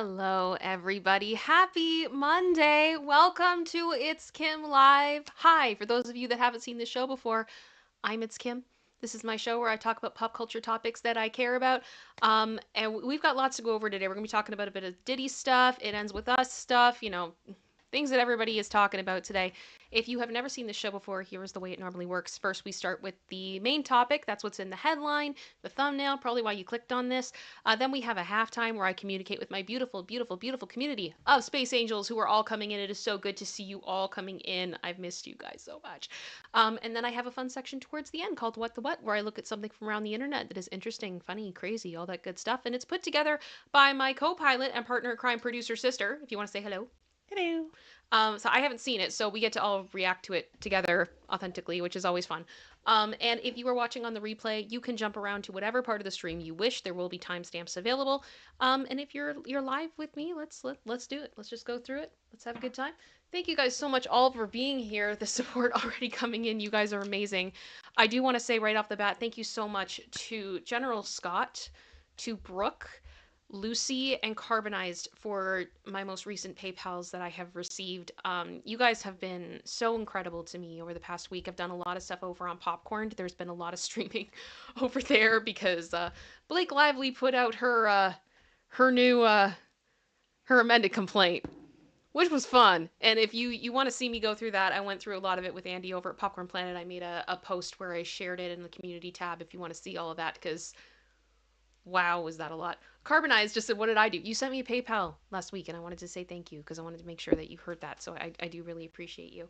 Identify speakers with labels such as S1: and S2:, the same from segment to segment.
S1: Hello, everybody. Happy Monday. Welcome to ItsKim Live. Hi, for those of you that haven't seen the show before, I'm ItsKim. This is my show where I talk about pop culture topics that I care about. And we've got lots to go over today. We're going to be talking about a bit of Diddy stuff, It Ends With Us stuff, things that everybody is talking about today. If you have never seen the show before, here's the way it normally works. First, we start with the main topic. That's what's in the headline, the thumbnail, probably why you clicked on this. Then we have a halftime where I communicate with my beautiful, beautiful, beautiful community of space angels who are all coming in. It is so good to see you all coming in. I've missed you guys so much. And then I have a fun section towards the end called What the What, where I look at something from around the internet that is interesting, funny, crazy, all that good stuff. And it's put together by my co-pilot and partner in crime producer sister, if you want to say hello.
S2: Hello.
S1: So I haven't seen it, so we get to all react to it together authentically, which is always fun. And if you are watching on the replay, you can jump around to whatever part of the stream you wish. There will be timestamps available. And if you're live with me, let's do it. Let's just go through it. Let's have a good time. Thank you guys so much all for being here. The support already coming in. You guys are amazing. I do want to say right off the bat, thank you so much to General Scott, to Brooke, Lucy, and Carbonized for my most recent PayPals that I have received. You guys have been so incredible to me over the past week. I've done a lot of stuff over on Popcorn. There's been a lot of streaming over there because Blake Lively put out her new her amended complaint, which was fun. And if you want to see me go through that, I went through a lot of it with Andy over at Popcorn Planet. I made a post where I shared it in the community tab if you want to see all of that, because wow, was that a lot. Carbonized just said, what did I do? You sent me a PayPal last week, and I wanted to say thank you because I wanted to make sure that you heard that. So I do really appreciate you.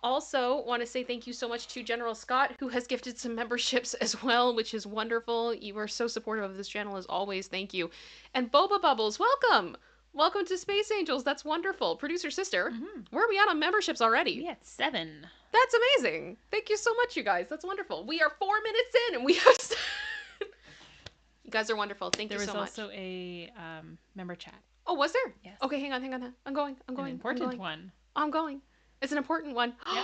S1: Also, want to say thank you so much to General Scott, who has gifted some memberships as well, which is wonderful. You are so supportive of this channel as always. Thank you. And Boba Bubbles, welcome. Welcome to Space Angels. That's wonderful. Producer sister, where are we at on memberships already?
S2: We at 7.
S1: That's amazing. Thank you so much, you guys. That's wonderful. We are 4 minutes in, and we have... You guys are wonderful. Thank you so much.
S2: There was also a member chat.
S1: Oh, was there?
S2: Yes.
S1: Okay, hang on. I'm going.
S2: An important one.
S1: I'm going. It's an important one.
S2: Yep.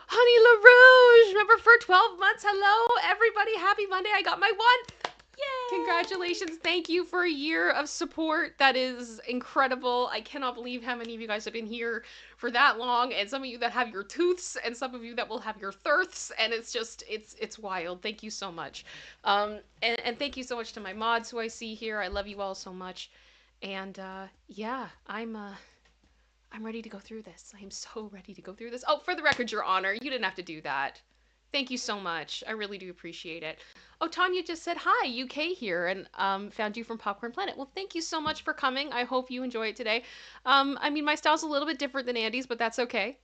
S1: Honey LaRouge, remember for 12 months. Hello, everybody. Happy Monday. I got my 1th. Yay! Congratulations. Thank you for a year of support. That is incredible. I cannot believe how many of you guys have been here for that long, and some of you that have your tooths, and some of you that will have your thirths, and it's just, it's wild. Thank you so much. And thank you so much to my mods who I see here. I love you all so much. And yeah, I'm ready to go through this. I am so ready to go through this. Oh, for the record, Your Honor, you didn't have to do that. Thank you so much. I really do appreciate it. Oh, Tanya just said, hi, UK here, and found you from Popcorn Planet. Well, thank you so much for coming. I hope you enjoy it today. I mean, my style's a little bit different than Andy's, but that's okay.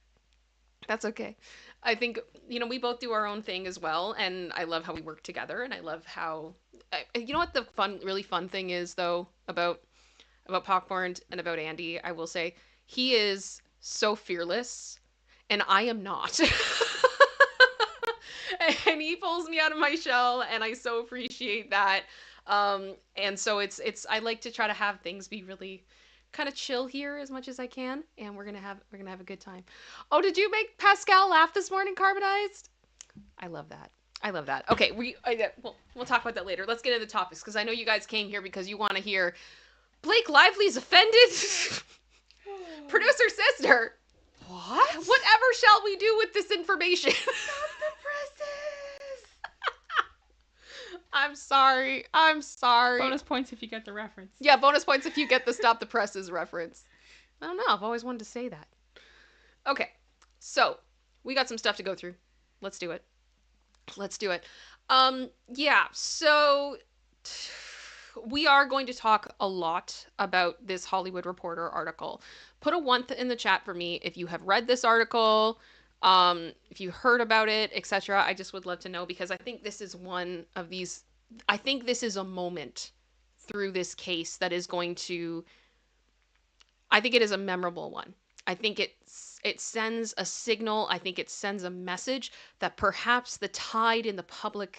S1: That's okay. I think, we both do our own thing as well, and I love how we work together, and I love how... you know what the really fun thing is, though, about Popcorn and about Andy, I will say, he is so fearless, and I am not. And he pulls me out of my shell, and I so appreciate that. And so it's I like to try to have things be really kind of chill here as much as I can, and we're gonna have a good time. Oh, did you make Pascal laugh this morning, Carbonized? I love that. I love that. Okay, we'll talk about that later. Let's get into the topics, because I know you guys came here because you want to hear Blake Lively's offended. Producer sister.
S2: What?
S1: Whatever shall we do with this information?
S2: Stop the presses!
S1: I'm sorry.
S2: Bonus points if you get the reference.
S1: Yeah, bonus points if you get the Stop the Presses reference. I don't know. I've always wanted to say that. Okay, so we got some stuff to go through. Let's do it. Yeah, so we are going to talk a lot about this Hollywood Reporter article. Put a 1 in the chat for me if you have read this article, if you heard about it, etc. I just would love to know, because I think this is one of these, I think this is a moment through this case that is going to, I think it is a memorable one. I think it sends a signal. I think it sends a message that perhaps the tide in the public,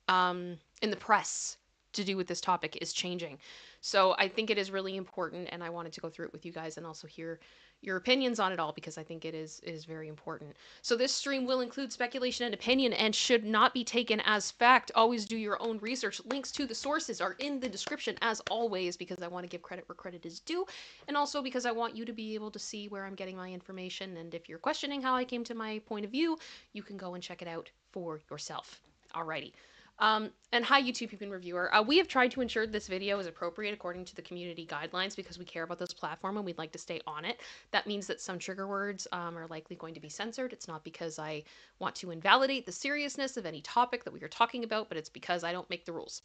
S1: in the press, to do with this topic is changing. So I think it is really important, and I wanted to go through it with you guys and also hear your opinions on it all because I think it is very important. So this stream will include speculation and opinion and should not be taken as fact. Always do your own research. Links to the sources are in the description as always because I want to give credit where credit is due, and also because I want you to be able to see where I'm getting my information, and if you're questioning how I came to my point of view, you can go and check it out for yourself. Alrighty. And hi, YouTube Peepin' Reviewer. We have tried to ensure this video is appropriate according to the community guidelines because we care about this platform and we'd like to stay on it. That means that some trigger words are likely going to be censored. It's not because I want to invalidate the seriousness of any topic that we are talking about, but it's because I don't make the rules.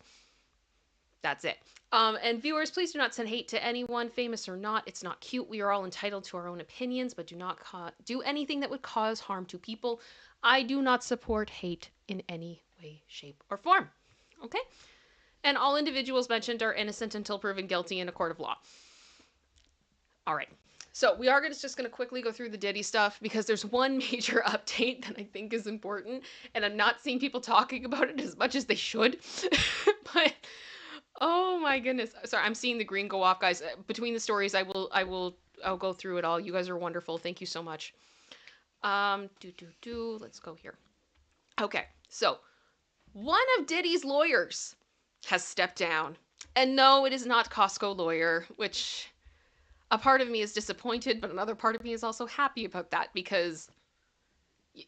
S1: That's it. And viewers, please do not send hate to anyone, famous or not. It's not cute. We are all entitled to our own opinions, but do not do anything that would cause harm to people. I do not support hate in any way, shape, or form. Okay? And all individuals mentioned are innocent until proven guilty in a court of law. All right. So we are just going to quickly go through the Diddy stuff because there's one major update that I think is important, and I'm not seeing people talking about it as much as they should. But oh my goodness. Sorry, I'm seeing the green go off, guys. Between the stories, I'll go through it all. You guys are wonderful. Thank you so much. Let's go here. Okay, so one of Diddy's lawyers has stepped down. And no, it is not Costco lawyer, which a part of me is disappointed, but another part of me is also happy about that because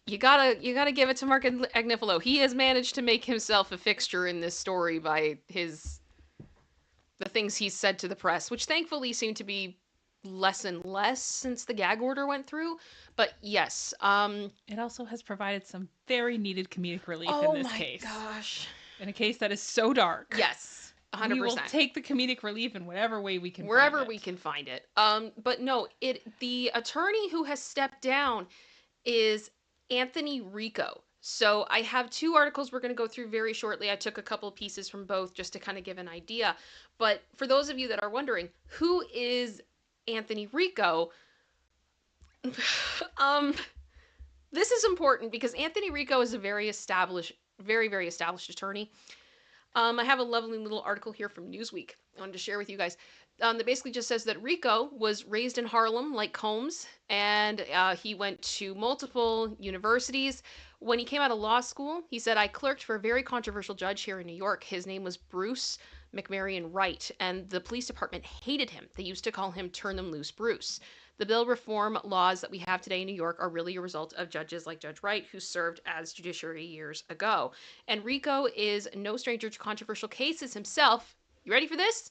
S1: you gotta give it to Mark Agnifilo. He has managed to make himself a fixture in this story by the things he's said to the press, which thankfully seem to be less and less since the gag order went through. But yes,
S2: it also has provided some very needed comedic relief
S1: oh
S2: in this
S1: my
S2: case.
S1: Gosh.
S2: In a case that is so dark.
S1: Yes. 100%.
S2: We will take the comedic relief in whatever way we can
S1: wherever
S2: find it.
S1: we can find it. But no, the attorney who has stepped down is Anthony Rico. So I have two articles we're going to go through very shortly. I took a couple of pieces from both just to kind of give an idea. But for those of you that are wondering, who is Anthony Rico? This is important because Anthony Rico is a very established attorney. I have a lovely little article here from Newsweek I wanted to share with you guys. That basically just says that Rico was raised in Harlem like Combs, and he went to multiple universities. When he came out of law school, he said, I clerked for a very controversial judge here in New York. His name was Bruce McMarion Wright, and the police department hated him. They used to call him Turn Them Loose Bruce. The bill reform laws that we have today in New York are really a result of judges like Judge Wright, who served as judiciary years ago. And Rico is no stranger to controversial cases himself. You ready for this?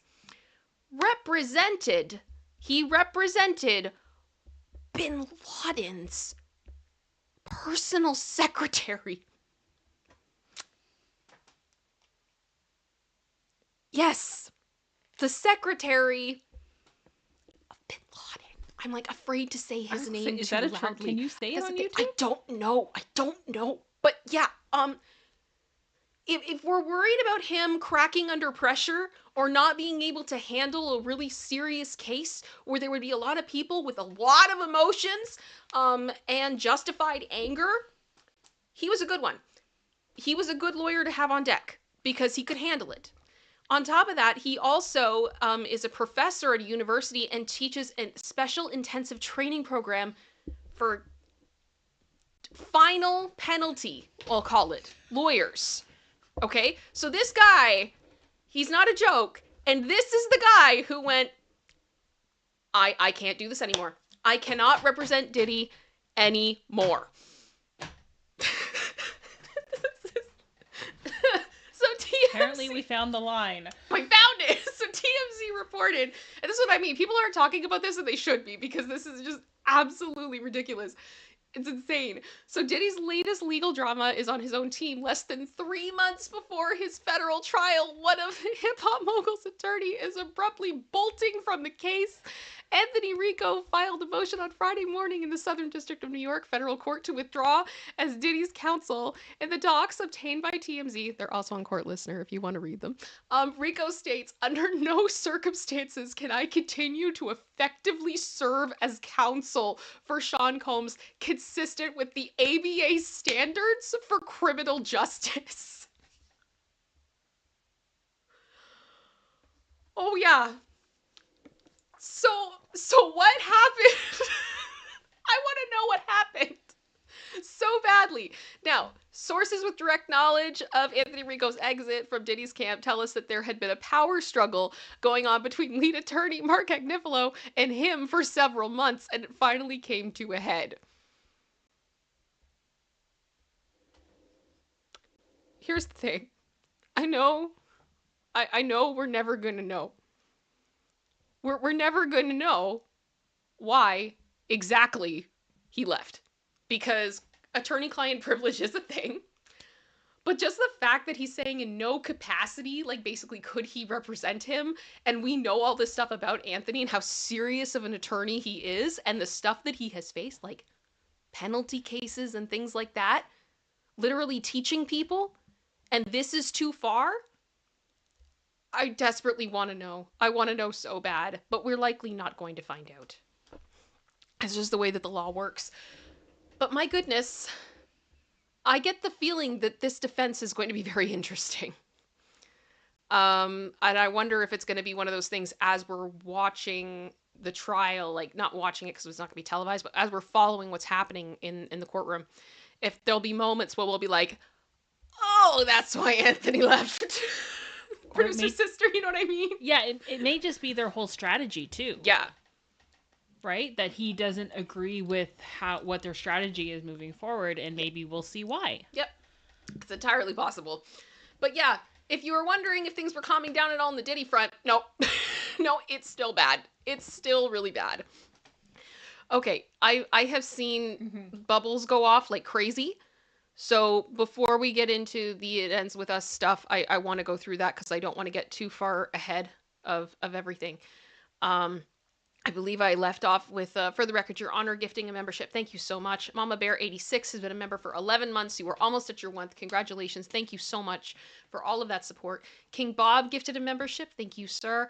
S1: He represented Bin Laden's personal secretary. Yes, the secretary of Bin Laden. I'm like afraid to say his name
S2: is
S1: too
S2: that
S1: loudly.
S2: Can you say it on YouTube?
S1: I don't know. But yeah, if we're worried about him cracking under pressure or not being able to handle a really serious case where there would be a lot of people with a lot of emotions and justified anger, he was a good one. He was a good lawyer to have on deck because he could handle it. On top of that, he also is a professor at a university and teaches a special intensive training program for final penalty, I'll call it, lawyers. Okay? So this guy, he's not a joke, and this is the guy who went, I can't do this anymore. I cannot represent Diddy anymore.
S2: Apparently we found the line.
S1: I found it! So TMZ reported, and this is what I mean, people aren't talking about this and they should be, because this is just absolutely ridiculous. It's insane. So Diddy's latest legal drama is on his own team. Less than 3 months before his federal trial, one of hip-hop mogul's attorney is abruptly bolting from the case. Anthony Rico filed a motion on Friday morning in the Southern District of New York federal court to withdraw as Diddy's counsel. In the docs obtained by TMZ, they're also on Court Listener if you want to read them, Rico states, under no circumstances can I continue to effectively serve as counsel for Sean Combs consistent with the ABA standards for criminal justice. Oh yeah. So what happened? I want to know what happened so badly. Now, sources with direct knowledge of Anthony Rico's exit from Diddy's camp tell us that there had been a power struggle going on between lead attorney Mark Agnifilo and him for several months, and it finally came to a head. Here's the thing. I know we're never going to know. We're never going to know why exactly he left. Because attorney-client privilege is a thing. But just the fact that he's saying in no capacity, like basically could he represent him, and we know all this stuff about Anthony and how serious of an attorney he is, and the stuff that he has faced, like penalty cases and things like that, literally teaching people, and this is too far? I desperately want to know. I want to know so bad, but we're likely not going to find out. It's just the way that the law works. But my goodness, I get the feeling that this defense is going to be very interesting. And I wonder if it's going to be one of those things as we're watching the trial, like not watching it because it's not going to be televised, but as we're following what's happening in the courtroom, if there'll be moments where we'll be like, oh, that's why Anthony left. Producer sister, you know what I mean?
S2: Yeah, it may just be their whole strategy too.
S1: Yeah.
S2: Right? That he doesn't agree with what their strategy is moving forward, and maybe we'll see why.
S1: Yep. It's entirely possible. But yeah, if you were wondering if things were calming down at all on the Diddy front, no. No, it's still bad. It's still really bad. Okay, I have seen bubbles go off like crazy. So before we get into the It Ends With Us stuff, I want to go through that because I don't want to get too far ahead of everything. I believe I left off with, for the record, your honor gifting a membership. Thank you so much. Mama Bear 86 has been a member for 11 months. You were almost at your 1th. Congratulations. Thank you so much for all of that support. King Bob gifted a membership. Thank you, sir.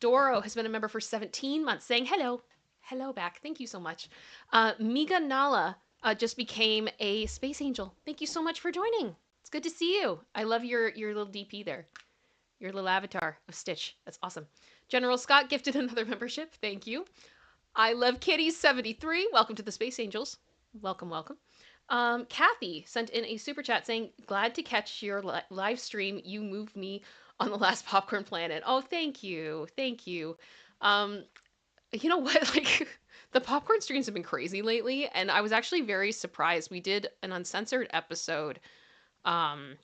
S1: Doro has been a member for 17 months, saying hello. Hello back. Thank you so much. Miga Nala just became a space angel. Thank you so much for joining. It's good to see you. I love your little DP there. Your little avatar of Stitch. That's awesome. General Scott gifted another membership. Thank you. I Love Kitties 73. Welcome to the Space Angels. Welcome, welcome. Kathy sent in a super chat saying, glad to catch your live stream. You moved me on the last Popcorn Planet. Oh, thank you. Thank you. You know what? Like, the popcorn streams have been crazy lately, and I was actually very surprised. We did an uncensored episode on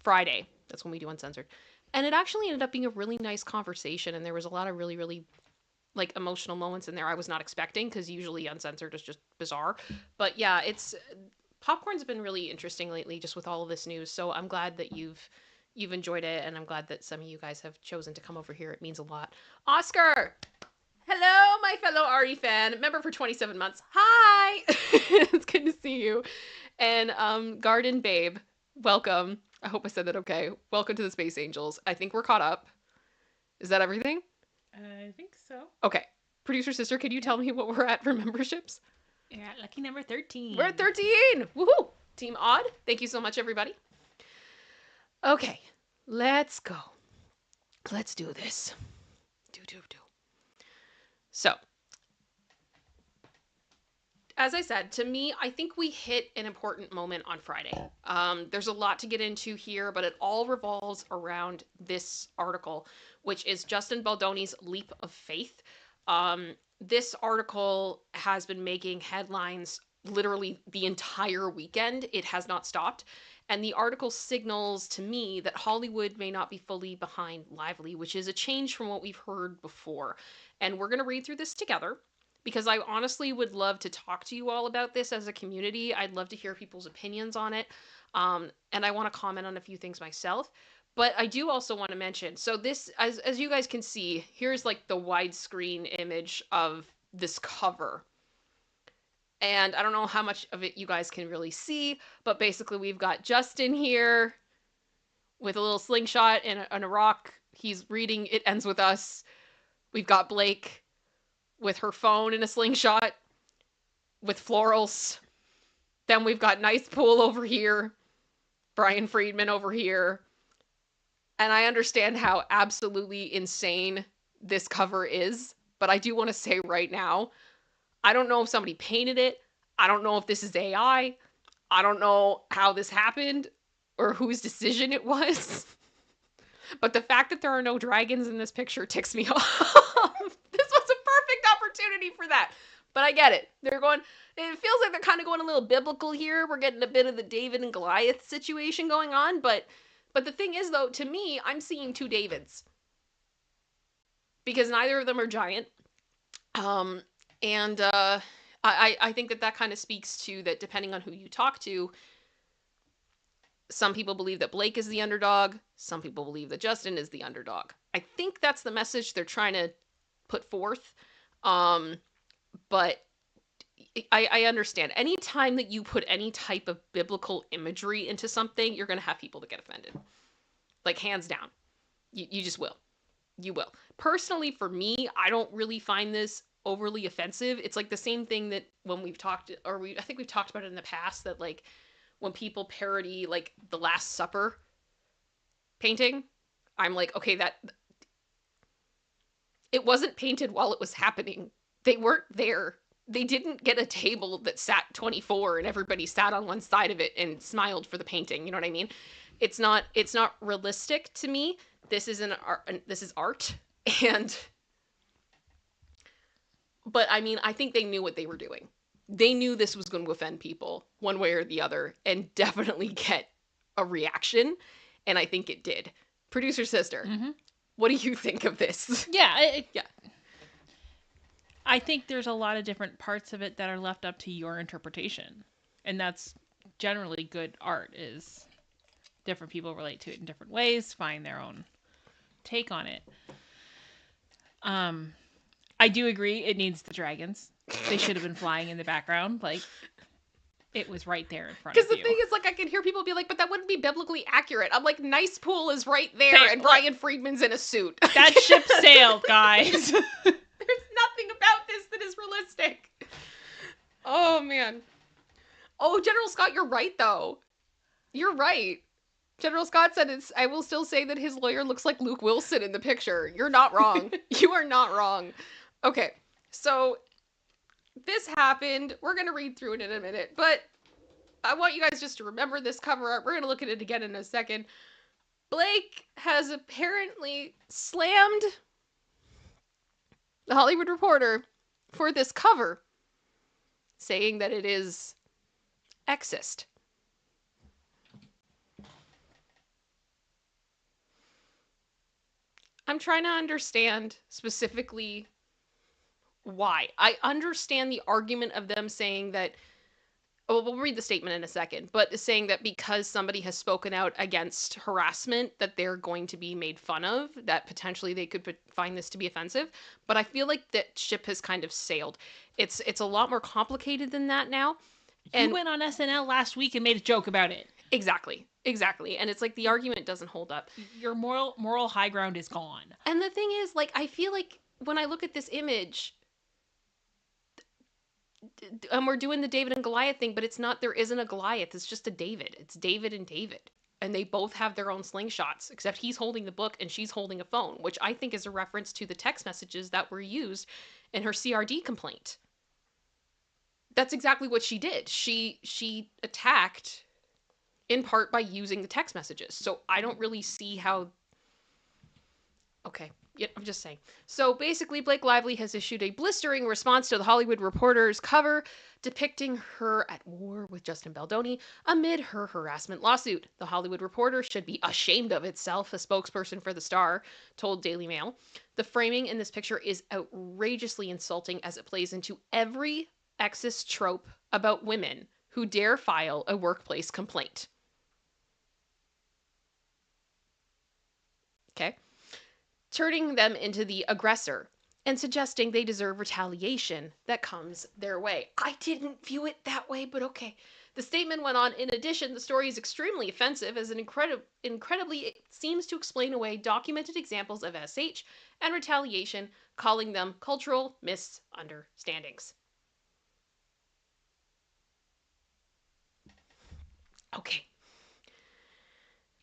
S1: Friday. That's when we do uncensored. And it actually ended up being a really nice conversation, and there was a lot of really, really, like, emotional moments in there I was not expecting, because usually uncensored is just bizarre. But yeah, popcorn's been really interesting lately, just with all of this news, so I'm glad that you've enjoyed it, and I'm glad that some of you guys have chosen to come over here. It means a lot. Oscar! Hello, my fellow Ari fan, member for 27 months. Hi! It's good to see you. And Garden Babe, welcome. I hope I said that okay. Welcome to the Space Angels. I think we're caught up. Is that everything?
S2: I think so.
S1: Okay. Producer sister, could you tell me what we're at for memberships?
S2: You're at lucky number 13.
S1: We're at 13! Woohoo! Team Odd, thank you so much, everybody. Okay, let's go. Let's do this. Do. So, as I said, to me, I think we hit an important moment on Friday. There's a lot to get into here, but it all revolves around this article, which is Justin Baldoni's Leap of Faith. This article has been making headlines literally the entire weekend. It has not stopped. And the article signals to me that Hollywood may not be fully behind Lively, which is a change from what we've heard before. And we're going to read through this together, because I honestly would love to talk to you all about this as a community. I'd love to hear people's opinions on it. And I want to comment on a few things myself. But I do also want to mention, so this, as you guys can see, here's like the widescreen image of this cover. And I don't know how much of it you guys can really see, but basically we've got Justin here with a little slingshot and a rock. He's reading It Ends With Us. We've got Blake with her phone in a slingshot with florals. Then we've got Nice Pool over here. Brian Friedman over here. And I understand how absolutely insane this cover is, but I do want to say right now, I don't know if somebody painted it. I don't know if this is AI. I don't know how this happened or whose decision it was. But the fact that there are no dragons in this picture ticks me off. This was a perfect opportunity for that. But I get it. They're going, it feels like they're kind of going a little biblical here. We're getting a bit of the David and Goliath situation going on. But the thing is, though, to me, I'm seeing two Davids. Because neither of them are giant. And I think that kind of speaks to that depending on who you talk to, some people believe that Blake is the underdog. Some people believe that Justin is the underdog. I think that's the message they're trying to put forth. But I understand. Anytime that you put any type of biblical imagery into something, you're going to have people that get offended. Like, hands down. You just will. You will. Personally, for me, I don't really find this overly offensive. It's like the same thing that when we've talked, I think we've talked about it in the past, that like when people parody like the Last Supper painting, I'm like, okay, that it wasn't painted while it was happening. They weren't there. They didn't get a table that sat 24 and everybody sat on one side of it and smiled for the painting. You know what I mean? It's not realistic to me. This is this is art. But I mean, I think they knew what they were doing. They knew this was going to offend people one way or the other and definitely get a reaction. And I think it did. Producer Sister, what do you think of this?
S2: Yeah.
S1: Yeah.
S2: I think there's a lot of different parts of it that are left up to your interpretation. And that's generally good art, is different people relate to it in different ways, find their own take on it. I do agree it needs the dragons. They should have been flying in the background. Like, it was right there in front of you.
S1: Because the thing is, like, I can hear people be like, but that wouldn't be biblically accurate. I'm like, Nice Pool is right there, and Brian Friedman's in a suit.
S2: That ship sailed, guys.
S1: There's nothing about this that is realistic. Oh, man. Oh, General Scott, you're right, though. You're right. General Scott said I will still say that his lawyer looks like Luke Wilson in the picture. You're not wrong. You are not wrong. Okay, so this happened. We're going to read through it in a minute, but I want you guys just to remember this cover art. We're going to look at it again in a second. Blake has apparently slammed The Hollywood Reporter for this cover, saying that it is sexist. I'm trying to understand specifically why. I understand the argument of them saying that, oh, we'll read the statement in a second, but saying that because somebody has spoken out against harassment, that they're going to be made fun of, that potentially they could find this to be offensive. But I feel like that ship has kind of sailed. It's a lot more complicated than that now.
S2: And you went on SNL last week and made a joke about it.
S1: Exactly. And it's like the argument doesn't hold up.
S2: Your moral high ground is gone.
S1: And the thing is, like, I feel like when I look at this image, and we're doing the David and Goliath thing, but it's not, there isn't a Goliath. It's just a David. It's David and David. And they both have their own slingshots, except he's holding the book and she's holding a phone, which I think is a reference to the text messages that were used in her CRD complaint. That's exactly what she did. She attacked in part by using the text messages. So I don't really see how... Okay. Yeah, I'm just saying. So basically, Blake Lively has issued a blistering response to the Hollywood Reporter's cover depicting her at war with Justin Baldoni amid her harassment lawsuit. The Hollywood Reporter should be ashamed of itself, a spokesperson for the Star told Daily Mail. The framing in this picture is outrageously insulting as it plays into every sexist trope about women who dare file a workplace complaint. Okay? Turning them into the aggressor and suggesting they deserve retaliation that comes their way. I didn't view it that way, but okay. The statement went on, in addition, the story is extremely offensive as incredibly it seems to explain away documented examples of SH and retaliation, calling them cultural misunderstandings. Okay.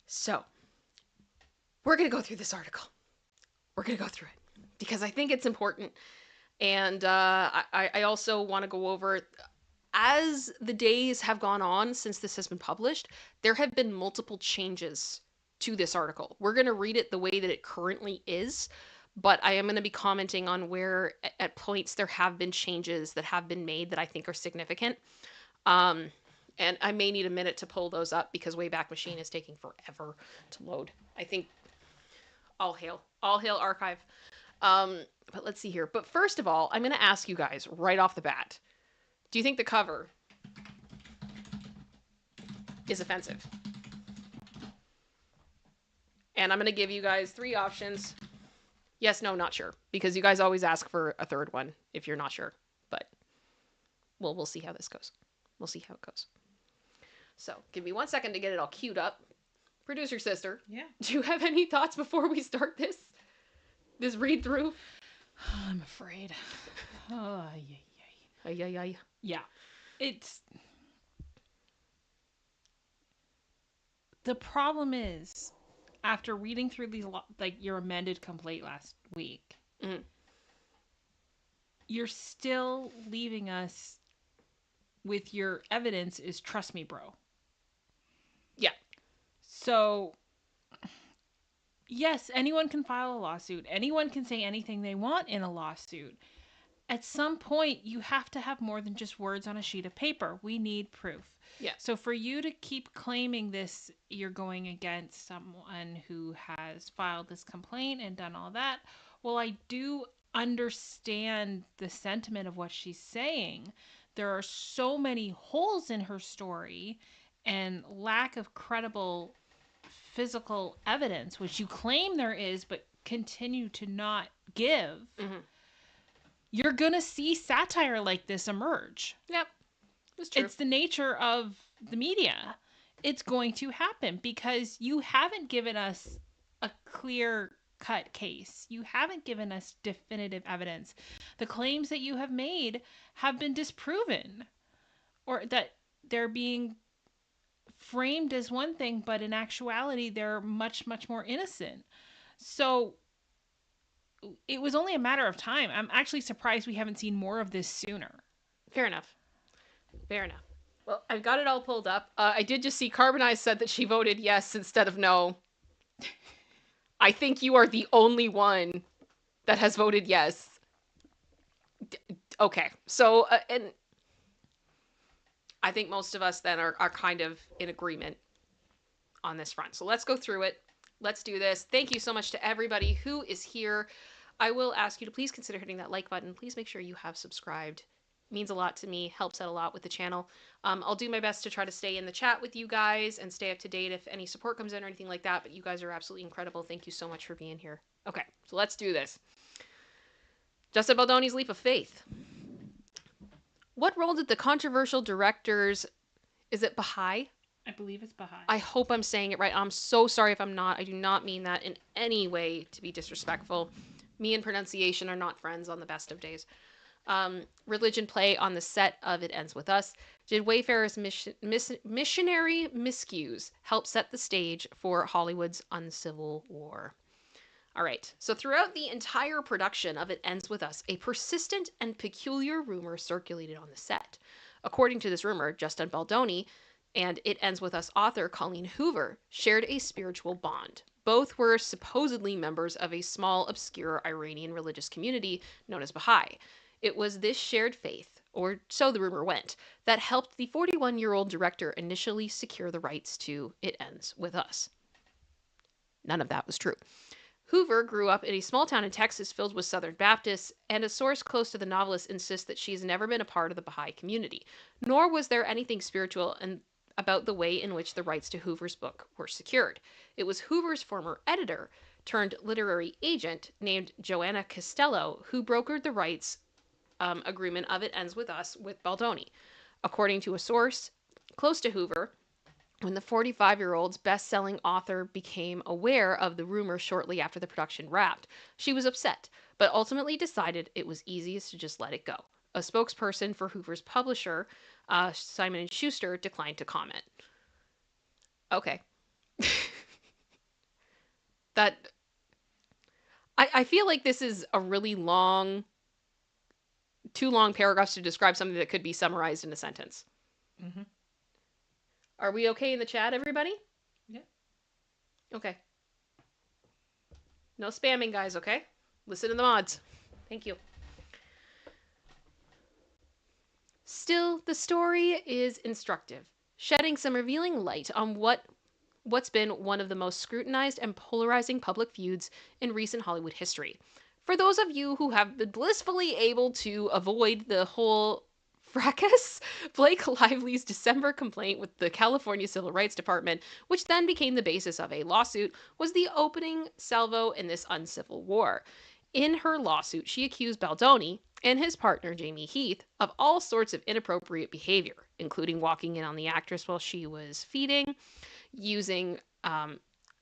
S1: So, we're going to go through this article. We're going to go through it. because I think it's important. And I also want to go over, as the days have gone on since this has been published, there have been multiple changes to this article. We're going to read it the way that it currently is, but I am going to be commenting on where at points there have been changes that have been made that I think are significant. Um, and I may need a minute to pull those up because Wayback Machine is taking forever to load. I think all hail archive. But let's see here. But first of all, I'm going to ask you guys right off the bat, do you think the cover is offensive? And I'm going to give you guys 3 options. Yes, no, not sure. Because you guys always ask for a third one if you're not sure. But we'll see how this goes. We'll see how it goes. So give me 1 second to get it all queued up. Producer sister,
S2: Yeah.
S1: Do you have any thoughts before we start this read through?
S2: I'm afraid. Oh,
S1: Ay.
S2: yeah. It's the problem is, after reading through these, like your amended complaint last week, you're still leaving us with your evidence is trust me, bro.
S1: Yeah.
S2: So, yes, anyone can file a lawsuit. Anyone can say anything they want in a lawsuit. At some point, you have to have more than just words on a sheet of paper. We need proof.
S1: Yeah.
S2: So for you to keep claiming this, you're going against someone who has filed this complaint and done all that. Well, I do understand the sentiment of what she's saying. There are so many holes in her story and lack of credible physical evidence, which you claim there is, but continue to not give. You're going to see satire like this emerge.
S1: Yep. That's true.
S2: It's the nature of the media. It's going to happen because you haven't given us a clear-cut case. You haven't given us definitive evidence. The claims that you have made have been disproven, or that they're being framed as one thing, but in actuality, they're much, much more innocent. So it was only a matter of time. I'm actually surprised we haven't seen more of this sooner.
S1: Fair enough. Well, I've got it all pulled up. I did just see Carbonized said that she voted yes instead of no. I think you are the only one that has voted yes. Okay. So, and I think most of us then are kind of in agreement on this front. So let's go through it. Let's do this. Thank you so much to everybody who is here. I will ask you to please consider hitting that like button. Please make sure you have subscribed. It means a lot to me, helps out a lot with the channel. I'll do my best to try to stay in the chat with you guys and stay up to date if any support comes in or anything like that, but you guys are absolutely incredible. Thank you so much for being here. Okay, so let's do this. Justin Baldoni's leap of faith. What role did the controversial directors, is it Baha'i?
S2: I believe it's Baha'i.
S1: I hope I'm saying it right. I'm so sorry if I'm not. I do not mean that in any way to be disrespectful. Me and pronunciation are not friends on the best of days. Religion play on the set of It Ends With Us. Did Wayfarer's missionary miscues help set the stage for Hollywood's uncivil war? All right. So throughout the entire production of It Ends With Us, a persistent and peculiar rumor circulated on the set. According to this rumor, Justin Baldoni and It Ends With Us author Colleen Hoover shared a spiritual bond. Both were supposedly members of a small, obscure Iranian religious community known as Baha'i. It was this shared faith, or so the rumor went, that helped the 41-year-old director initially secure the rights to It Ends With Us. None of that was true. Hoover grew up in a small town in Texas filled with Southern Baptists, and a source close to the novelist insists that she's never been a part of the Baha'i community, nor was there anything spiritual about the way in which the rights to Hoover's book were secured. It was Hoover's former editor turned literary agent named Joanna Costello who brokered the rights agreement of It Ends With Us with Baldoni. According to a source close to Hoover, when the 45-year-old's best-selling author became aware of the rumor shortly after the production wrapped, she was upset, but ultimately decided it was easiest to just let it go. A spokesperson for Hoover's publisher, Simon & Schuster, declined to comment. Okay. I feel like this is a really long, too long paragraphs to describe something that could be summarized in a sentence.
S2: Mm-hmm.
S1: Are we okay in the chat, everybody?
S2: Yeah.
S1: Okay. No spamming, guys, okay? Listen to the mods. Thank you. Still, the story is instructive, shedding some revealing light on what's been one of the most scrutinized and polarizing public feuds in recent Hollywood history. For those of you who have been blissfully able to avoid the whole fracas, Blake Lively's December complaint with the California Civil Rights Department, which then became the basis of a lawsuit, was the opening salvo in this uncivil war. In her lawsuit, she accused Baldoni and his partner, Jamie Heath, of all sorts of inappropriate behavior, including walking in on the actress while she was feeding, using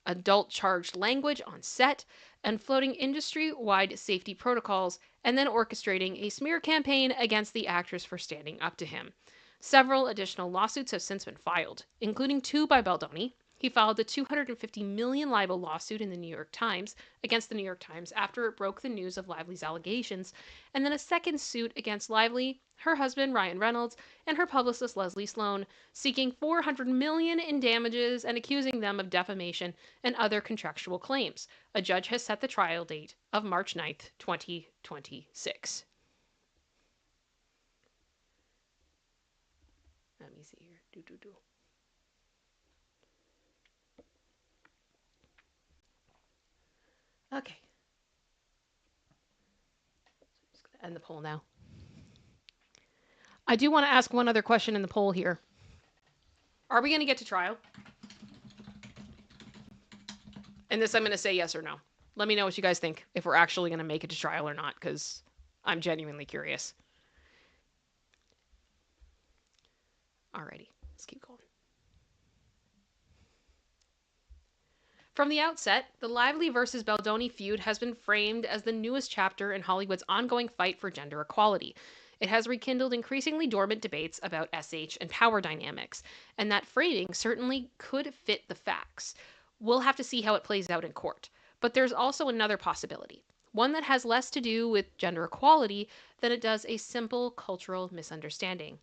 S1: adult charged language on set, and floating industry wide safety protocols, and then orchestrating a smear campaign against the actress for standing up to him. Several additional lawsuits have since been filed, including two by Baldoni. He filed a $250 million libel lawsuit in the New York Times against the New York Times after it broke the news of Lively's allegations, and then a second suit against Lively, her husband Ryan Reynolds, and her publicist Leslie Sloan, seeking $400 million in damages and accusing them of defamation and other contractual claims. A judge has set the trial date of March 9th, 2026. Let me see here. Okay. I'm just going to end the poll now. I do want to ask one other question in the poll here. Are we going to get to trial? And this I'm going to say yes or no. Let me know what you guys think, if we're actually going to make it to trial or not, because I'm genuinely curious. Alrighty, let's keep going. From the outset, the Lively versus Baldoni feud has been framed as the newest chapter in Hollywood's ongoing fight for gender equality. It has rekindled increasingly dormant debates about SH and power dynamics, and that framing certainly could fit the facts. We'll have to see how it plays out in court. But there's also another possibility, one that has less to do with gender equality than it does a simple cultural misunderstanding.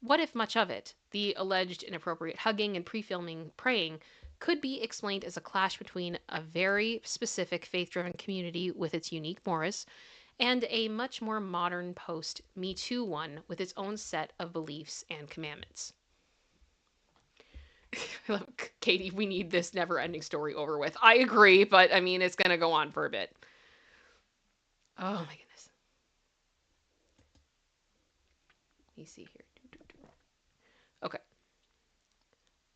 S1: What if much of it, the alleged inappropriate hugging and pre-filming praying, could be explained as a clash between a very specific faith-driven community with its unique mores and a much more modern post-Me Too one with its own set of beliefs and commandments? Katie, we need this never-ending story over with. I agree, but I mean, it's going to go on for a bit. Oh my goodness. Let me see here. Okay.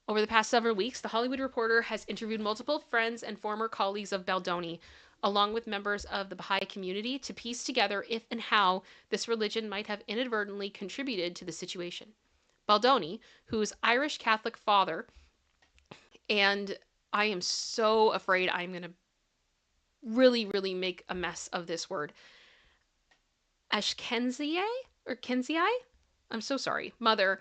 S1: Over the past several weeks, The Hollywood Reporter has interviewed multiple friends and former colleagues of Baldoni, along with members of the Baha'i community, to piece together if and how this religion might have inadvertently contributed to the situation. Baldoni, whose Irish Catholic father, and I am so afraid I'm going to really, really make a mess of this word, Ashkenazi or Kenzii? I'm so sorry. Mother,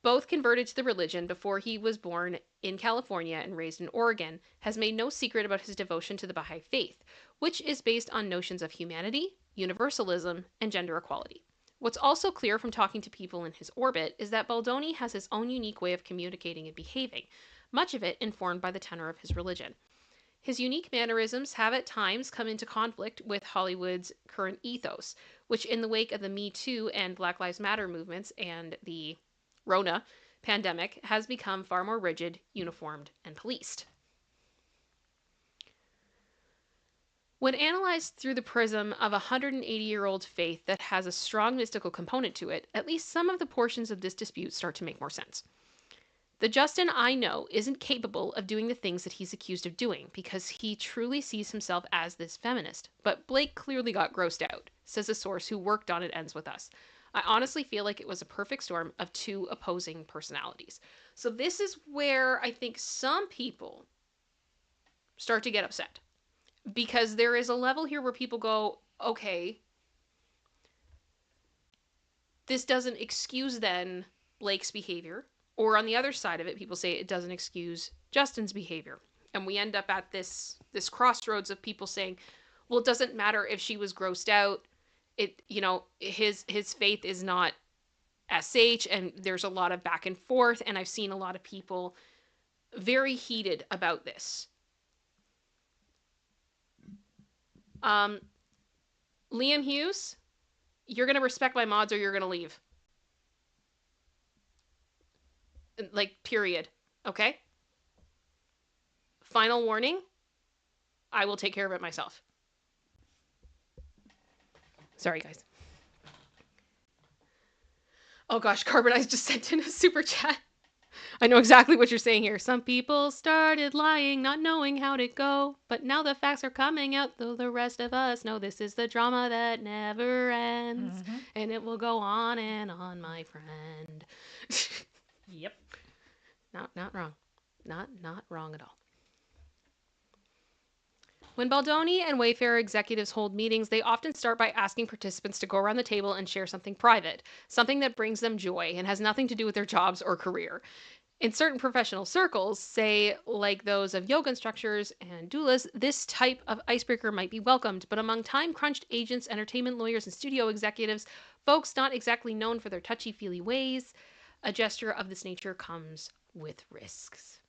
S1: both converted to the religion before he was born in California and raised in Oregon, has made no secret about his devotion to the Baha'i faith, which is based on notions of humanity, universalism, and gender equality. What's also clear from talking to people in his orbit is that Baldoni has his own unique way of communicating and behaving, much of it informed by the tenor of his religion. His unique mannerisms have at times come into conflict with Hollywood's current ethos, which in the wake of the Me Too and Black Lives Matter movements and the Rona pandemic has become far more rigid, uniformed, and policed. When analyzed through the prism of a 180-year-old faith that has a strong mystical component to it, at least some of the portions of this dispute start to make more sense. The Justin I know isn't capable of doing the things that he's accused of doing because he truly sees himself as this feminist. But Blake clearly got grossed out, says a source who worked on It Ends With Us. I honestly feel like it was a perfect storm of two opposing personalities. So this is where I think some people start to get upset. Because there is a level here where people go, okay, this doesn't excuse then Blake's behavior. Or on the other side of it, people say it doesn't excuse Justin's behavior. And we end up at this crossroads of people saying, well, it doesn't matter if she was grossed out. His faith is not sh, and there's a lot of back and forth, and I've seen a lot of people very heated about this. Liam Hughes, you're gonna respect my mods or you're gonna leave. Like, period. Okay? Final warning, I will take care of it myself. Sorry, guys. Oh gosh, Carbon Eyes just sent in a super chat. I know exactly what you're saying here. Some people started lying, not knowing how to go. But now the facts are coming out, though the rest of us know this is the drama that never ends. Mm-hmm. And it will go on and on, my friend.
S2: Yep.
S1: Not wrong. Not wrong at all. When Baldoni and Wayfair executives hold meetings, they often start by asking participants to go around the table and share something private, something that brings them joy and has nothing to do with their jobs or career. In certain professional circles, say like those of yoga instructors and doulas, this type of icebreaker might be welcomed, but among time-crunched agents, entertainment lawyers, and studio executives, folks not exactly known for their touchy-feely ways, a gesture of this nature comes with risks.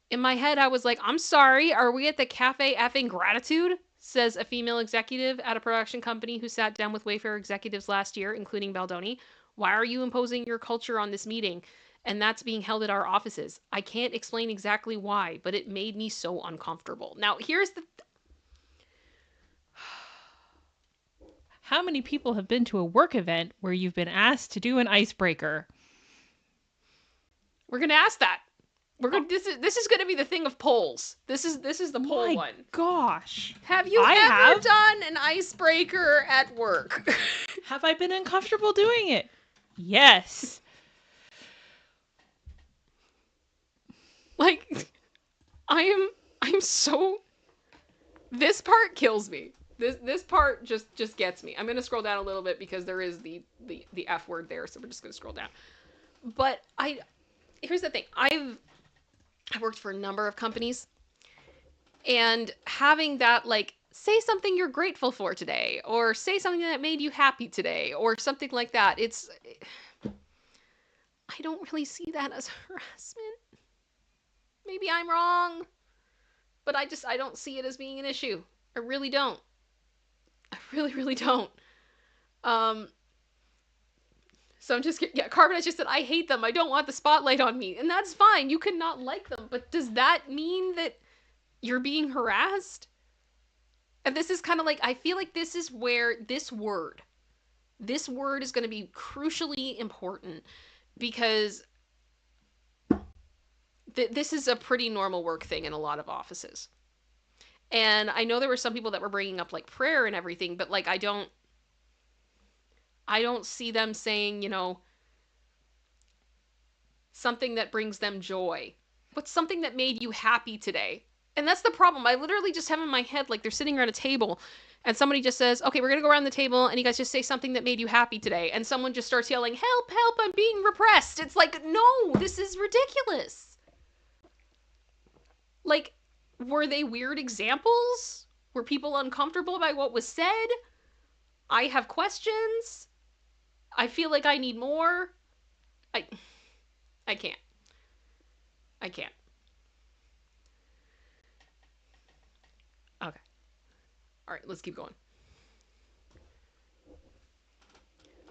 S1: In my head, I was like, I'm sorry, are we at the Cafe Effing Gratitude? Says a female executive at a production company who sat down with Wayfair executives last year, including Baldoni. Why are you imposing your culture on this meeting? And that's being held at our offices. I can't explain exactly why, but it made me so uncomfortable. Now, here's the...
S2: How many people have been to a work event where you've been asked to do an icebreaker?
S1: We're going to ask that. This is going to be the thing of polls. This is the poll one.
S2: My gosh.
S1: Have you ever done an icebreaker at work?
S2: Have I been uncomfortable doing it? Yes.
S1: Like, I'm so... This part kills me. This part just gets me. I'm going to scroll down a little bit because there is the F word there, so we're just going to scroll down. But here's the thing. I've worked for a number of companies, and having that, like, say something you're grateful for today, or say something that made you happy today, or something like that. I don't really see that as harassment. Maybe I'm wrong, but I don't see it as being an issue. I really don't. I really, really don't. So I'm just, yeah, Carbon just said, I hate them. I don't want the spotlight on me. And that's fine. You can not like them. But does that mean that you're being harassed? And this is kind of like, I feel like this is where this word is going to be crucially important, because this is a pretty normal work thing in a lot of offices. And I know there were some people that were bringing up, like, prayer and everything, but, like, I don't see them saying, you know, something that brings them joy. What's something that made you happy today? And that's the problem. I literally just have in my head, like, they're sitting around a table and somebody just says, okay, we're going to go around the table and you guys just say something that made you happy today. And someone just starts yelling, help, help, I'm being repressed. It's like, no, this is ridiculous. Like, were they weird examples? Were people uncomfortable by what was said? I have questions. I feel like I need more. I can't. I can't. Okay. All right, let's keep going.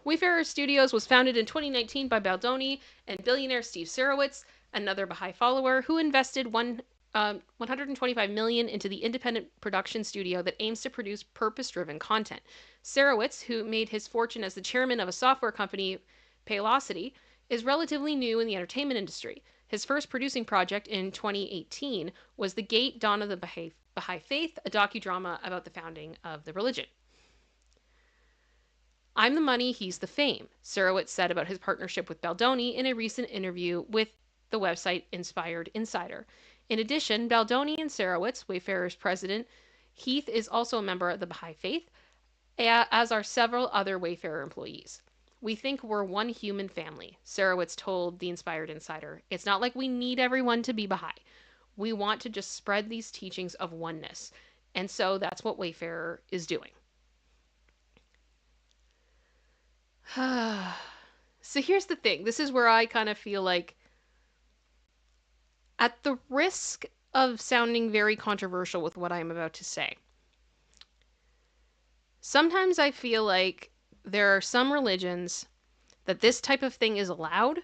S1: Wayfarer Studios was founded in 2019 by Baldoni and billionaire Steve Sarowitz, another Baha'i follower, who invested $125 million into the independent production studio that aims to produce purpose-driven content. Sarowitz, who made his fortune as the chairman of a software company, Paylocity, is relatively new in the entertainment industry. His first producing project in 2018 was The Gate: Dawn of the Baha'i Faith, a docudrama about the founding of the religion. I'm the money, he's the fame, Sarowitz said about his partnership with Baldoni in a recent interview with the website Inspired Insider. In addition, Baldoni and Sarowitz, Wayfarer's president, Heath is also a member of the Baha'i Faith, as are several other Wayfarer employees. We think we're one human family, Sarowitz told the Inspired Insider. It's not like we need everyone to be Baha'i. We want to just spread these teachings of oneness. And so that's what Wayfarer is doing. So here's the thing. This is where I kind of feel like, at the risk of sounding very controversial with what I'm about to say, sometimes I feel like there are some religions that this type of thing is allowed,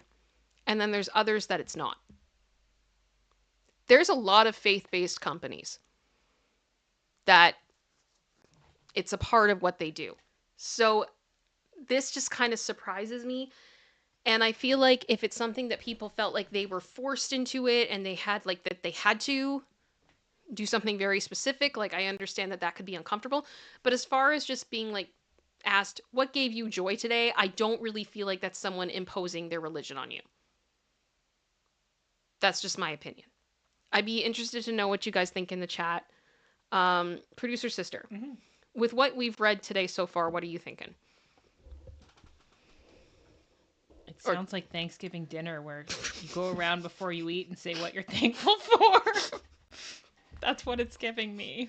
S1: and then there's others that it's not. There's a lot of faith-based companies that it's a part of what they do. So this just kind of surprises me. And I feel like if it's something that people felt like they were forced into it and they had like that they had to do something very specific, like I understand that that could be uncomfortable. But as far as just being like asked, what gave you joy today? I don't really feel like that's someone imposing their religion on you. That's just my opinion. I'd be interested to know what you guys think in the chat. Producer Sister, with what we've read today so far, what are you thinking?
S2: It sounds like Thanksgiving dinner where you go around before you eat and say what you're thankful for. That's what it's giving me.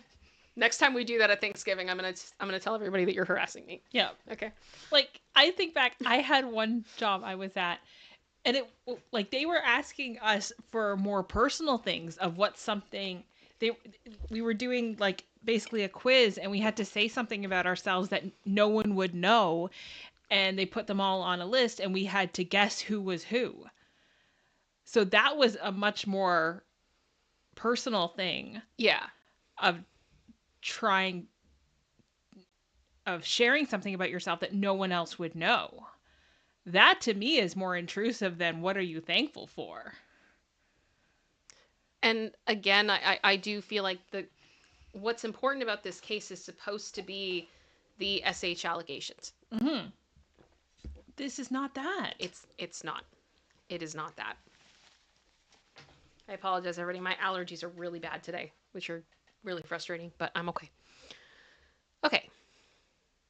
S1: Next time we do that at Thanksgiving, I'm gonna tell everybody that you're harassing me.
S2: Yeah.
S1: Okay.
S2: Like, I think back, I had one job I was at, and it, like, they were asking us for more personal things of what something we were doing, like, basically a quiz, and we had to say something about ourselves that no one would know, and they put them all on a list, and we had to guess who was who. So that was a much more personal thing.
S1: Yeah.
S2: Of trying, of sharing something about yourself that no one else would know. That to me is more intrusive than what are you thankful for?
S1: And again, I do feel like what's important about this case is supposed to be the SH allegations.
S2: Mm-hmm. This is not that.
S1: It's not. It is not that. I apologize, everybody. My allergies are really bad today, which are really frustrating, but I'm okay. Okay.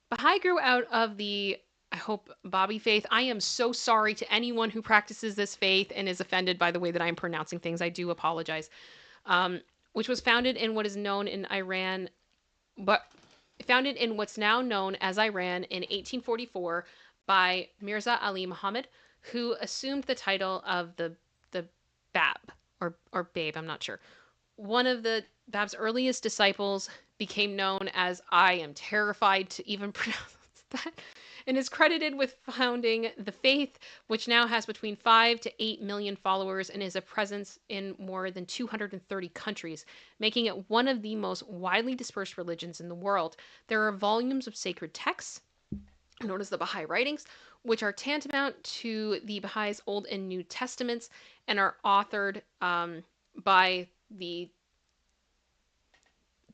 S1: Baha'i grew out of the, I hope, Bobby faith. I am so sorry to anyone who practices this faith and is offended by the way that I'm pronouncing things. I do apologize. Which was founded in what is known in Iran, but founded in what's now known as Iran in 1844 by Mirza Ali Muhammad, who assumed the title of the Bab or Babe, I'm not sure. One of the Bab's earliest disciples became known as, I am terrified to even pronounce that, and is credited with founding the faith, which now has between 5 to 8 million followers and is a presence in more than 230 countries, making it one of the most widely dispersed religions in the world. There are volumes of sacred texts, known as the Baha'i writings, which are tantamount to the Baha'is Old and New Testaments and are authored by the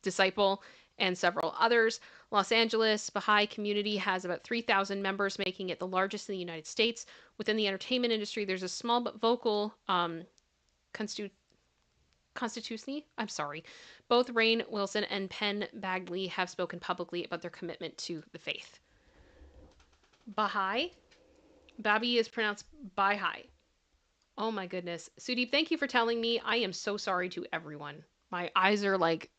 S1: disciple and several others. Los Angeles Baha'i community has about 3,000 members, making it the largest in the United States. Within the entertainment industry, there's a small but vocal constituency. I'm sorry. Both Rainn Wilson and Penn Badgley have spoken publicly about their commitment to the faith. Baha'i. Babi is pronounced Baha'i. Oh my goodness. Sudeep, thank you for telling me. I am so sorry to everyone. My eyes are like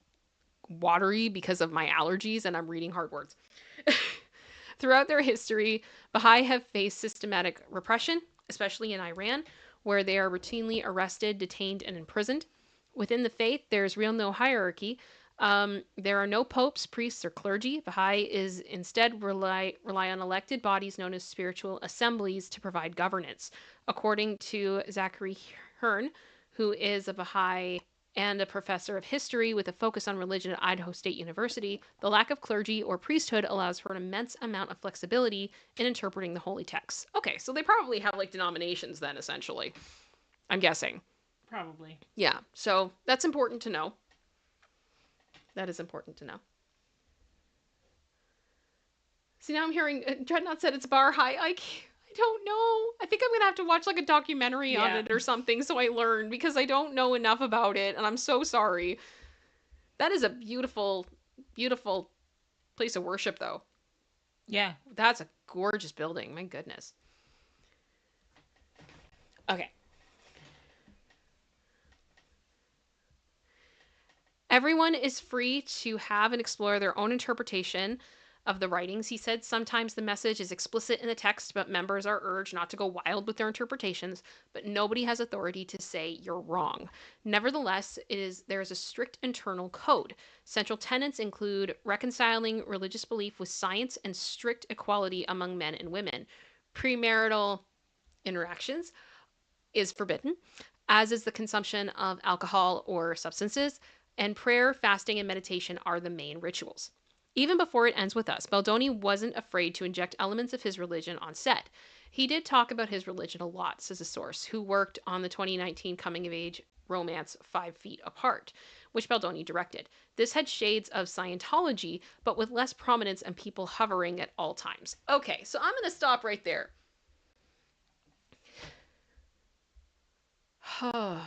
S1: watery because of my allergies and I'm reading hard words. Throughout their history, Baha'i have faced systematic repression, especially in Iran, where they are routinely arrested, detained, and imprisoned. Within the faith, there's real no hierarchy. There are no popes, priests, or clergy. Baha'i is instead rely on elected bodies known as spiritual assemblies to provide governance. According to Zachary Hearn, who is a Baha'i and a professor of history with a focus on religion at Idaho State University, the lack of clergy or priesthood allows for an immense amount of flexibility in interpreting the holy texts. Okay, so they probably have like denominations then, essentially. I'm guessing.
S2: Probably.
S1: Yeah, so that's important to know. That is important to know. See, now I'm hearing Dreadnought said it's bar high. I don't know. I think I'm going to have to watch like a documentary on it or something so I learn because I don't know enough about it and I'm so sorry. That is a beautiful, beautiful place of worship though.
S2: Yeah.
S1: That's a gorgeous building. My goodness. Okay. Everyone is free to have and explore their own interpretation of the writings. He said sometimes the message is explicit in the text, but members are urged not to go wild with their interpretations, but nobody has authority to say you're wrong. Nevertheless, there is a strict internal code. Central tenets include reconciling religious belief with science and strict equality among men and women. Premarital interactions is forbidden, as is the consumption of alcohol or substances, and prayer, fasting, and meditation are the main rituals. Even before it ends with us, Baldoni wasn't afraid to inject elements of his religion on set. He did talk about his religion a lot, says a source who worked on the 2019 coming of age romance 5 Feet Apart, which Baldoni directed. This had shades of Scientology, but with less prominence and people hovering at all times. Okay, so I'm going to stop right there. Okay.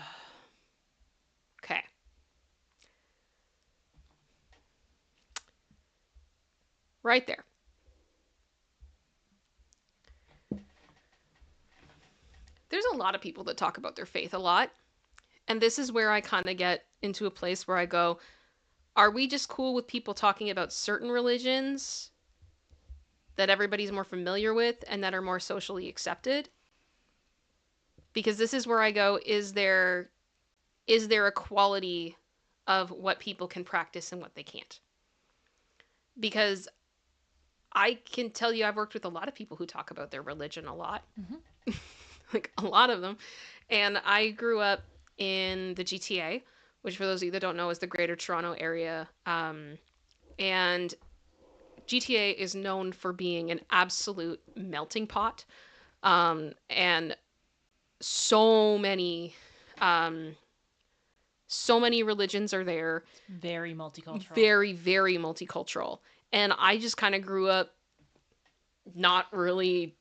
S1: Right there. There's a lot of people that talk about their faith a lot. And this is where I kind of get into a place where I go, are we just cool with people talking about certain religions that everybody's more familiar with and that are more socially accepted? Because this is where I go, is there a quality of what people can practice and what they can't? Because I can tell you I've worked with a lot of people who talk about their religion a lot. Mm-hmm. Like a lot of them. And I grew up in the GTA, which for those of you that don't know is the Greater Toronto Area. And GTA is known for being an absolute melting pot. And so many religions are there.
S2: Very multicultural.
S1: Very, very multicultural. And I just kind of grew up not really...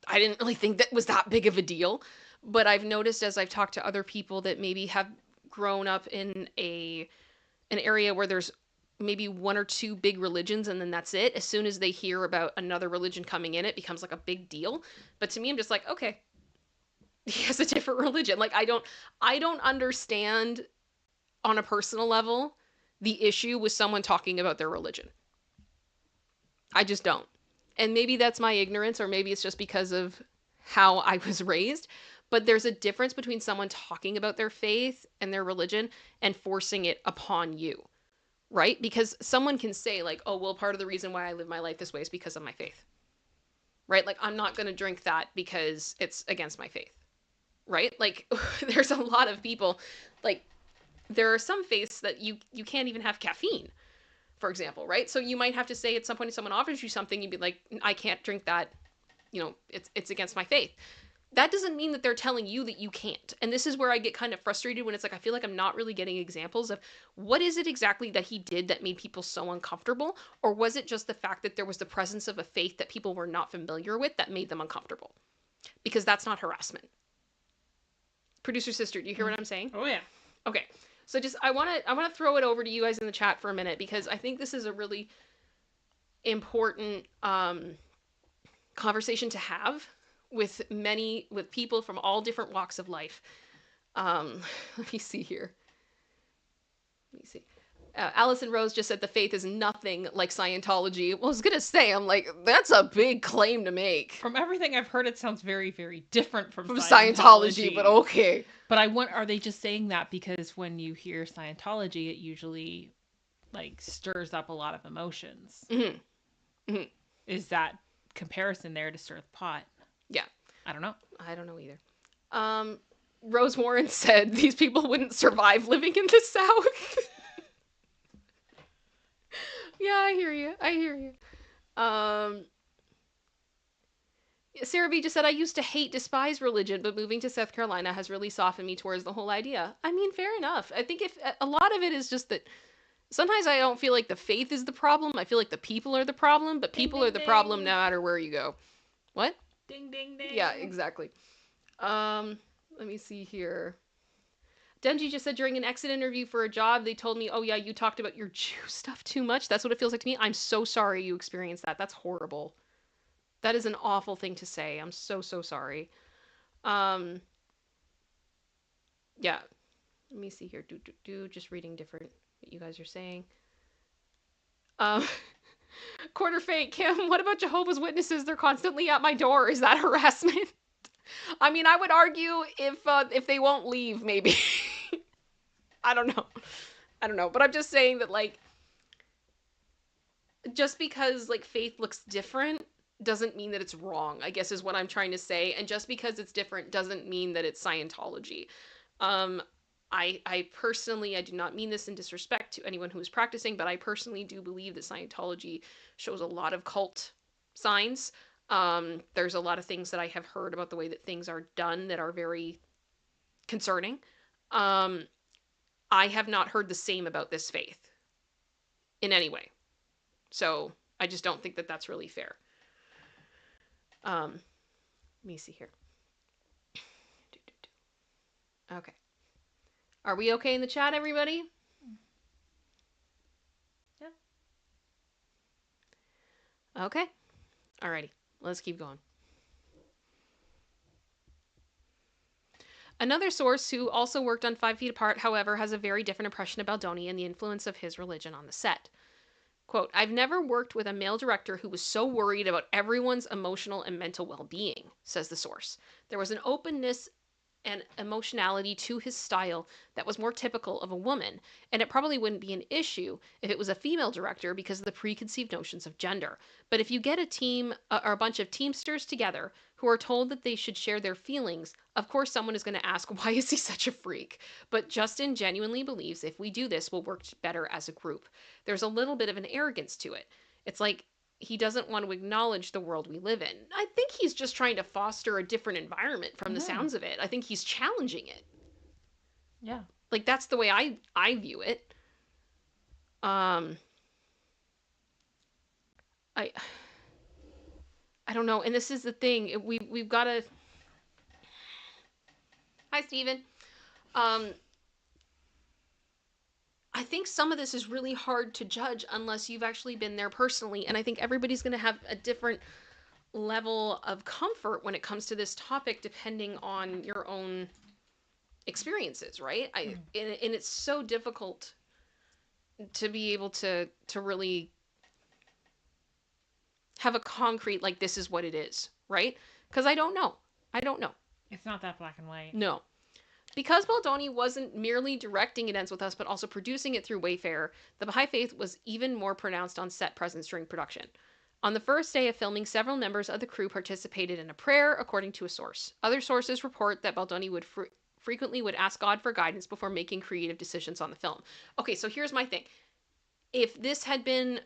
S1: I didn't really think that was that big of a deal. But I've noticed as I've talked to other people that maybe have grown up in an area where there's maybe one or two big religions and then that's it. As soon as they hear about another religion coming in, it becomes like a big deal. But to me, I'm just like, okay, he has a different religion. Like I don't understand on a personal level the issue with someone talking about their religion. I just don't. And maybe that's my ignorance, or maybe it's just because of how I was raised. But there's a difference between someone talking about their faith and their religion and forcing it upon you, right? Because someone can say like, oh, well, part of the reason why I live my life this way is because of my faith, right? Like, I'm not going to drink that because it's against my faith, right? Like, there's a lot of people, like, there are some faiths that you can't even have caffeine, for example, right? So you might have to say at some point if someone offers you something, you'd be like, I can't drink that, it's against my faith. That doesn't mean that they're telling you that you can't. And this is where I get kind of frustrated when it's like, I feel like I'm not really getting examples of what is it exactly that he did that made people so uncomfortable? Or was it just the fact that there was the presence of a faith that people were not familiar with that made them uncomfortable? Because that's not harassment. Producer sister, do you hear what I'm saying?
S2: Oh, yeah.
S1: Okay. So just, I want to throw it over to you guys in the chat for a minute, because I think this is a really important conversation to have with people from all different walks of life. Let me see here. Let me see. Allison Rose just said the faith is nothing like Scientology. Well, I was going to say, I'm like, that's a big claim to make.
S2: From everything I've heard, it sounds very, very different from
S1: Scientology, but okay.
S2: But are they just saying that because when you hear Scientology, it usually, like, stirs up a lot of emotions?
S1: Mm-hmm. Mm-hmm.
S2: Is that comparison there to stir the pot?
S1: Yeah.
S2: I don't know.
S1: I don't know either. Rose Warren said these people wouldn't survive living in the South. Yeah, I hear you. Sarah B just said, I used to despise religion, but moving to South Carolina has really softened me towards the whole idea. I mean, fair enough. I think if a lot of it is just that sometimes I don't feel like the faith is the problem. I feel like the people are the problem, but people are the problem no matter where you go. What?
S2: Ding, ding, ding.
S1: Yeah, exactly. Let me see here. Demji just said during an exit interview for a job, they told me, oh yeah, you talked about your Jew stuff too much. That's what it feels like to me. I'm so sorry you experienced that. That's horrible. That is an awful thing to say. I'm so, so sorry. Yeah. Let me see here. Just reading different what you guys are saying. Um, Quarter fake, Kim. What about Jehovah's Witnesses? They're constantly at my door. Is that harassment? I mean, I would argue if they won't leave, maybe. I don't know. I don't know. But I'm just saying that, like, just because, like, faith looks different doesn't mean that it's wrong, I guess is what I'm trying to say. And just because it's different doesn't mean that it's Scientology. Um, I personally, I do not mean this in disrespect to anyone who is practicing, but I personally do believe that Scientology shows a lot of cult signs. There's a lot of things that I have heard about the way that things are done that are very concerning. Um, I have not heard the same about this faith in any way. So I just don't think that that's really fair. Let me see here. Okay. Are we okay in the chat, everybody?
S2: Yeah.
S1: Okay. Alrighty. Let's keep going. Another source who also worked on 5 Feet Apart, however, has a very different impression of Baldoni and the influence of his religion on the set. Quote, I've never worked with a male director who was so worried about everyone's emotional and mental well-being, says the source. There was an openness and emotionality to his style that was more typical of a woman, and it probably wouldn't be an issue if it was a female director because of the preconceived notions of gender. But if you get a team or a bunch of teamsters together who are told that they should share their feelings, of course someone is going to ask, why is he such a freak? But Justin genuinely believes if we do this, we'll work better as a group. There's a little bit of an arrogance to it. It's like he doesn't want to acknowledge the world we live in. I think he's just trying to foster a different environment from the sounds of it. I think he's challenging it.
S2: Yeah.
S1: Like, that's the way I view it. I don't know. And this is the thing. We've got to... Hi, Steven. I think some of this is really hard to judge unless you've actually been there personally. And I think everybody's going to have a different level of comfort when it comes to this topic depending on your own experiences, right? And it's so difficult to be able to really have a concrete, like, this is what it is, right? Because I don't know.
S2: It's not that black and white.
S1: No. Because Baldoni wasn't merely directing It Ends With Us, but also producing it through Wayfarer, the Baha'i Faith was even more pronounced on set presence during production. On the first day of filming, several members of the crew participated in a prayer, according to a source. Other sources report that Baldoni would frequently would ask God for guidance before making creative decisions on the film. Okay, so here's my thing. If this had been,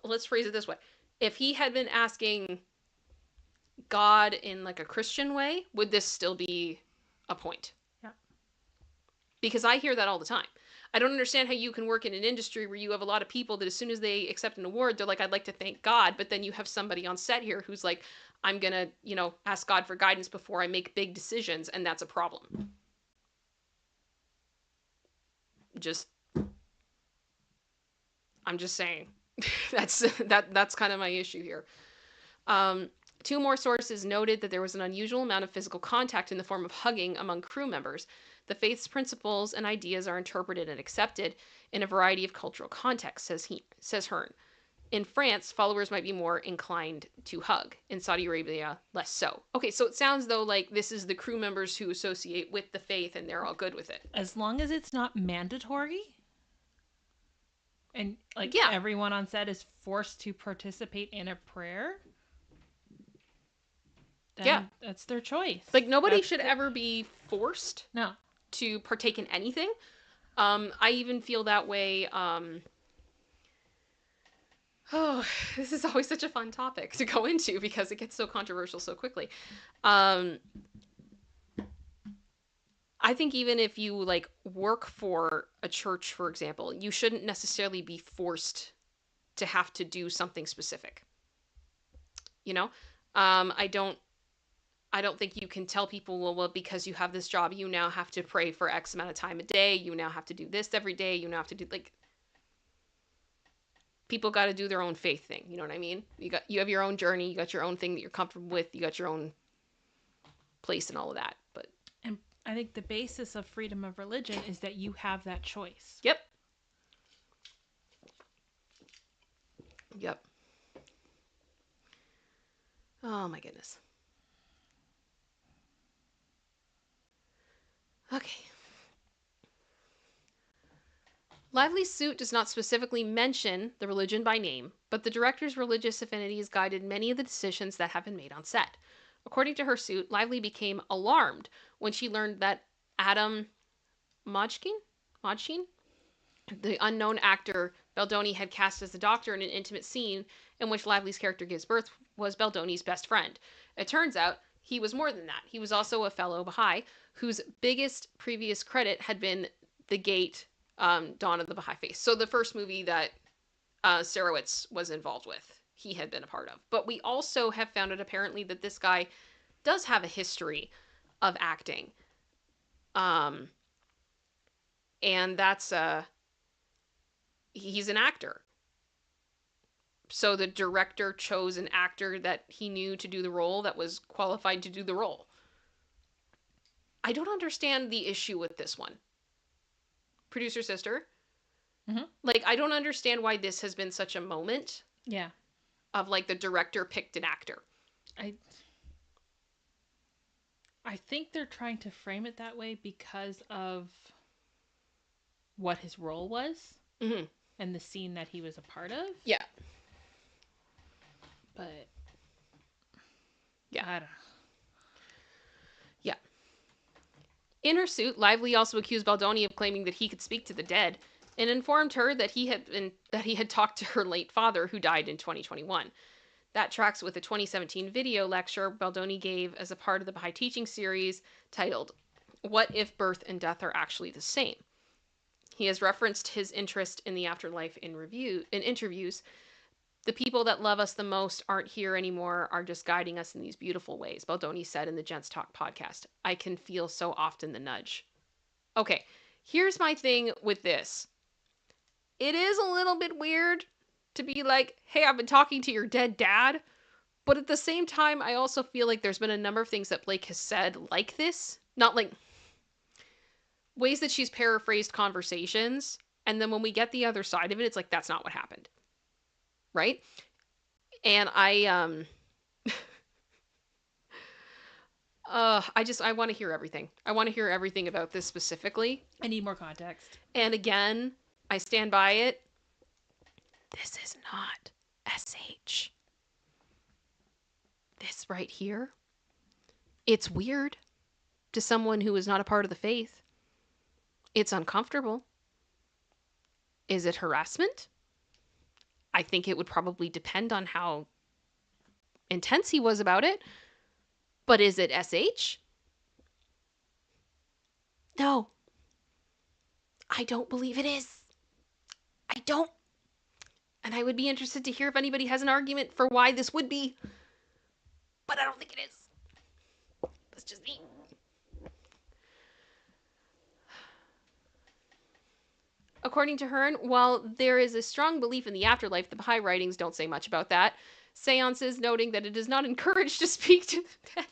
S1: let's phrase it this way, if he had been asking God in, like, a Christian way, would this still be a point?
S2: Yeah.
S1: Because I hear that all the time. I don't understand how you can work in an industry where you have a lot of people that as soon as they accept an award, they're like, I'd like to thank God. But then you have somebody on set here who's like, I'm going to, ask God for guidance before I make big decisions. And that's a problem. I'm just saying. That's kind of my issue here. 2 more sources noted that there was an unusual amount of physical contact in the form of hugging among crew members. The faith's principles and ideas are interpreted and accepted in a variety of cultural contexts, says Hearn. In France, followers might be more inclined to hug. In Saudi Arabia, less so. Okay, so it sounds though like this is the crew members who associate with the faith and they're all good with it.
S2: As long as it's not mandatory and, like, everyone on set is forced to participate in a prayer, then that's their choice.
S1: Like, nobody should ever be forced to partake in anything. I even feel that way. This is always such a fun topic to go into because it gets so controversial so quickly. I think even if you, like, work for a church, for example, you shouldn't necessarily be forced to have to do something specific. I don't think you can tell people, well, because you have this job, you now have to pray for X amount of time a day. You now have to do this every day. You now have to do, like, people got to do their own faith thing. You know what I mean? You have your own journey. You got your own thing that you're comfortable with. You got your own place and all of that. But
S2: I think the basis of freedom of religion is that you have that choice.
S1: Yep. Yep. Oh my goodness. Okay. Lively's suit does not specifically mention the religion by name, but the director's religious affinities guided many of the decisions that have been made on set. According to her suit, Lively became alarmed when she learned that Adam Modjkin, the unknown actor Baldoni had cast as the doctor in an intimate scene in which Lively's character gives birth, was Baldoni's best friend. It turns out he was more than that. He was also a fellow Baha'i whose biggest previous credit had been The Gate, Dawn of the Baha'i Faith. So the first movie that Sarowitz was involved with, he had been a part of. But we also have found out apparently that this guy does have a history of acting. And that's he's an actor. So the director chose an actor that he knew to do the role, that was qualified to do the role. I don't understand the issue with this one. Producer sister.
S2: Mm-hmm.
S1: Like, I don't understand why this has been such a moment.
S2: Yeah.
S1: Of like the director picked an actor.
S2: I think they're trying to frame it that way because of what his role was.
S1: Mm-hmm.
S2: And the scene that he was a part of.
S1: Yeah.
S2: But
S1: yeah.
S2: I don't know.
S1: Yeah. In her suit, Lively also accused Baldoni of claiming that he could speak to the dead and informed her that he had talked to her late father, who died in 2021. That tracks with a 2017 video lecture Baldoni gave as a part of the Baha'i teaching series titled "What If Birth and Death Are Actually the Same?" He has referenced his interest in the afterlife in interviews. The people that love us the most aren't here anymore, are just guiding us in these beautiful ways, Baldoni said in the Gents Talk podcast. I can feel so often the nudge. Okay, here's my thing with this. It is a little bit weird to be like, hey, I've been talking to your dead dad. But at the same time, I also feel like there's been a number of things that Blake has said like this. Not like ways that she's paraphrased conversations. And then when we get the other side of it, it's like, that's not what happened. Right? And I want to hear everything. I want to hear everything about this specifically.
S2: I need more context.
S1: And again, I stand by it. This is not SH. This right here, it's weird to someone who is not a part of the faith. It's uncomfortable. Is it harassment? I think it would probably depend on how intense he was about it. But is it SH? No. I don't believe it is. I don't. And I would be interested to hear if anybody has an argument for why this would be. But I don't think it is. That's just me. According to Hearn, while there is a strong belief in the afterlife, the Baha'i writings don't say much about that. Seances noting that it is not encouraged to speak to the dead.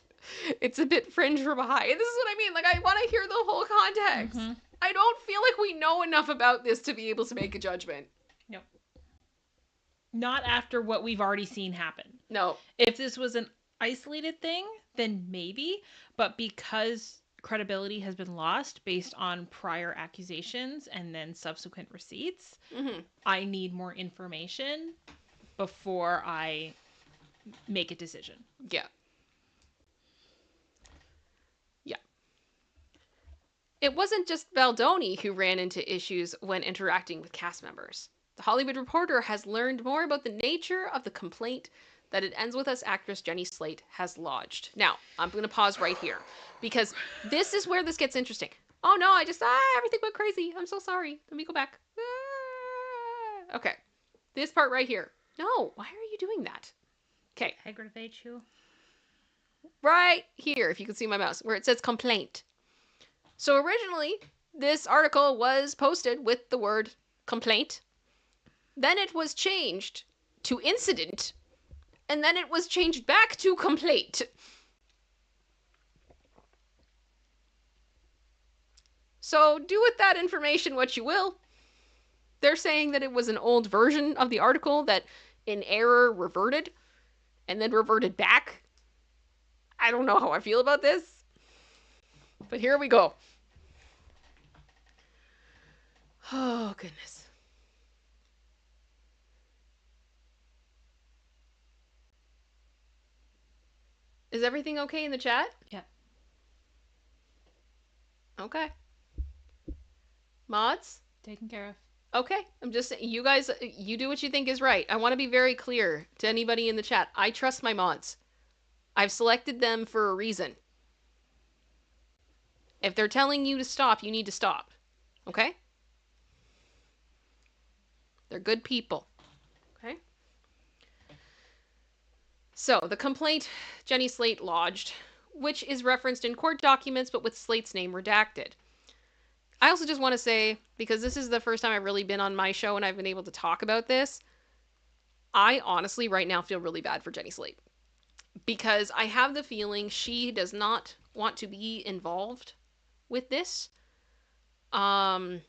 S1: It's a bit fringe for Baha'i. This is what I mean. Like, I want to hear the whole context. Mm-hmm. I don't feel like we know enough about this to be able to make a judgment.
S2: No. Not after what we've already seen happen.
S1: No.
S2: If this was an isolated thing, then maybe. But because credibility has been lost based on prior accusations and then subsequent receipts, mm-hmm. I need more information before I make a decision.
S1: Yeah. Yeah. It wasn't just Baldoni who ran into issues when interacting with cast members. The Hollywood Reporter has learned more about the nature of the complaint that It Ends With Us actress Jenny Slate has lodged. Now, I'm going to pause right here because this is where this gets interesting. Oh no, everything went crazy. I'm so sorry. Let me go back. Okay. This part right here. No, why are you doing that? Okay.
S2: Aggravate you.
S1: Right here, if you can see my mouse, where it says complaint. So originally, this article was posted with the word complaint. Then it was changed to incident. And then it was changed back to complaint. So do with that information what you will. They're saying that it was an old version of the article that in error reverted and then reverted back. I don't know how I feel about this, but here we go. Oh, goodness. Is everything okay in the chat?
S2: Yeah.
S1: Okay. Mods?
S2: Taken care of.
S1: Okay. I'm just saying, you guys, you do what you think is right. I want to be very clear to anybody in the chat. I trust my mods. I've selected them for a reason. If they're telling you to stop, you need to stop. Okay? They're good people. Okay? So, the complaint Jenny Slate lodged, which is referenced in court documents but with Slate's name redacted. I also just want to say, because this is the first time I've really been on my show and I've been able to talk about this, I honestly right now feel really bad for Jenny Slate. Because I have the feeling she does not want to be involved with this. That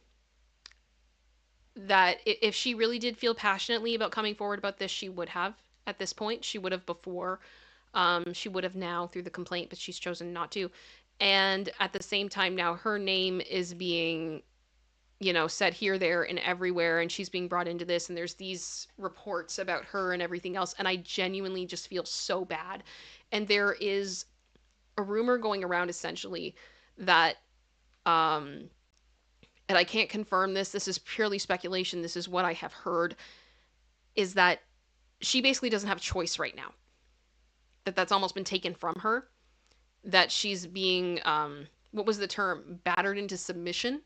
S1: if she really did feel passionately about coming forward about this, she would have at this point. She would have before. She would have now through the complaint, but she's chosen not to. And at the same time now her name is being, said here, there, and everywhere, and she's being brought into this, and there's these reports about her and everything else, and I genuinely just feel so bad. And there is a rumor going around essentially that and I can't confirm this is purely speculation, this is what I have heard, is that she basically doesn't have a choice right now. That's almost been taken from her. That she's being, what was the term? Battered into submission,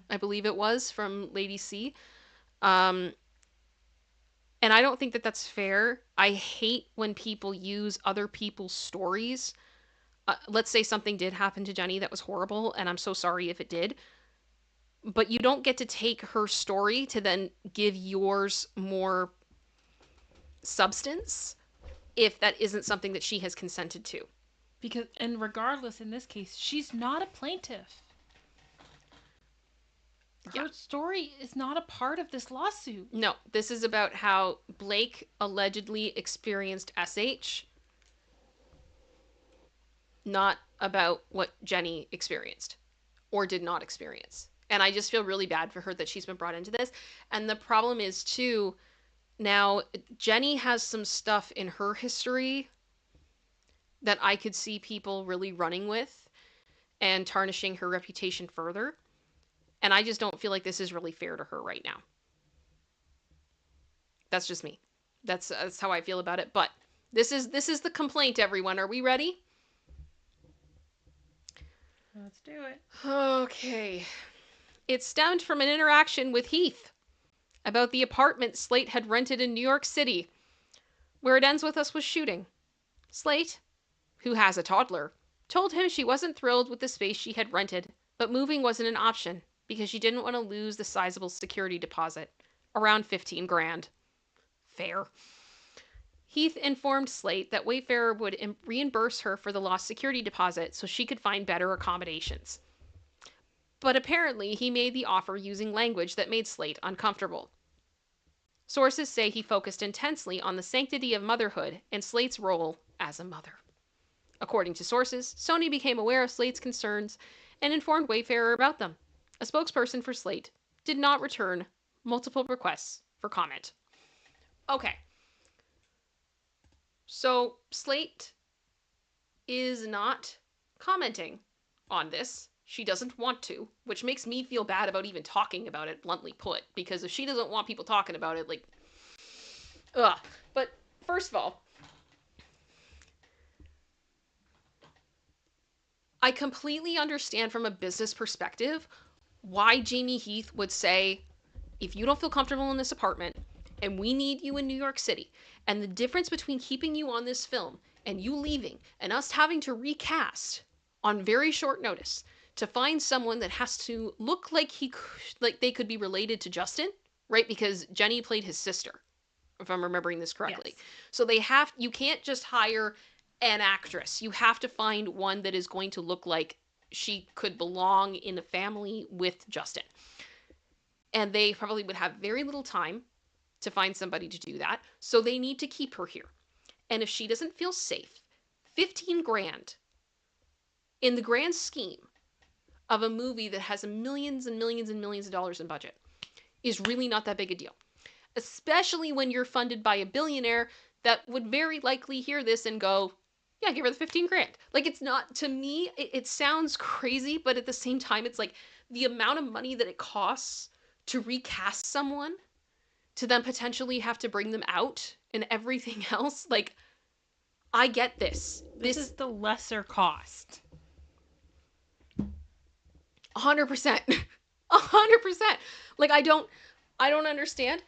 S1: I believe it was, from Lady C. And I don't think that that's fair. I hate when people use other people's stories. Let's say something did happen to Jenny that was horrible, and I'm so sorry if it did. But you don't get to take her story to then give yours more substance if that isn't something that she has consented to.
S2: Because, and regardless, in this case, she's not a plaintiff. Her story is not a part of this lawsuit.
S1: No, this is about how Blake allegedly experienced SH, not about what Jenny experienced or did not experience. And I just feel really bad for her that she's been brought into this. And the problem is, too, now Jenny has some stuff in her history that I could see people really running with and tarnishing her reputation further. And I just don't feel like this is really fair to her right now. That's just me. That's how I feel about it. But this is the complaint, everyone. Are we ready?
S2: Let's do it.
S1: Okay. It stemmed from an interaction with Heath about the apartment Slate had rented in New York City, where it ends with us was shooting. Slate, who has a toddler, told him she wasn't thrilled with the space she had rented, but moving wasn't an option because she didn't want to lose the sizable security deposit, around 15 grand. Fair. Heath informed Slate that Wayfarer would reimburse her for the lost security deposit so she could find better accommodations. But apparently he made the offer using language that made Slate uncomfortable. Sources say he focused intensely on the sanctity of motherhood and Slate's role as a mother. According to sources, Sony became aware of Slate's concerns and informed Wayfarer about them. A spokesperson for Slate did not return multiple requests for comment. Okay. So Slate is not commenting on this. She doesn't want to, which makes me feel bad about even talking about it, bluntly put, because if she doesn't want people talking about it, like, ugh. But first of all, I completely understand from a business perspective why Jamie Heath would say, if you don't feel comfortable in this apartment and we need you in New York City, and the difference between keeping you on this film and you leaving and us having to recast on very short notice to find someone that has to look like they could be related to Justin, right? Because Jenny played his sister, if I'm remembering this correctly. Yes. So you can't just hire an actress. You have to find one that is going to look like she could belong in a family with Justin. And they probably would have very little time to find somebody to do that. So they need to keep her here. And if she doesn't feel safe, 15 grand in the grand scheme of a movie that has millions and millions and millions of dollars in budget is really not that big a deal. Especially when you're funded by a billionaire that would very likely hear this and go, yeah, give her the 15 grand. Like, it's not, to me, it sounds crazy, but at the same time, it's like the amount of money that it costs to recast someone, to then potentially have to bring them out and everything else. Like, I get this.
S2: This is the lesser cost.
S1: 100%. 100%. Like, I don't understand.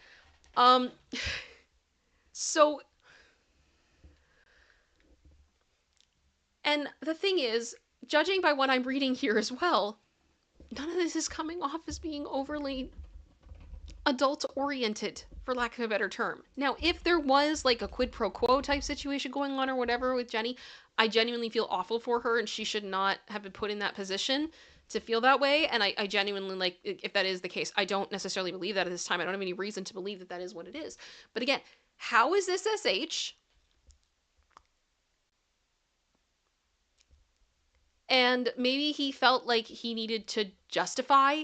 S1: So, and the thing is, judging by what I'm reading here as well, none of this is coming off as being overly adult oriented, for lack of a better term. Now, if there was like a quid pro quo type situation going on or whatever with Jenny, I genuinely feel awful for her and she should not have been put in that position to feel that way. And I genuinely, like, if that is the case, I don't necessarily believe that at this time. I don't have any reason to believe that that is what it is. But again, how is this SH? And maybe he felt like he needed to justify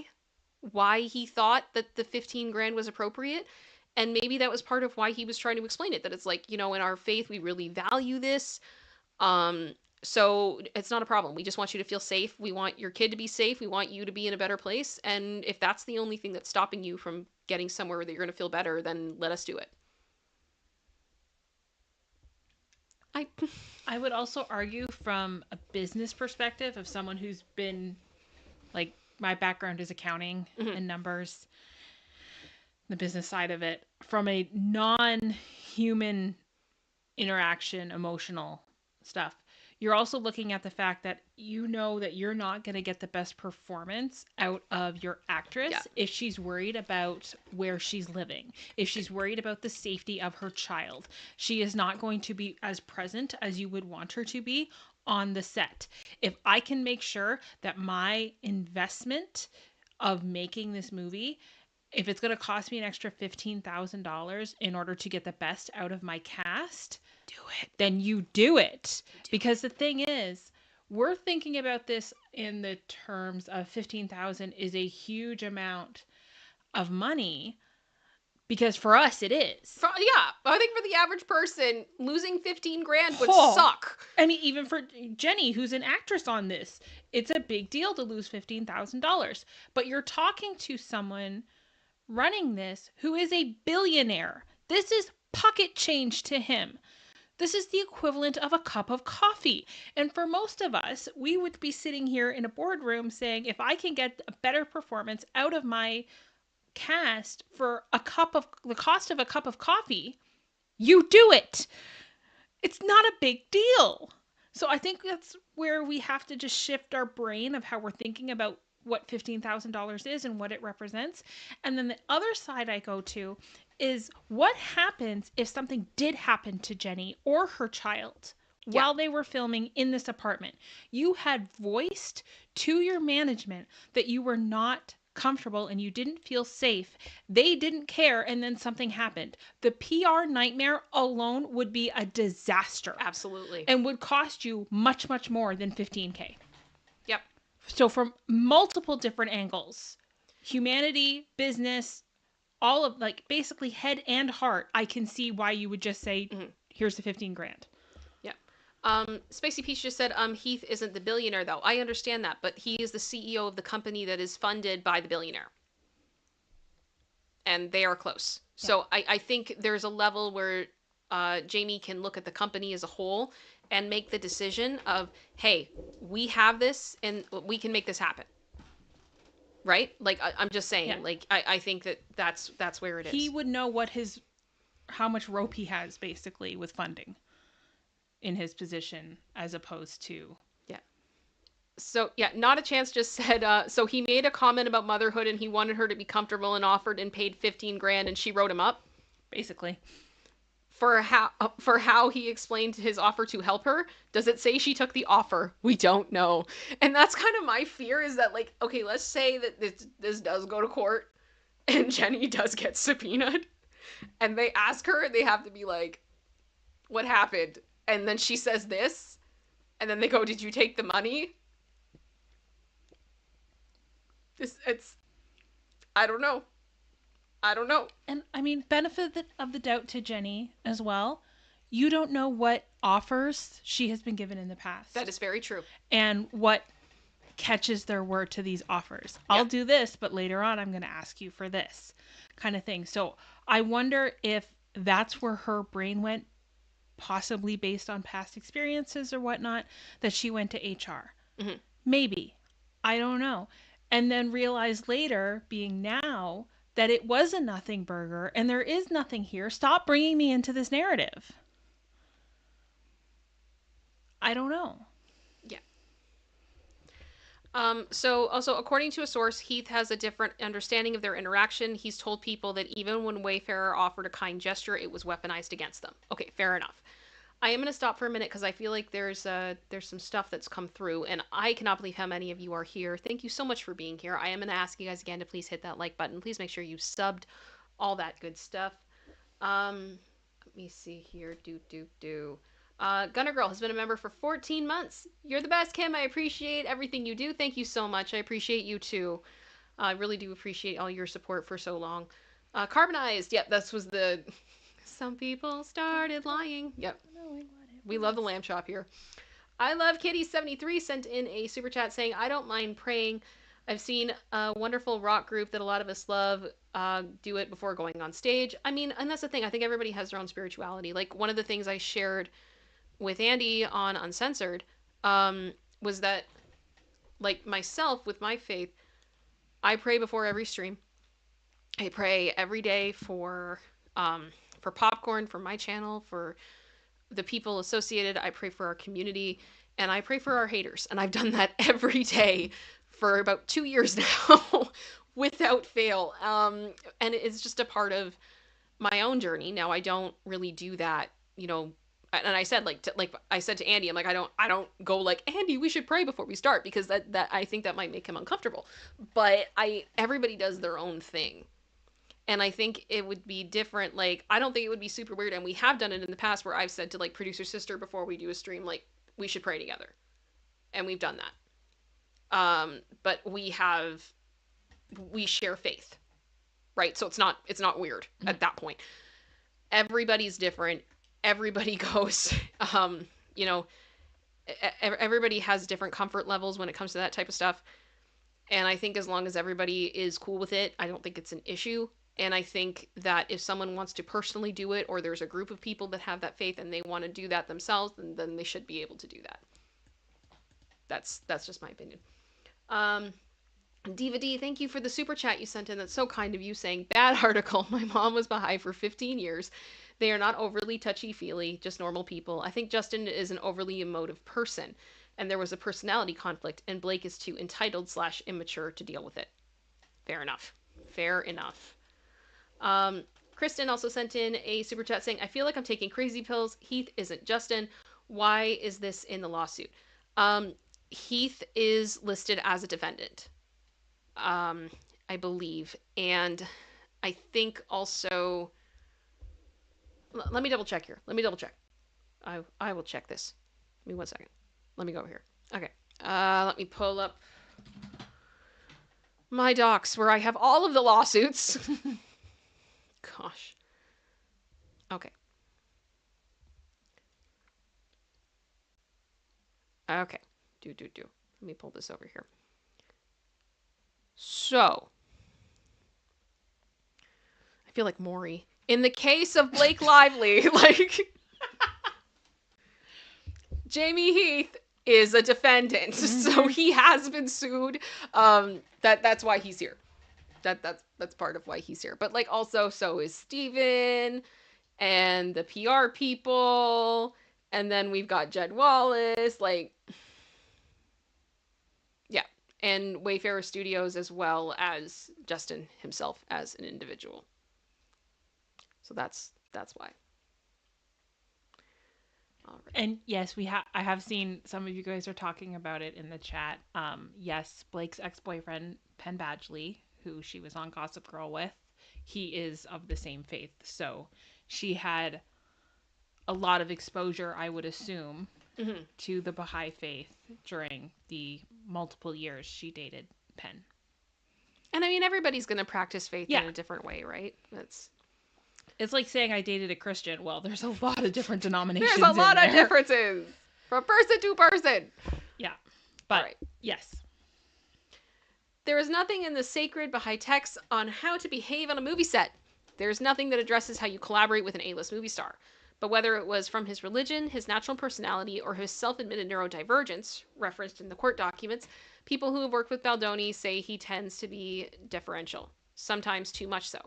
S1: why he thought that the 15 grand was appropriate. And maybe that was part of why he was trying to explain it, that it's like, you know, in our faith, we really value this. So it's not a problem. We just want you to feel safe. We want your kid to be safe. We want you to be in a better place. And if that's the only thing that's stopping you from getting somewhere that you're going to feel better, then let us do it.
S2: I would also argue from a business perspective of someone who's been, like, my background is accounting and numbers, the business side of it, from a non-human interaction, emotional stuff. You're also looking at the fact that you know that you're not going to get the best performance out of your actress if she's worried about where she's living, if she's worried about the safety of her child. She is not going to be as present as you would want her to be on the set. If I can make sure that my investment of making this movie, if it's going to cost me an extra $15,000 in order to get the best out of my cast, do it. Then you do it. Because the thing is, we're thinking about this in the terms of 15,000 is a huge amount of money, because for us it is.
S1: I think for the average person, losing 15 grand would suck.
S2: I mean, even for Jenny, who's an actress on this, it's a big deal to lose $15,000. But you're talking to someone running this who is a billionaire. This is pocket change to him. This is the equivalent of a cup of coffee. And for most of us, we would be sitting here in a boardroom saying, if I can get a better performance out of my cast for the cost of a cup of coffee, you do it. It's not a big deal. So I think that's where we have to just shift our brain of how we're thinking about what $15,000 is and what it represents. And then the other side I go to is, what happens if something did happen to Jenny or her child while they were filming in this apartment? You had voiced to your management that you were not comfortable and you didn't feel safe. They didn't care, and then something happened. The PR nightmare alone would be a disaster.
S1: Absolutely.
S2: And would cost you much, much more than $15,000.
S1: Yep.
S2: So from multiple different angles, humanity, business, all of, like, basically head and heart, I can see why you would just say, here's the 15 grand.
S1: Yeah. Spacey Peach just said, Heath isn't the billionaire though. I understand that, but he is the CEO of the company that is funded by the billionaire. And they are close. Yeah. So I think there's a level where Jamie can look at the company as a whole and make the decision of, hey, we have this and we can make this happen. Right? Like, I'm just saying, like, I think that's where it is.
S2: He would know how much rope he has, basically, with funding in his position, as opposed to...
S1: Yeah. So, Not a Chance just said, so he made a comment about motherhood and he wanted her to be comfortable and offered and paid 15 grand and she wrote him up.
S2: Basically.
S1: for how he explained his offer to help her. Does it say she took the offer? We don't know. And that's kind of my fear, is that, like, okay, let's say that this does go to court and Jenny does get subpoenaed and they ask her, they have to be like, what happened? And then she says this, and then they go, did you take the money? It's I don't know. I don't know.
S2: And I mean, benefit of the doubt to Jenny as well. You don't know what offers she has been given in the past.
S1: That is very true.
S2: And what catches their word to these offers. I'll do this, but later on I'm going to ask you for this kind of thing. So I wonder if that's where her brain went, possibly based on past experiences or whatnot, that she went to HR.
S1: Mm-hmm.
S2: Maybe. I don't know. And then realized later, being now, that it was a nothing burger and there is nothing here. Stop bringing me into this narrative. I don't know.
S1: Yeah. So also, according to a source, Heath has a different understanding of their interaction. He's told people that even when Wayfarer offered a kind gesture, it was weaponized against them. Okay, fair enough. I am going to stop for a minute because I feel like there's some stuff that's come through, and I cannot believe how many of you are here. Thank you so much for being here. I am going to ask you guys again to please hit that like button. Please make sure you subbed, all that good stuff. Let me see here. Gunner Girl has been a member for 14 months. You're the best, Kim. I appreciate everything you do. Thank you so much. I appreciate you too. I really do appreciate all your support for so long. Carbonized. Yep, this was the... Some people started lying. Yep. We love the lamb chop here. I love Kitty73 sent in a super chat saying, I don't mind praying. I've seen a wonderful rock group that a lot of us love do it before going on stage. I mean, and that's the thing. I think everybody has their own spirituality. Like, one of the things I shared with Andy on Uncensored was that, like, myself, with my faith, I pray before every stream. I pray every day for popcorn, for my channel, for the people associated. I pray for our community, and I pray for our haters. And I've done that every day for about 2 years now without fail. And it's just a part of my own journey. Now, I don't really do that, you know, and I said, like I said to Andy, I'm like, I don't go like, Andy, we should pray before we start, because that I think that might make him uncomfortable. But everybody does their own thing. And I think it would be different. Like, I don't think it would be super weird. And we have done it in the past where I've said to, like, producer sister before we do a stream, like, we should pray together. And we've done that. But we share faith, right? So it's not weird at that point. Everybody's different. Everybody goes, you know, everybody has different comfort levels when it comes to that type of stuff. And I think as long as everybody is cool with it, I don't think it's an issue. And I think that if someone wants to personally do it, or there's a group of people that have that faith and they want to do that themselves, then they should be able to do that. That's just my opinion. Diva D, thank you for the super chat you sent in. That's so kind of you, saying, bad article. My mom was Baha'i for 15 years. They are not overly touchy-feely, just normal people. I think Justin is an overly emotive person, and there was a personality conflict, and Blake is too entitled/immature to deal with it. Fair enough. Fair enough. Kristen also sent in a super chat saying, I feel like I'm taking crazy pills. Heath isn't Justin. Why is this in the lawsuit? Heath is listed as a defendant, I believe. And I think also... Let me double check here. Let me double check. I will check this. Give me 1 second. Let me go over here. Okay. Let me pull up my docs where I have all of the lawsuits. Gosh. Okay. Okay. Let me pull this over here. So, I feel like Maury. In the case of Blake Lively, like, Jamie Heath is a defendant, so he has been sued. That's why he's here. That's part of why he's here. But, like, also, so is Steven and the PR people, and then we've got Jed Wallace, like, yeah, and Wayfarer Studios, as well as Justin himself as an individual. So that's why. All right.
S2: And yes, I have seen some of you guys are talking about it in the chat. Yes, Blake's ex-boyfriend Penn Badgley, who she was on Gossip Girl with, he is of the same faith. So she had a lot of exposure, I would assume,
S1: Mm-hmm.
S2: to the Baha'i faith during the multiple years she dated Penn.
S1: And I mean, everybody's going to practice faith in
S2: Yeah.
S1: a different way, right?
S2: It's like saying I dated a Christian. Well, there's a lot of different denominations.
S1: There's a lot
S2: in
S1: of
S2: there.
S1: differences from person to person.
S2: Yeah. But
S1: All right.
S2: yes.
S1: There is nothing in the sacred Baha'i texts on how to behave on a movie set. There is nothing that addresses how you collaborate with an A-list movie star. But whether it was from his religion, his natural personality, or his self-admitted neurodivergence, referenced in the court documents, people who have worked with Baldoni say he tends to be deferential, sometimes too much so.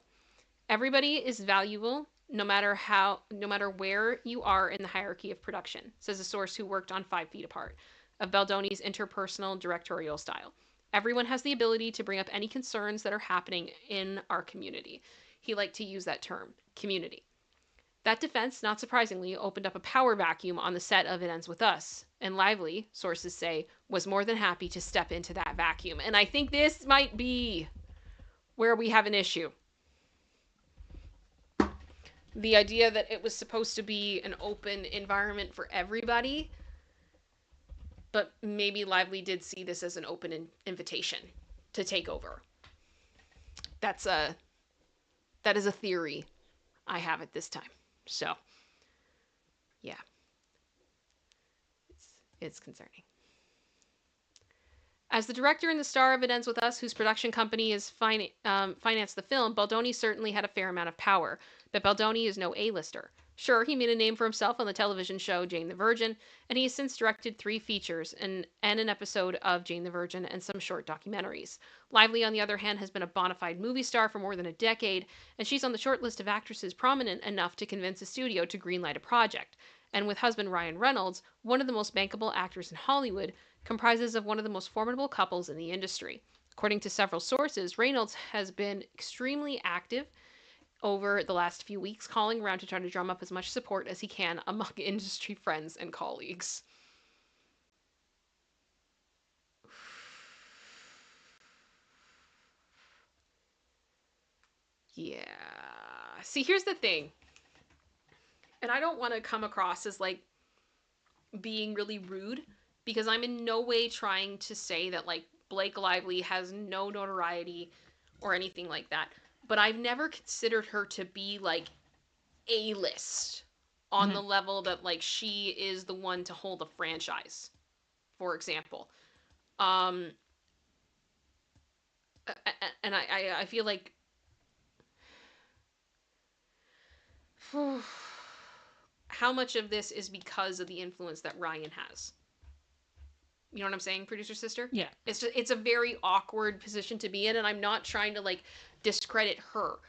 S1: Everybody is valuable no matter where you are in the hierarchy of production, says a source who worked on 5 Feet Apart, of Baldoni's interpersonal directorial style. Everyone has the ability to bring up any concerns that are happening in our community. He liked to use that term, community. That defense, not surprisingly, opened up a power vacuum on the set of It Ends With Us, and Lively, sources say, was more than happy to step into that vacuum. And I think this might be where we have an issue. The idea that it was supposed to be an open environment for everybody, but maybe Lively did see this as an open invitation to take over. That is a theory I have at this time. So, yeah. It's concerning. As the director and the star of It Ends With Us, whose production company is financed the film, Baldoni certainly had a fair amount of power, but Baldoni is no A-lister. Sure, he made a name for himself on the television show Jane the Virgin, and he has since directed 3 features and an episode of Jane the Virgin and some short documentaries. Lively, on the other hand, has been a bona fide movie star for more than a decade, and she's on the short list of actresses prominent enough to convince a studio to greenlight a project. And with husband Ryan Reynolds, one of the most bankable actors in Hollywood, comprises of one of the most formidable couples in the industry. According to several sources, Reynolds has been extremely active over the last few weeks, calling around to try to drum up as much support as he can among industry friends and colleagues. Yeah. See, here's the thing. And I don't want to come across as like being really rude, because I'm in no way trying to say that like Blake Lively has no notoriety or anything like that. But I've never considered her to be like A-list on the level that like she is the one to hold a franchise, for example. And I feel like how much of this is because of the influence that Ryan has? You know what I'm saying, producer sister?
S2: Yeah.
S1: It's a very awkward position to be in, and I'm not trying to like discredit her.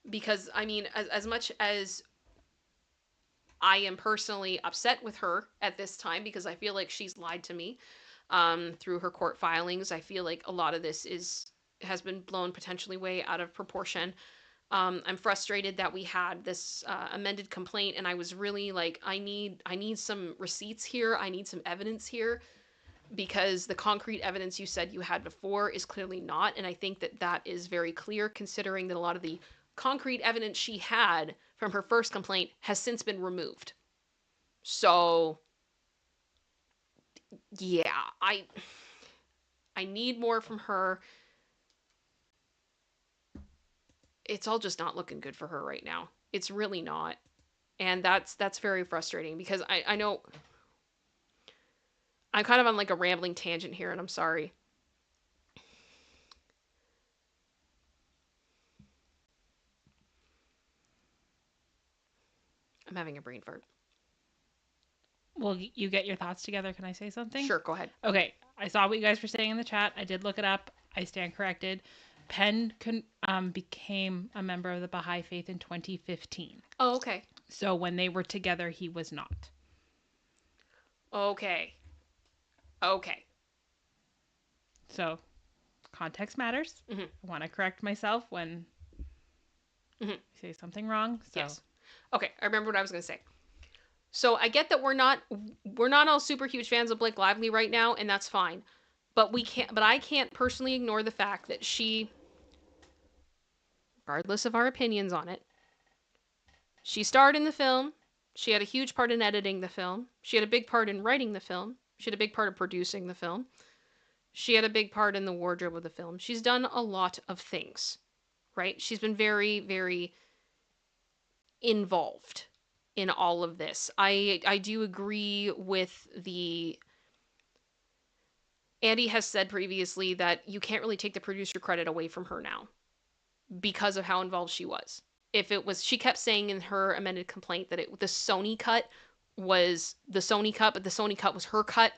S1: Because I mean, as much as I am personally upset with her at this time, because I feel like she's lied to me through her court filings. I feel like a lot of this has been blown potentially way out of proportion. I'm frustrated that we had this amended complaint, and I was really like, I need some receipts here. I need some evidence here, because the concrete evidence you said you had before is clearly not. And I think that is very clear, considering that a lot of the concrete evidence she had from her first complaint has since been removed. So, yeah, I need more from her. It's all just not looking good for her right now. It's really not. And that's very frustrating, because I know I'm kind of on like a rambling tangent here, and I'm sorry. I'm having a brain fart.
S2: Well, you get your thoughts together. Can I say something?
S1: Sure, go ahead.
S2: Okay. I saw what you guys were saying in the chat. I did look it up. I stand corrected. Penn became a member of the Baha'i faith in 2015.
S1: Oh, okay.
S2: So when they were together, he was not.
S1: Okay.
S2: So context matters.
S1: Mm-hmm.
S2: I want to correct myself when I say something wrong. So.
S1: Yes. Okay, I remember what I was going to say. So I get that we're not all super huge fans of Blake Lively right now, and that's fine. But I can't personally ignore the fact that she, regardless of our opinions on it, she starred in the film. She had a huge part in editing the film. She had a big part in writing the film. She had a big part of producing the film. She had a big part in the wardrobe of the film. She's done a lot of things, right? She's been very, very involved in all of this. I do agree with the Andy has said previously that you can't really take the producer credit away from her now because of how involved she was. If it was, she kept saying in her amended complaint that the Sony cut was the Sony cut, but the Sony cut was her cut.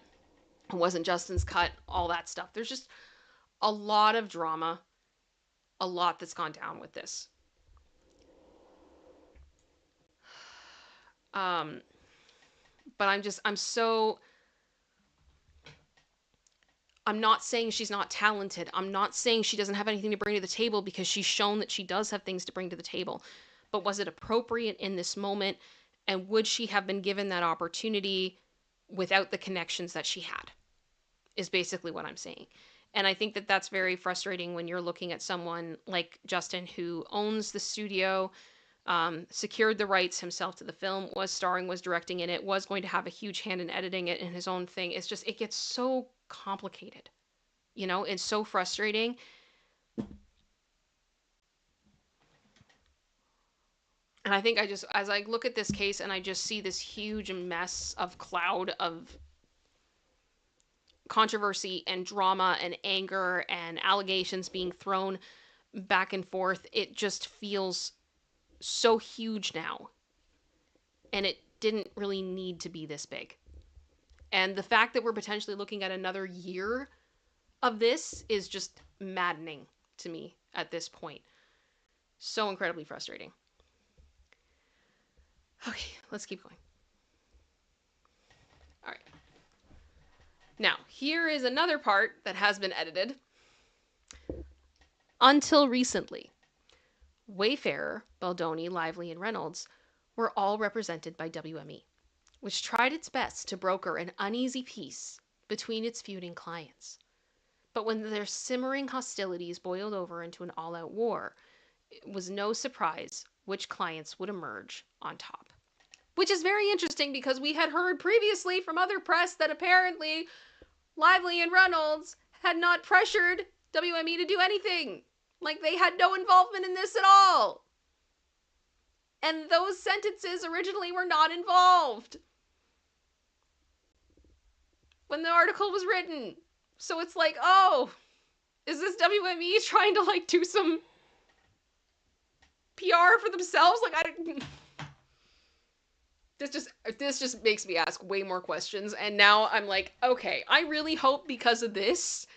S1: It wasn't Justin's cut, all that stuff. There's just a lot of drama, a lot that's gone down with this. But I'm not saying she's not talented. I'm not saying she doesn't have anything to bring to the table, because she's shown that she does have things to bring to the table. But was it appropriate in this moment? And would she have been given that opportunity without the connections that she had? Is basically what I'm saying. And I think that that's very frustrating when you're looking at someone like Justin, who owns the studio, secured the rights himself to the film, was starring, was directing in it, was going to have a huge hand in editing it in his own thing. It's just, it gets so complicated. You know, it's so frustrating. And I think as I look at this case and I just see this huge mess of cloud of controversy and drama and anger and allegations being thrown back and forth, it just feels so huge now. And it didn't really need to be this big. And the fact that we're potentially looking at another year of this is just maddening to me at this point. So incredibly frustrating. Okay, let's keep going. All right. Now, here is another part that has been edited. Until recently, Wayfarer, Baldoni, Lively, and Reynolds were all represented by WME, which tried its best to broker an uneasy peace between its feuding clients. But when their simmering hostilities boiled over into an all-out war, it was no surprise which clients would emerge on top. Which is very interesting, because we had heard previously from other press that apparently Lively and Reynolds had not pressured WME to do anything. Like, they had no involvement in this at all. And those sentences originally were not involved when the article was written. So it's like, oh, is this WME trying to, like, do some PR for themselves? Like, I don't... This just makes me ask way more questions, and now I'm like, okay, I really hope because of this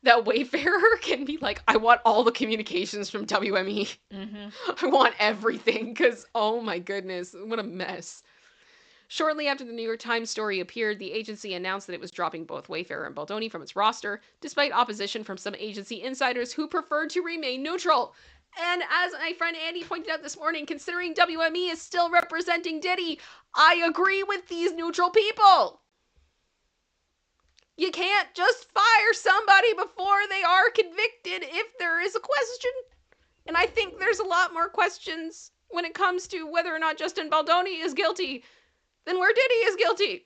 S1: that Wayfarer can be like, I want all the communications from WME. I want everything, because oh my goodness, what a mess. Shortly after the New York Times story appeared, the agency announced that it was dropping both Wayfarer and Baldoni from its roster, despite opposition from some agency insiders who preferred to remain neutral. And as my friend Andy pointed out this morning, considering WME is still representing Diddy, I agree with these neutral people. You can't just fire somebody before they are convicted if there is a question. And I think there's a lot more questions when it comes to whether or not Justin Baldoni is guilty than where Diddy is guilty.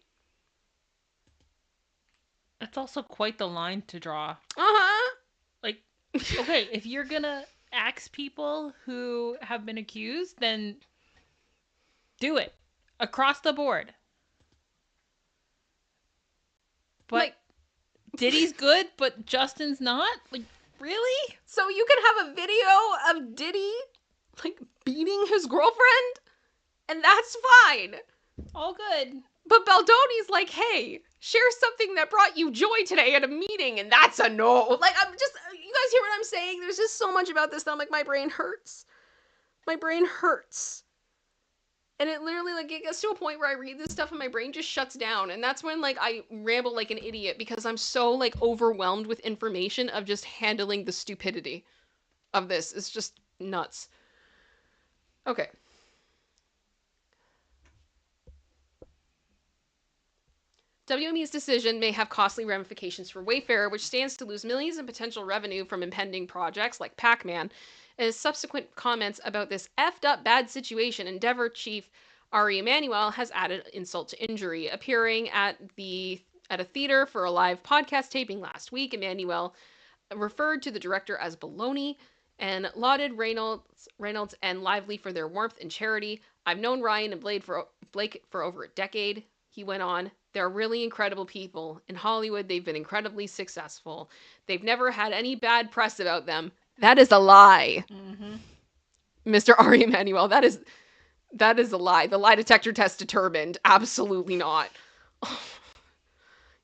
S2: It's also quite the line to draw.
S1: Uh-huh.
S2: Like, okay, if you're gonna axe people who have been accused, then do it across the board. But like, Diddy's good, but Justin's not? Like, really?
S1: So you can have a video of Diddy, like, beating his girlfriend, and that's fine.
S2: All good.
S1: But Baldoni's like, hey, share something that brought you joy today at a meeting, and that's a no. Like, I'm just, you guys hear what I'm saying? There's just so much about this that I'm like, my brain hurts. My brain hurts. And it literally, like, it gets to a point where I read this stuff and my brain just shuts down. And that's when, like, I ramble like an idiot, because I'm so, like, overwhelmed with information of just handling the stupidity of this. It's just nuts. Okay. WME's decision may have costly ramifications for Wayfair, which stands to lose millions in potential revenue from impending projects like Pac-Man. And his subsequent comments about this effed up bad situation, Endeavor chief Ari Emanuel has added insult to injury. Appearing at a theater for a live podcast taping last week, Emanuel referred to the director as Baldoni and lauded Reynolds and Lively for their warmth and charity. I've known Ryan and Blake for over a decade. He went on, they're really incredible people. In Hollywood, they've been incredibly successful. They've never had any bad press about them. That is a lie.
S2: Mm-hmm.
S1: Mr. Ari Emanuel, that is a lie. The lie detector test determined. Absolutely not.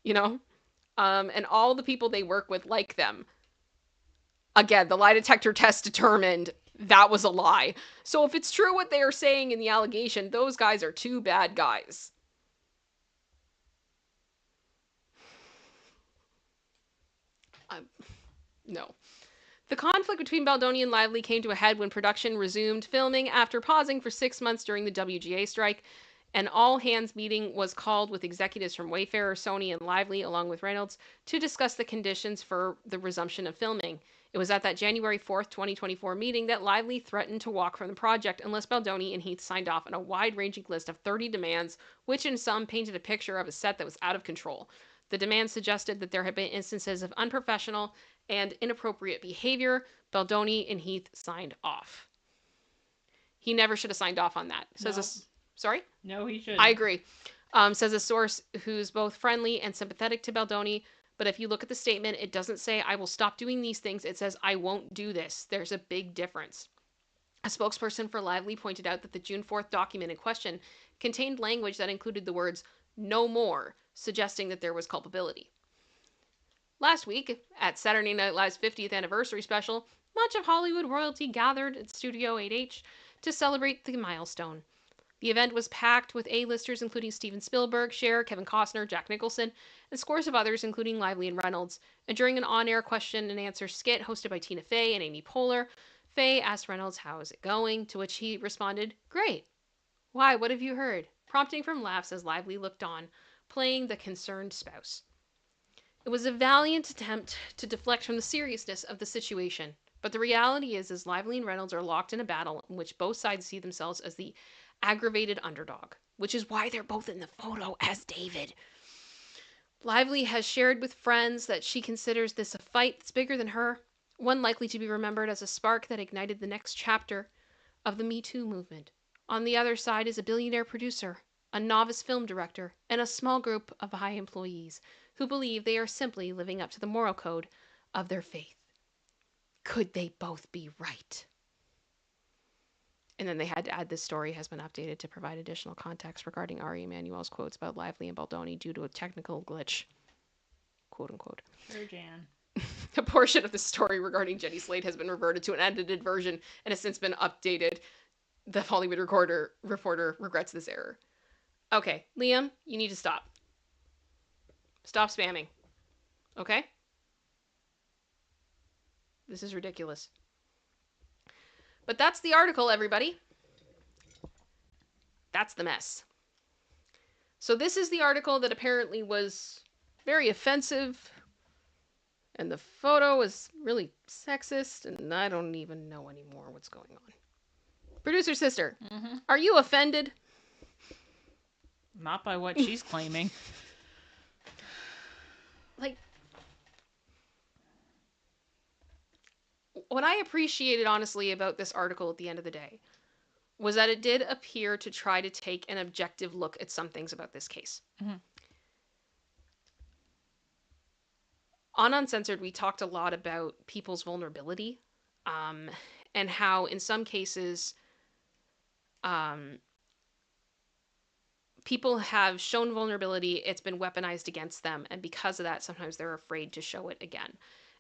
S1: You know? And all the people they work with like them. Again, the lie detector test determined that was a lie. So if it's true what they are saying in the allegation, those guys are two bad guys. No. The conflict between Baldoni and Lively came to a head when production resumed filming after pausing for 6 months during the WGA strike. An all-hands meeting was called with executives from Wayfair, Sony, and Lively, along with Reynolds, to discuss the conditions for the resumption of filming. It was at that January 4th, 2024 meeting that Lively threatened to walk from the project unless Baldoni and Heath signed off on a wide-ranging list of 30 demands, which in some painted a picture of a set that was out of control. The demands suggested that there had been instances of unprofessional and inappropriate behavior. Baldoni and Heath signed off. He never should have signed off on that. Says sorry?
S2: No, he should.
S1: I agree. Says a source who's both friendly and sympathetic to Baldoni. But if you look at the statement, it doesn't say, I will stop doing these things. It says, I won't do this. There's a big difference. A spokesperson for Lively pointed out that the June 4th document in question contained language that included the words, no more, suggesting that there was culpability. Last week, at Saturday Night Live's 50th anniversary special, much of Hollywood royalty gathered at Studio 8H to celebrate the milestone. The event was packed with A-listers including Steven Spielberg, Cher, Kevin Costner, Jack Nicholson, and scores of others including Lively and Reynolds. And during an on-air question and answer skit hosted by Tina Fey and Amy Poehler, Fey asked Reynolds how is it going, to which he responded, great. Why, what have you heard? Prompting from laughs as Lively looked on, playing the concerned spouse. It was a valiant attempt to deflect from the seriousness of the situation. But the reality is Lively and Reynolds are locked in a battle in which both sides see themselves as the aggravated underdog, which is why they're both in the photo as David. Lively has shared with friends that she considers this a fight that's bigger than her, one likely to be remembered as a spark that ignited the next chapter of the Me Too movement. On the other side is a billionaire producer, a novice film director, and a small group of high employees who believe they are simply living up to the moral code of their faith. Could they both be right? And then they had to add this story has been updated to provide additional context regarding Ari Emanuel's quotes about Lively and Baldoni due to a technical glitch. Quote unquote.
S2: Sure, Jan.
S1: A portion of the story regarding Jenny Slate has been reverted to an edited version and has since been updated. The Hollywood Reporter regrets this error. Okay, Liam, you need to stop. Stop spamming. Okay? This is ridiculous. But that's the article, everybody. That's the mess. So this is the article that apparently was very offensive. And the photo was really sexist. And I don't even know anymore what's going on. Producer sister, Are you offended?
S2: Not by what she's claiming.
S1: Like, what I appreciated, honestly, about this article at the end of the day was that it did appear to try to take an objective look at some things about this case.
S2: Mm-hmm.
S1: On Uncensored, we talked a lot about people's vulnerability, and how in some cases, people have shown vulnerability, it's been weaponized against them, and because of that, sometimes they're afraid to show it again.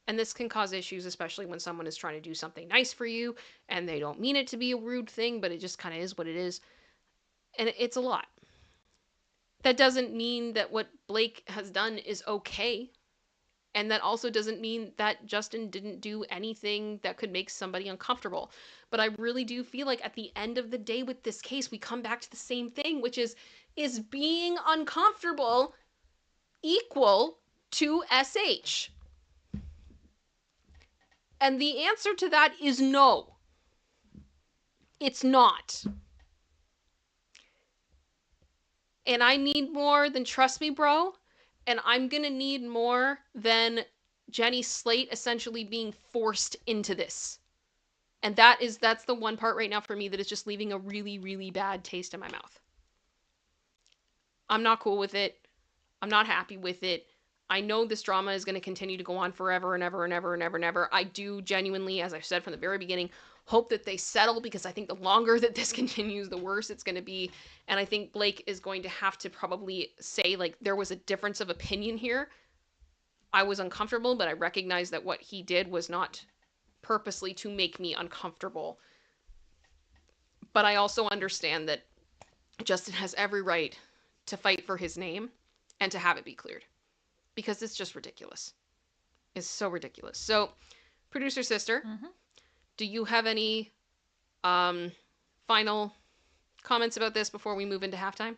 S1: And this can cause issues, especially when someone is trying to do something nice for you, and they don't mean it to be a rude thing, but it just kind of is what it is. And it's a lot. That doesn't mean that what Blake has done is okay. And that also doesn't mean that Justin didn't do anything that could make somebody uncomfortable. But I really do feel like at the end of the day with this case, we come back to the same thing, which is being uncomfortable equal to SH? And the answer to that is no. It's not. And I need more than trust me, bro. And I'm going to need more than Jenny Slate essentially being forced into this. And that's the one part right now for me that is just leaving a really, really bad taste in my mouth. I'm not cool with it. I'm not happy with it. I know this drama is going to continue to go on forever and ever and ever and ever and ever. I do genuinely, as I've said from the very beginning, hope that they settle, because I think the longer that this continues, the worse it's going to be. And I think Blake is going to have to probably say, like, there was a difference of opinion here. I was uncomfortable, but I recognize that what he did was not purposely to make me uncomfortable. But I also understand that Justin has every right to fight for his name and to have it be cleared, because it's just ridiculous. It's so ridiculous. So, producer sister, do you have any final comments about this before we move into halftime?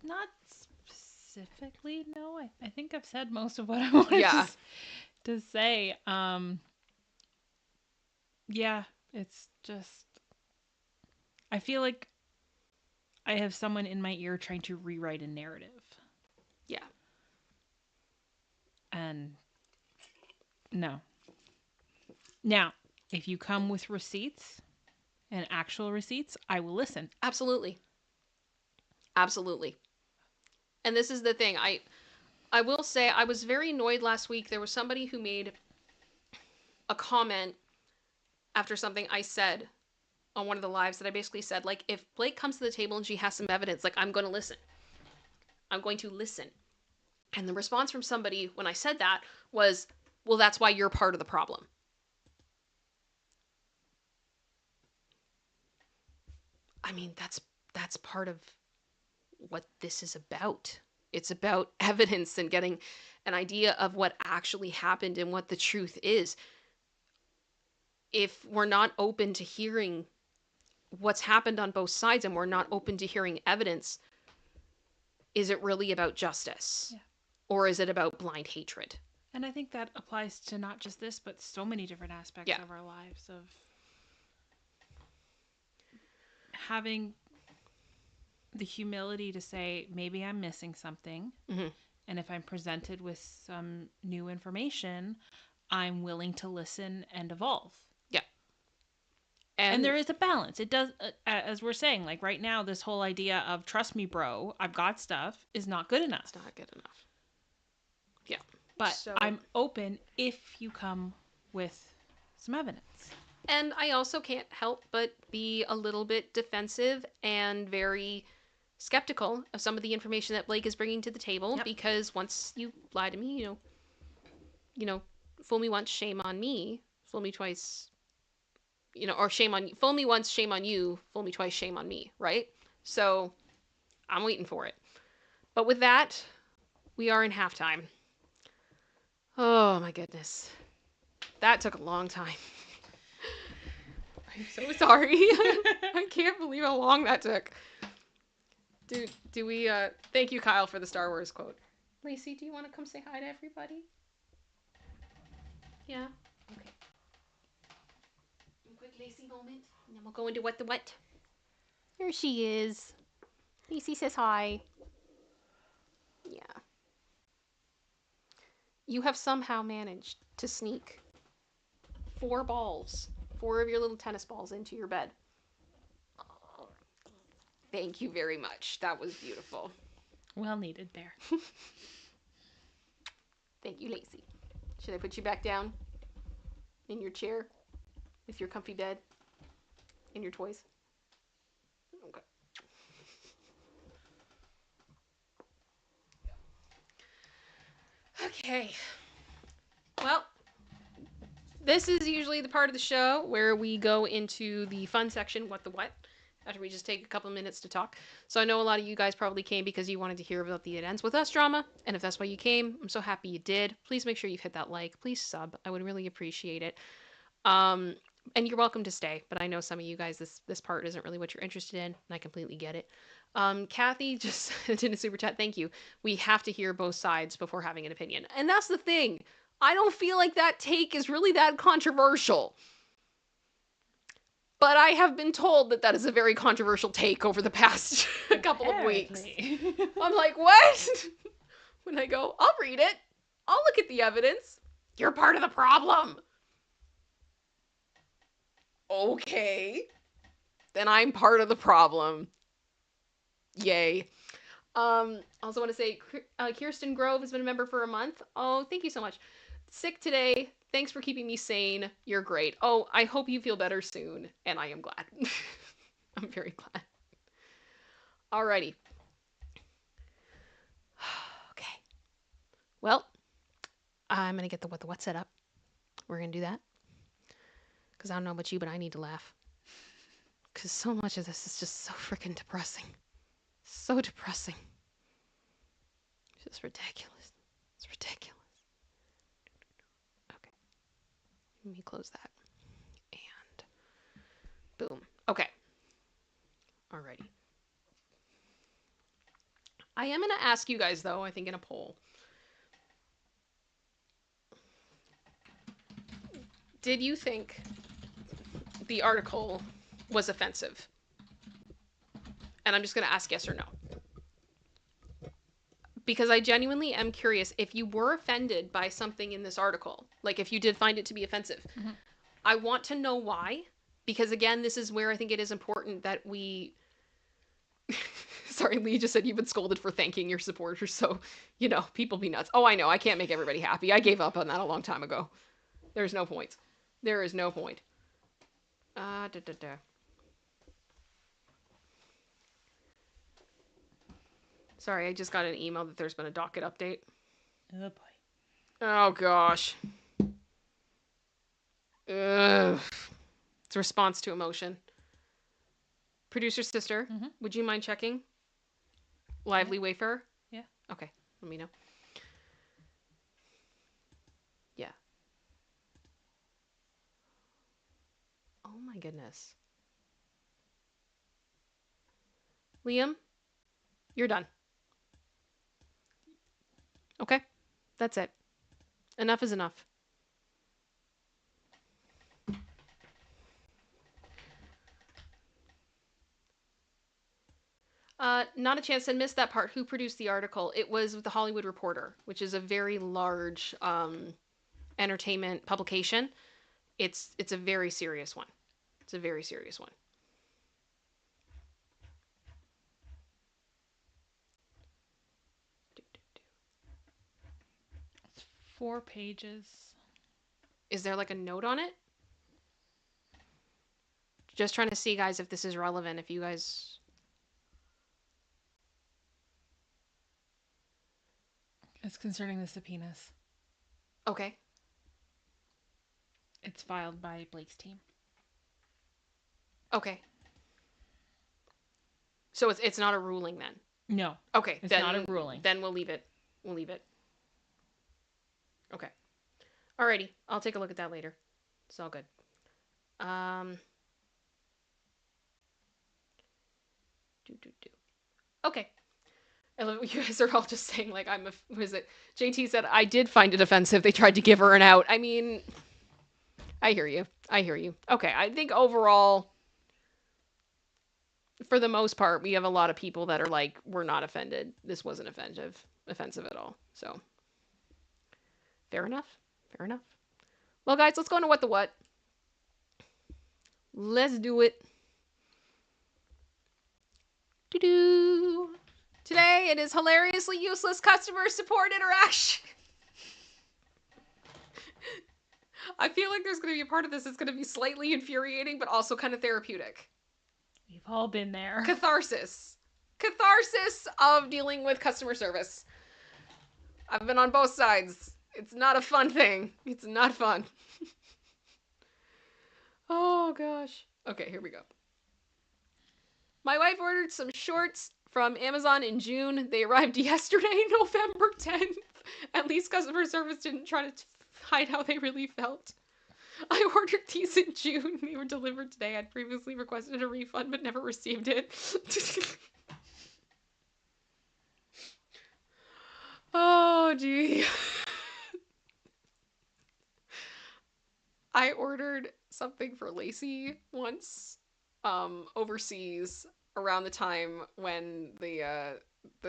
S2: Not specifically, no. I think I've said most of what I wanted to say. Yeah, it's just, I feel like I have someone in my ear trying to rewrite a narrative.
S1: Yeah.
S2: And no. Now, if you come with receipts and actual receipts, I will listen.
S1: Absolutely. Absolutely. And this is the thing. I will say I was very annoyed last week. There was somebody who made a comment after something I said on one of the lives that I basically said, like, if Blake comes to the table and she has some evidence, like, I'm going to listen. I'm going to listen. And the response from somebody when I said that was, well, that's why you're part of the problem. I mean, that's part of what this is about. It's about evidence and getting an idea of what actually happened and what the truth is. If we're not open to hearing what's happened on both sides and we're not open to hearing evidence, is it really about justice?
S2: Yeah.
S1: Or is it about blind hatred?
S2: And I think that applies to not just this, but so many different aspects of our lives, of having the humility to say, maybe I'm missing something. And if I'm presented with some new information, I'm willing to listen and evolve.
S1: Yeah.
S2: And there is a balance. It does, as we're saying, like right now, this whole idea of trust me, bro, I've got stuff is not good enough.
S1: It's not good enough. Yeah.
S2: But I'm open if you come with some evidence.
S1: And I also can't help but be a little bit defensive and very skeptical of some of the information that Blake is bringing to the table, because once you lie to me, you know, fool me once, shame on me, fool me twice, or shame on you, fool me once, shame on you, fool me twice, shame on me, right? So I'm waiting for it. But with that, we are in halftime. Oh my goodness. That took a long time. I'm so sorry. I can't believe how long that took. Do we, thank you, Kyle, for the Star Wars quote. Lacey, do you want to come say hi to everybody? Yeah? Okay. A quick Lacey moment, and then we'll go into What the What. There she is. Lacey says hi. Yeah. You have somehow managed to sneak 4 of your little tennis balls into your bed. Thank you very much. That was beautiful.
S2: Well needed there.
S1: Thank you, Lacey. Should I put you back down in your chair with your comfy bed and your toys? Okay. Okay. Well, this is usually the part of the show where we go into the fun section, What the What, after we just take a couple minutes to talk. So I know a lot of you guys probably came because you wanted to hear about the It Ends With Us drama, and if that's why you came, I'm so happy you did. Please make sure you hit that like. Please sub. I would really appreciate it. And you're welcome to stay, but I know some of you guys, this part isn't really what you're interested in, and I completely get it. Kathy just did a super chat. Thank you. We have to hear both sides before having an opinion. And that's the thing. I don't feel like that take is really that controversial. But I have been told that that is a very controversial take over the past couple of weeks. I'm like, what? When I go, I'll read it. I'll look at the evidence. You're part of the problem. Okay. Then I'm part of the problem. Yay. Also want to say Kirsten Grove has been a member for a month. Oh, thank you so much. Sick today. Thanks for keeping me sane. You're great. Oh, I hope you feel better soon. And I am glad. I'm very glad. Alrighty. Okay. Well, I'm going to get the What the What set up. We're going to do that. Because I don't know about you, but I need to laugh. Because so much of this is just so freaking depressing. So depressing. It's just ridiculous. It's ridiculous. Okay. Let me close that. And boom. Okay. Alrighty. I am going to ask you guys, though, I think in a poll. Did you think the article was offensive? And I'm just going to ask yes or no. Because I genuinely am curious, if you were offended by something in this article, like if you did find it to be offensive, I want to know why. Because again, this is where I think it is important that we... Sorry, Lee just said you've been scolded for thanking your supporters, so, you know, people be nuts. Oh, I know, I can't make everybody happy. I gave up on that a long time ago. There's no point. There is no point. Sorry, I just got an email that there's been a docket update.
S2: Oh boy.
S1: Oh gosh. Ugh. It's a response to emotion. Producer sister, would you mind checking? Lively Wayfarer?
S2: Yeah.
S1: Okay, let me know. Yeah. Oh my goodness. Liam, you're done. Okay, that's it. Enough is enough. Not a chance. I missed that part. Who produced the article? It was the Hollywood Reporter, which is a very large entertainment publication. It's a very serious one. It's a very serious one.
S2: It's 4 pages.
S1: Is there like a note on it? Just trying to see, guys, if this is relevant. If you guys...
S2: It's concerning the subpoenas.
S1: Okay.
S2: It's filed by Blake's team.
S1: Okay. So it's not a ruling then?
S2: No.
S1: Okay.
S2: It's not a ruling.
S1: Then we'll leave it. We'll leave it. Okay. Alrighty. I'll take a look at that later. It's all good. Okay. I love what you guys are all just saying, like, who is it? JT said, I did find it offensive. They tried to give her an out. I mean, I hear you. I hear you. Okay, I think overall, for the most part, we have a lot of people that are like, we're not offended. This wasn't offensive at all. So, fair enough. Fair enough. Well, guys, let's go into What the What. Let's do it. Doo-doo. Today, it is hilariously useless customer support interaction. I feel like there's going to be a part of this that's going to be slightly infuriating, but also kind of therapeutic.
S2: We've all been there.
S1: Catharsis. Catharsis of dealing with customer service. I've been on both sides. It's not a fun thing. It's not fun. Oh, gosh. Okay, here we go. My wife ordered some shorts from Amazon in June. They arrived yesterday, November 10th. At least customer service didn't try to hide how they really felt. I ordered these in June. They were delivered today. I'd previously requested a refund but never received it. Oh, gee. I ordered something for Lacey once, overseas around the time when the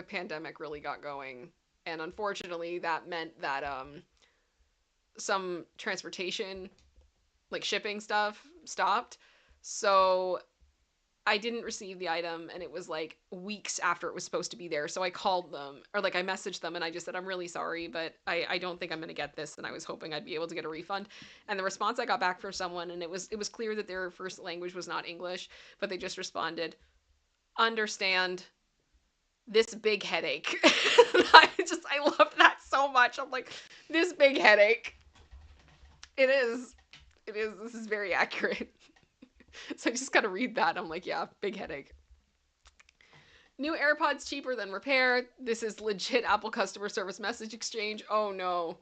S1: pandemic really got going, and unfortunately, that meant that some transportation, like shipping stuff, stopped. So I didn't receive the item, and it was like weeks after it was supposed to be there. So I called them, or like I messaged them, and I just said, I'm really sorry, but I don't think I'm going to get this. And I was hoping I'd be able to get a refund. And the response I got back from someone, and it was clear that their first language was not English, but they just responded, understand this big headache. I love that so much. I'm like, this big headache. It is. It is. This is very accurate. So I just gotta read that. I'm like, yeah, big headache. New AirPods cheaper than repair. This is legit Apple customer service message exchange. Oh no.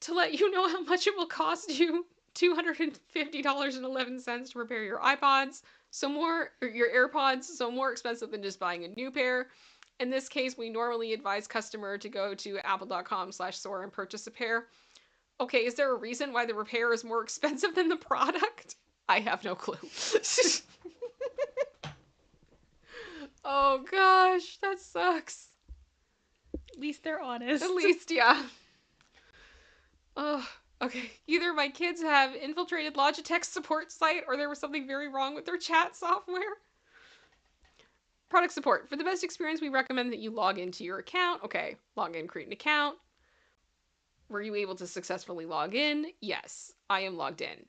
S1: To let you know how much it will cost you, $250.11 to repair your iPods. Your AirPods, so more expensive than just buying a new pair. In this case, we normally advise customer to go to apple.com/store and purchase a pair. Okay, is there a reason why the repair is more expensive than the product? I have no clue. Oh gosh, that sucks.
S2: At least they're honest.
S1: At least, yeah. Oh, okay. Either my kids have infiltrated Logitech's support site or there was something very wrong with their chat software. Product support. For the best experience, we recommend that you log into your account. Okay, log in, create an account. Were you able to successfully log in? Yes, I am logged in.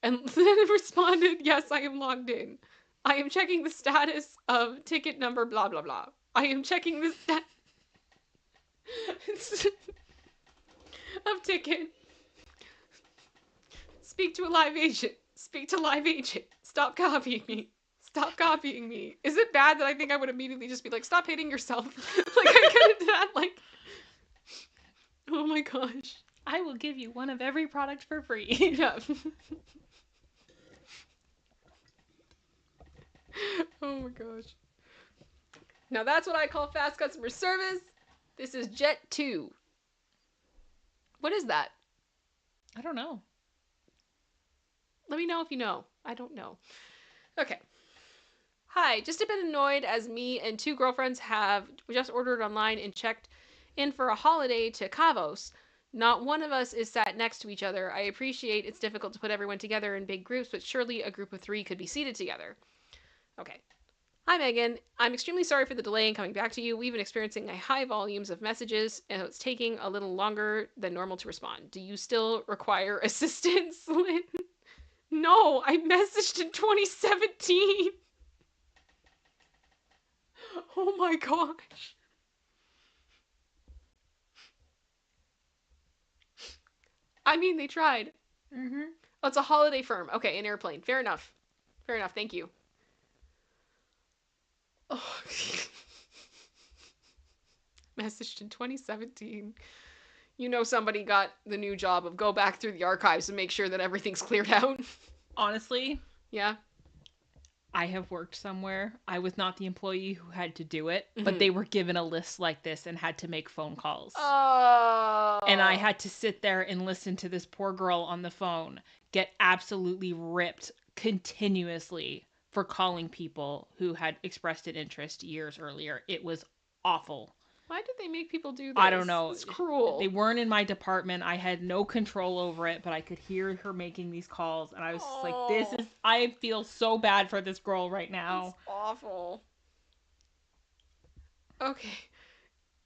S1: And then it responded, yes, I am logged in. I am checking the status of ticket number blah blah blah. I am checking the status of ticket. Speak to a live agent. Speak to live agent. Stop copying me. Stop copying me. Is it bad that I think I would immediately just be like, stop hating yourself? Like, I could have done that, like, oh my gosh.
S2: I will give you one of every product for free.
S1: Yeah. Oh my gosh. Now that's what I call fast customer service. This is Jet 2. What is that?
S2: I don't know.
S1: Let me know if you know. I don't know. Okay. Hi, just a bit annoyed as me and two girlfriends have just ordered online and checked in for a holiday to Cavos. Not one of us is sat next to each other. I appreciate it's difficult to put everyone together in big groups, but surely a group of 3 could be seated together. Okay. Hi, Megan. I'm extremely sorry for the delay in coming back to you. We've been experiencing high volumes of messages, and it's taking a little longer than normal to respond. Do you still require assistance, Lynn? No, I messaged in 2017. Oh my gosh. I mean, they tried.
S2: Mm-hmm.
S1: Oh, it's a holiday firm. Okay, an airplane. Fair enough. Fair enough. Thank you. Oh. Messaged in 2017. You know somebody got the new job of go back through the archives and make sure that everything's cleared out.
S2: Honestly,
S1: Yeah.
S2: I have worked somewhere. I was not the employee who had to do it,
S1: Mhm.
S2: but they were given a list like this and had to make phone calls.
S1: Oh.
S2: And I had to sit there and listen to this poor girl on the phone get absolutely ripped continuously for calling people who had expressed an interest years earlier. It was awful.
S1: Why did they make people do this?
S2: I don't know.
S1: It's cruel.
S2: They weren't in my department. I had no control over it, but I could hear her making these calls. And I was just like, I feel so bad for this girl right now.
S1: It's awful. Okay.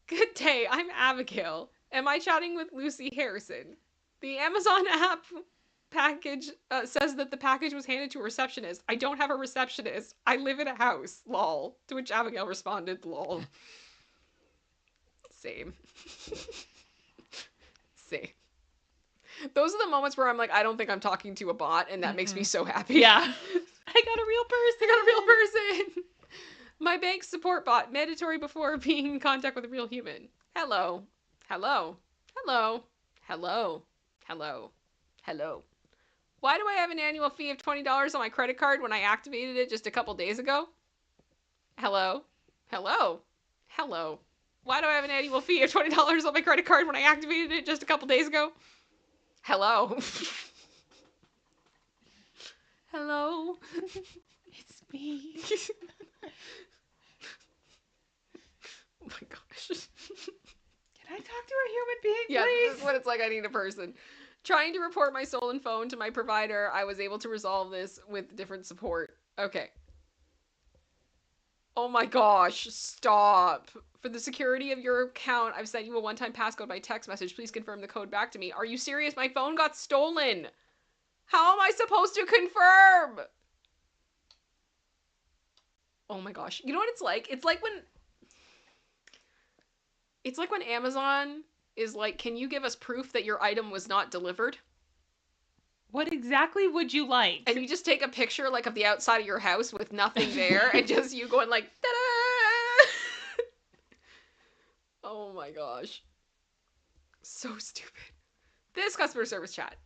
S1: Good day. I'm Abigail. Am I chatting with Lucy Harrison? The Amazon app package says that the package was handed to a receptionist. I don't have a receptionist. I live in a house. Lol. To which Abigail responded, lol. Same. Same. Those are the moments where I'm like, I don't think I'm talking to a bot, and that makes me so happy.
S2: Yeah. I got a real person.
S1: I got a real person. My bank support bot, mandatory before being in contact with a real human. Hello. Hello. Hello. Hello. Hello. Hello. Why do I have an annual fee of $20 on my credit card when I activated it just a couple days ago? Hello. Hello. Hello. Why do I have an annual fee of $20 on my credit card when I activated it just a couple days ago? Hello. Hello.
S2: It's me.
S1: Oh my gosh.
S2: Can I talk to a human being,
S1: Yeah,
S2: please?
S1: this is what it's like. I need a person. Trying to report my stolen phone to my provider, I was able to resolve this with different support. Okay. Oh my gosh, stop. For the security of your account, I've sent you a one-time passcode by text message. Please confirm the code back to me. Are you serious? My phone got stolen. How am I supposed to confirm? Oh my gosh. You know what it's like? It's like when Amazon is like, "Can you give us proof that your item was not delivered?"
S2: What exactly would you like?
S1: And you just take a picture like of the outside of your house with nothing there and just you going like, ta-da! Oh my gosh. So stupid. This customer service chat.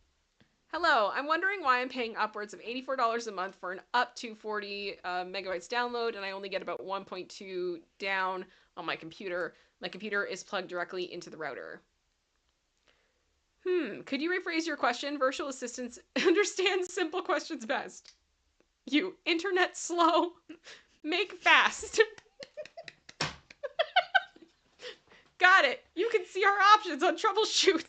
S1: Hello, I'm wondering why I'm paying upwards of $84 a month for an up to 40 megabytes download, and I only get about 1.2 down on my computer. My computer is plugged directly into the router. Could you rephrase your question? Virtual assistants understand simple questions best. You, internet slow, make fast. Got it. You can see our options on troubleshoot.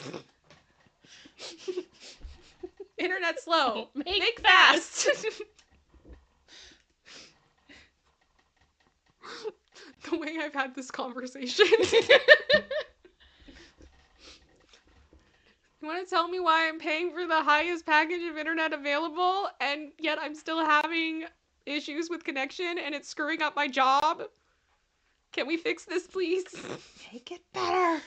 S1: Internet slow, make fast. The way I've had this conversation. You want to tell me why I'm paying for the highest package of internet available and yet I'm still having issues with connection and it's screwing up my job? Can we fix this, please?
S2: Make it better.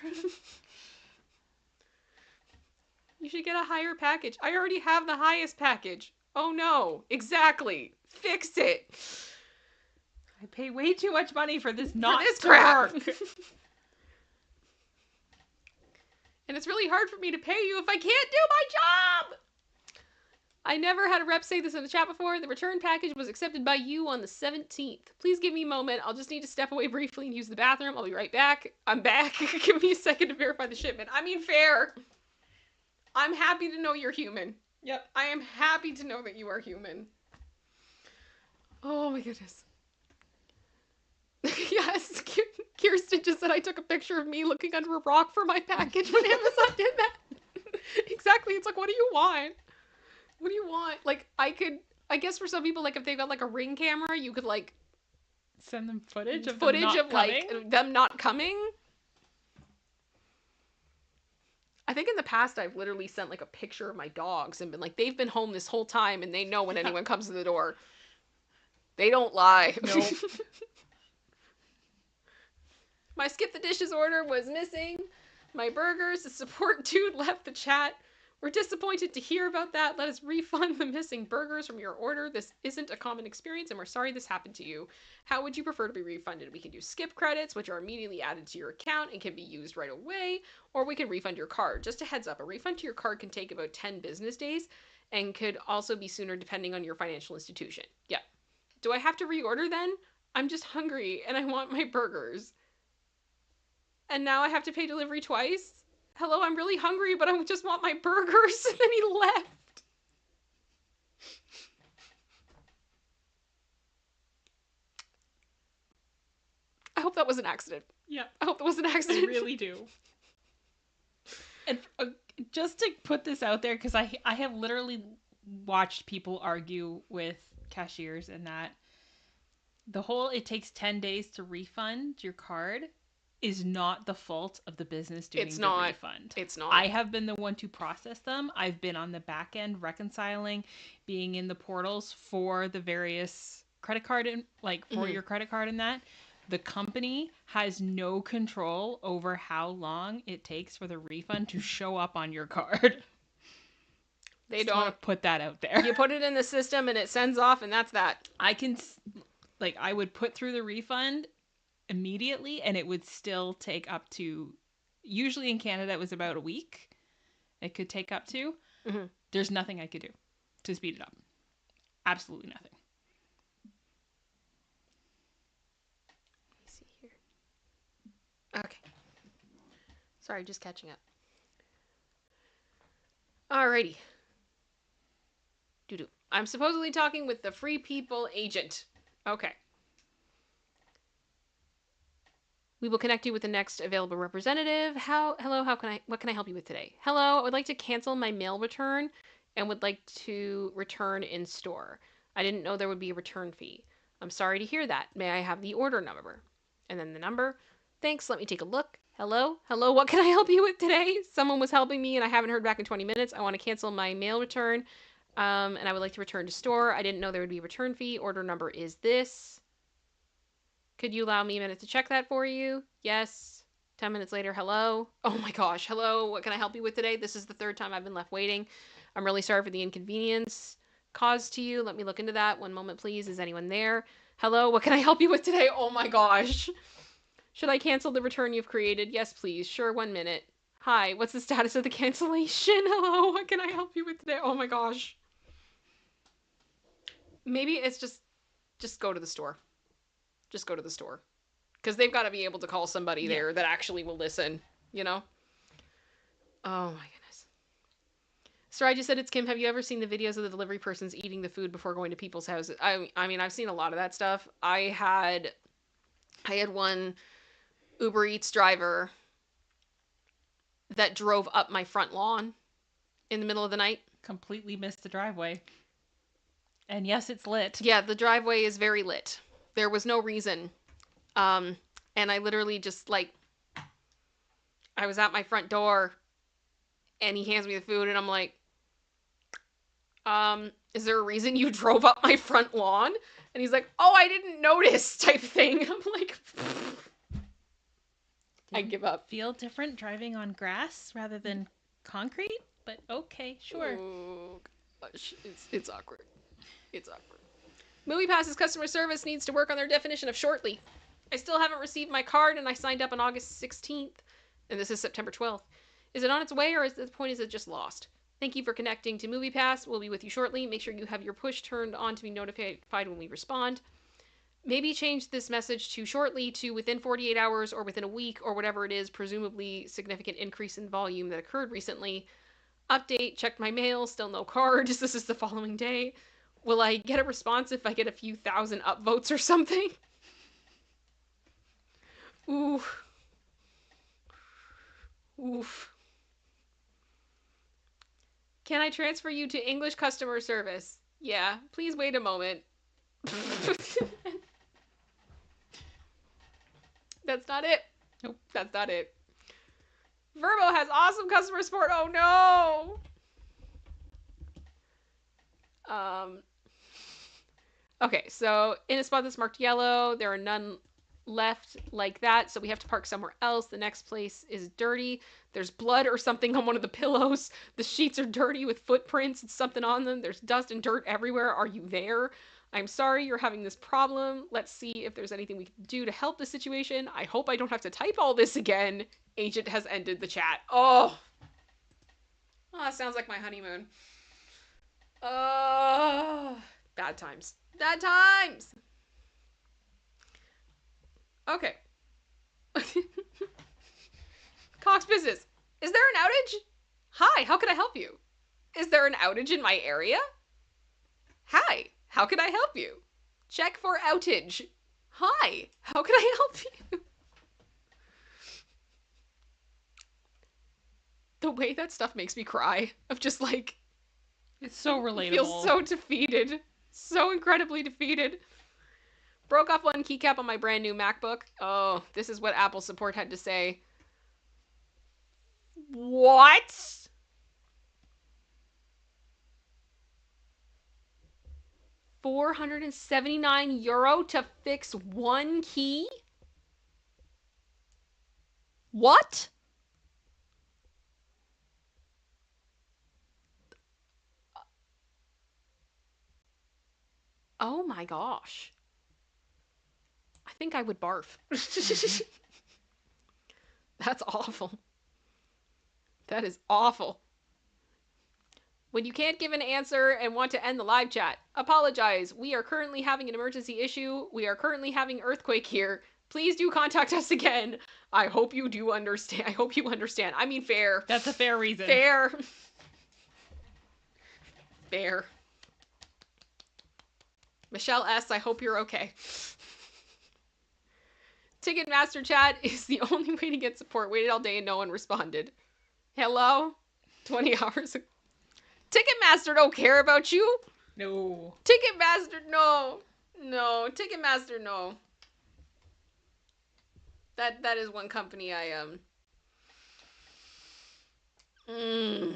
S1: You should get a higher package. I already have the highest package. Oh no, exactly. Fix it.
S2: I pay way too much money for this not
S1: For this
S2: to
S1: crap.
S2: work.
S1: And it's really hard for me to pay you if I can't do my job. I never had a rep say this in the chat before. The return package was accepted by you on the 17th. Please give me a moment. I'll just need to step away briefly and use the bathroom. I'll be right back. I'm back. Give me a second to verify the shipment. I mean, fair. I'm happy to know you're human.
S2: Yep.
S1: I am happy to know that you are human. Oh my goodness. Yes, Kirsten just said I took a picture of me looking under a rock for my package when Amazon did that. Exactly. It's like, what do you want? What do you want? Like, I guess for some people, like, if they've got, like, a Ring camera, you could, like...
S2: Send them footage of them not coming?
S1: like, them not coming. I think in the past, I've literally sent, like, a picture of my dogs and been like, they've been home this whole time and they know when anyone comes to the door. They don't lie.
S2: Nope.
S1: My skip the dishes order was missing. My burgers, the support dude left the chat. We're disappointed to hear about that. Let us refund the missing burgers from your order. This isn't a common experience and we're sorry this happened to you. How would you prefer to be refunded? We can do skip credits, which are immediately added to your account and can be used right away, or we can refund your card. Just a heads up, a refund to your card can take about 10 business days and could also be sooner depending on your financial institution. Yeah. Do I have to reorder then? I'm just hungry and I want my burgers. And now I have to pay delivery twice? Hello, I'm really hungry, but I just want my burgers. And then he left. I hope that was an accident.
S2: Yeah.
S1: I hope that was an accident.
S2: I really do. And just to put this out there, because I have literally watched people argue with cashiers and that the whole it takes 10 days to refund your card is not the fault of the business doing
S1: It's
S2: the
S1: not.
S2: refund.
S1: It's not.
S2: I have been the one to process them. I've been on the back end reconciling, being in the portals for the various credit card and like for your credit card and that. The company has no control over how long it takes for the refund to show up on your card.
S1: They
S2: Just
S1: don't
S2: want to put that out there.
S1: You put it in the system and it sends off and that's that.
S2: I would put through the refund immediately and it would still take up to, usually in Canada it was about a week. It could take up to.
S1: Mm-hmm.
S2: There's nothing I could do to speed it up. Absolutely nothing.
S1: Let me see here. Okay. Sorry, just catching up. Alrighty. Doo-doo. I'm supposedly talking with the Free People agent. Okay. We will connect you with the next available representative. Hello, what can I help you with today? Hello, I would like to cancel my mail return and would like to return in store. I didn't know there would be a return fee. I'm sorry to hear that. May I have the order number? And then the number. Thanks, let me take a look. Hello, what can I help you with today? Someone was helping me and I haven't heard back in 20 minutes. I want to cancel my mail return and I would like to return to store. I didn't know there would be a return fee. Order number is this. Could you allow me a minute to check that for you? Yes. 10 minutes later, hello. Oh my gosh, hello. What can I help you with today? This is the third time I've been left waiting. I'm really sorry for the inconvenience caused to you. Let me look into that. One moment, please. Is anyone there? Hello, what can I help you with today? Oh my gosh. Should I cancel the return you've created? Yes, please. Sure, 1 minute. Hi, what's the status of the cancellation? Hello, what can I help you with today? Oh my gosh. Maybe it's just go to the store. Just go to the store. Because they've got to be able to call somebody there that actually will listen, you know? Oh my goodness. Sarai just said, ItsKim, have you ever seen the videos of the delivery persons eating the food before going to people's houses? I mean, I've seen a lot of that stuff. I had one Uber Eats driver that drove up my front lawn in the middle of the night.
S2: Completely missed the driveway. And yes, it's lit.
S1: Yeah, the driveway is very lit. There was no reason. And I literally just, like, I was at my front door, and he hands me the food, and I'm like, is there a reason you drove up my front lawn? And he's like, oh, I didn't notice, type thing. I'm like, I give up.
S2: Feel different driving on grass rather than concrete? But okay, sure.
S1: Oh, gosh. It's awkward. It's awkward. MoviePass's customer service needs to work on their definition of shortly. I still haven't received my card, and I signed up on August 16th, and this is September 12th. Is it on its way, or at this point is it just lost? Thank you for connecting to MoviePass. We'll be with you shortly. Make sure you have your push turned on to be notified when we respond. Maybe change this message to shortly to within 48 hours or within a week or whatever it is, presumably significant increase in volume that occurred recently. Update, checked my mail, still no cards. This is the following day. Will I get a response if I get a few thousand upvotes or something? Oof. Oof. Can I transfer you to English customer service? Yeah, please wait a moment. That's not it.
S2: Nope.
S1: That's not it. Verbo has awesome customer support. Oh no. Okay, so in a spot that's marked yellow, there are none left like that, so we have to park somewhere else. The next place is dirty. There's blood or something on one of the pillows. The sheets are dirty with footprints and something on them. There's dust and dirt everywhere. Are you there? I'm sorry you're having this problem. Let's see if there's anything we can do to help the situation. I hope I don't have to type all this again. Agent has ended the chat. Oh, that sounds like my honeymoon. Bad times. Bad times! Okay. Cox Business. Is there an outage? Hi, how can I help you? Is there an outage in my area? Hi, how can I help you? Check for outage. Hi, how can I help you? The way that stuff makes me cry. Of just like...
S2: It's so relatable.
S1: Feel so defeated. So incredibly defeated. Broke off one keycap on my brand new MacBook. Oh, this is what Apple support had to say. What? €479 to fix one key? What? Oh my gosh. I think I would barf. That's awful. That is awful. When you can't give an answer and want to end the live chat, apologize. We are currently having an emergency issue. We are currently having earthquake here. Please do contact us again. I hope you do understand. I hope you understand. I mean, fair.
S2: That's a fair reason.
S1: Fair. Fair. Michelle S., I hope you're okay. Ticketmaster chat is the only way to get support. Waited all day and no one responded. Hello? 20 hours ago. Ticketmaster don't care about you.
S2: No.
S1: Ticketmaster, no. No. Ticketmaster, no. That is one company I I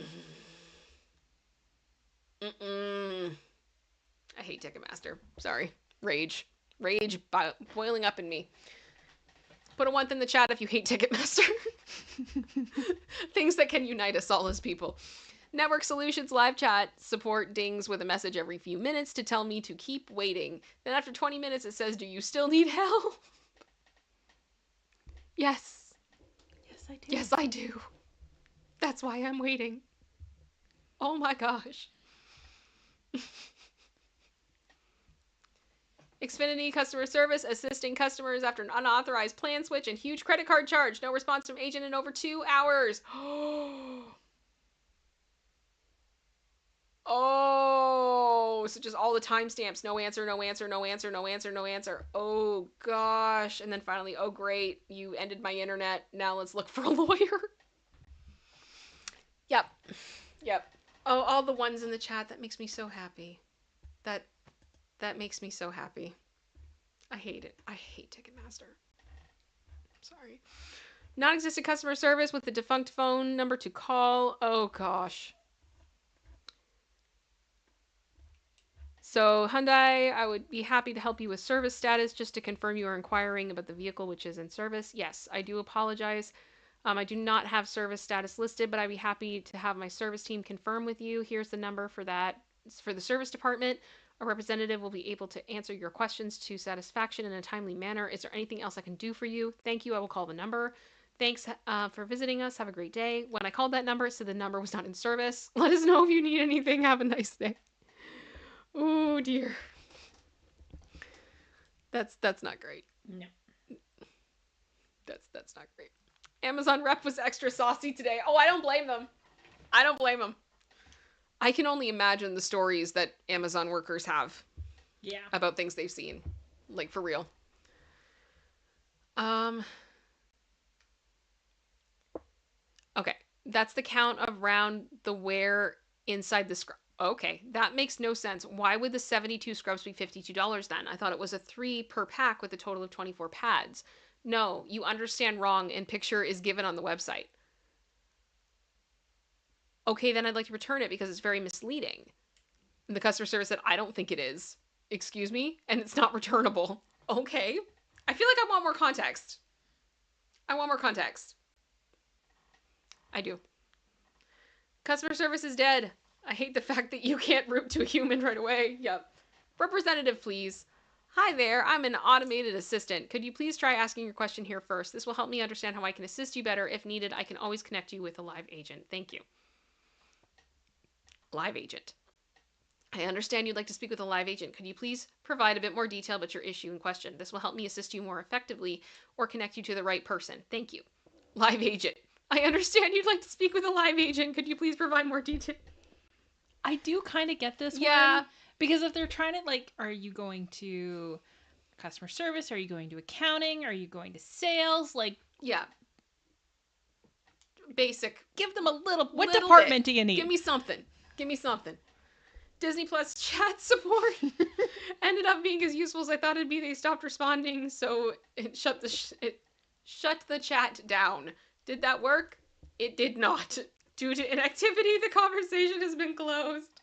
S1: hate Ticketmaster. Sorry. Rage boiling up in me. Put a 1 in the chat if you hate Ticketmaster. Things that can unite us all as people. Network Solutions live chat support dings with a message every few minutes to tell me to keep waiting. Then after 20 minutes it says, do you still need help? Yes.
S2: Yes, I do.
S1: Yes, I do. That's why I'm waiting. Oh my gosh. Xfinity customer service assisting customers after an unauthorized plan switch and huge credit card charge. No response from agent in over 2 hours. Oh, so just all the timestamps. No answer, no answer, no answer, no answer, no answer. Oh gosh. And then finally, oh great, you ended my internet. Now let's look for a lawyer. Yep. Yep. Oh, all the ones in the chat. That makes me so happy. That makes me so happy. I hate it. I hate Ticketmaster. Sorry. Non-existent customer service with the defunct phone number to call. Oh gosh. So Hyundai, I would be happy to help you with service status just to confirm you are inquiring about the vehicle which is in service. Yes, I do apologize. I do not have service status listed, but I'd be happy to have my service team confirm with you. Here's the number for that. It's for the service department. A representative will be able to answer your questions to satisfaction in a timely manner. Is there anything else I can do for you? Thank you. I will call the number. Thanks for visiting us. Have a great day. When I called that number, it said the number was not in service. Let us know if you need anything. Have a nice day. Oh dear. That's not great.
S2: No.
S1: That's not great. Amazon rep was extra saucy today. Oh, I don't blame them. I don't blame them. I can only imagine the stories that Amazon workers have.
S2: Yeah.
S1: About things they've seen. Like, for real. Okay. That's the count of round the wear inside the scrub. Okay. That makes no sense. Why would the 72 scrubs be $52 then? I thought it was a 3 per pack with a total of 24 pads. No, you understand wrong and picture is given on the website. Okay, then I'd like to return it because it's very misleading. And the customer service said, I don't think it is. Excuse me? And it's not returnable. Okay. I feel like I want more context. I want more context. I do. Customer service is dead. I hate the fact that you can't route to a human right away. Yep. Representative, please. Hi there, I'm an automated assistant. Could you please try asking your question here first? This will help me understand how I can assist you better. If needed, I can always connect you with a live agent. Thank you. Live agent. I understand you'd like to speak with a live agent. Could you please provide a bit more detail about your issue in question? This will help me assist you more effectively or connect you to the right person. Thank you. Live agent. I understand you'd like to speak with a live agent. Could you please provide more detail?
S2: I do kind of get this
S1: Yeah.
S2: one. Because if they're trying to, like, are you going to customer service? Are you going to accounting? Are you going to sales? Like,
S1: yeah. Basic.
S2: Give them a little, what
S1: little
S2: department
S1: bit.
S2: do you need?
S1: Give me something. Give me something. Disney Plus chat support ended up being as useful as I thought it'd be. They stopped responding, so it shut the chat down. Did that work? It did not. Due to inactivity, the conversation has been closed.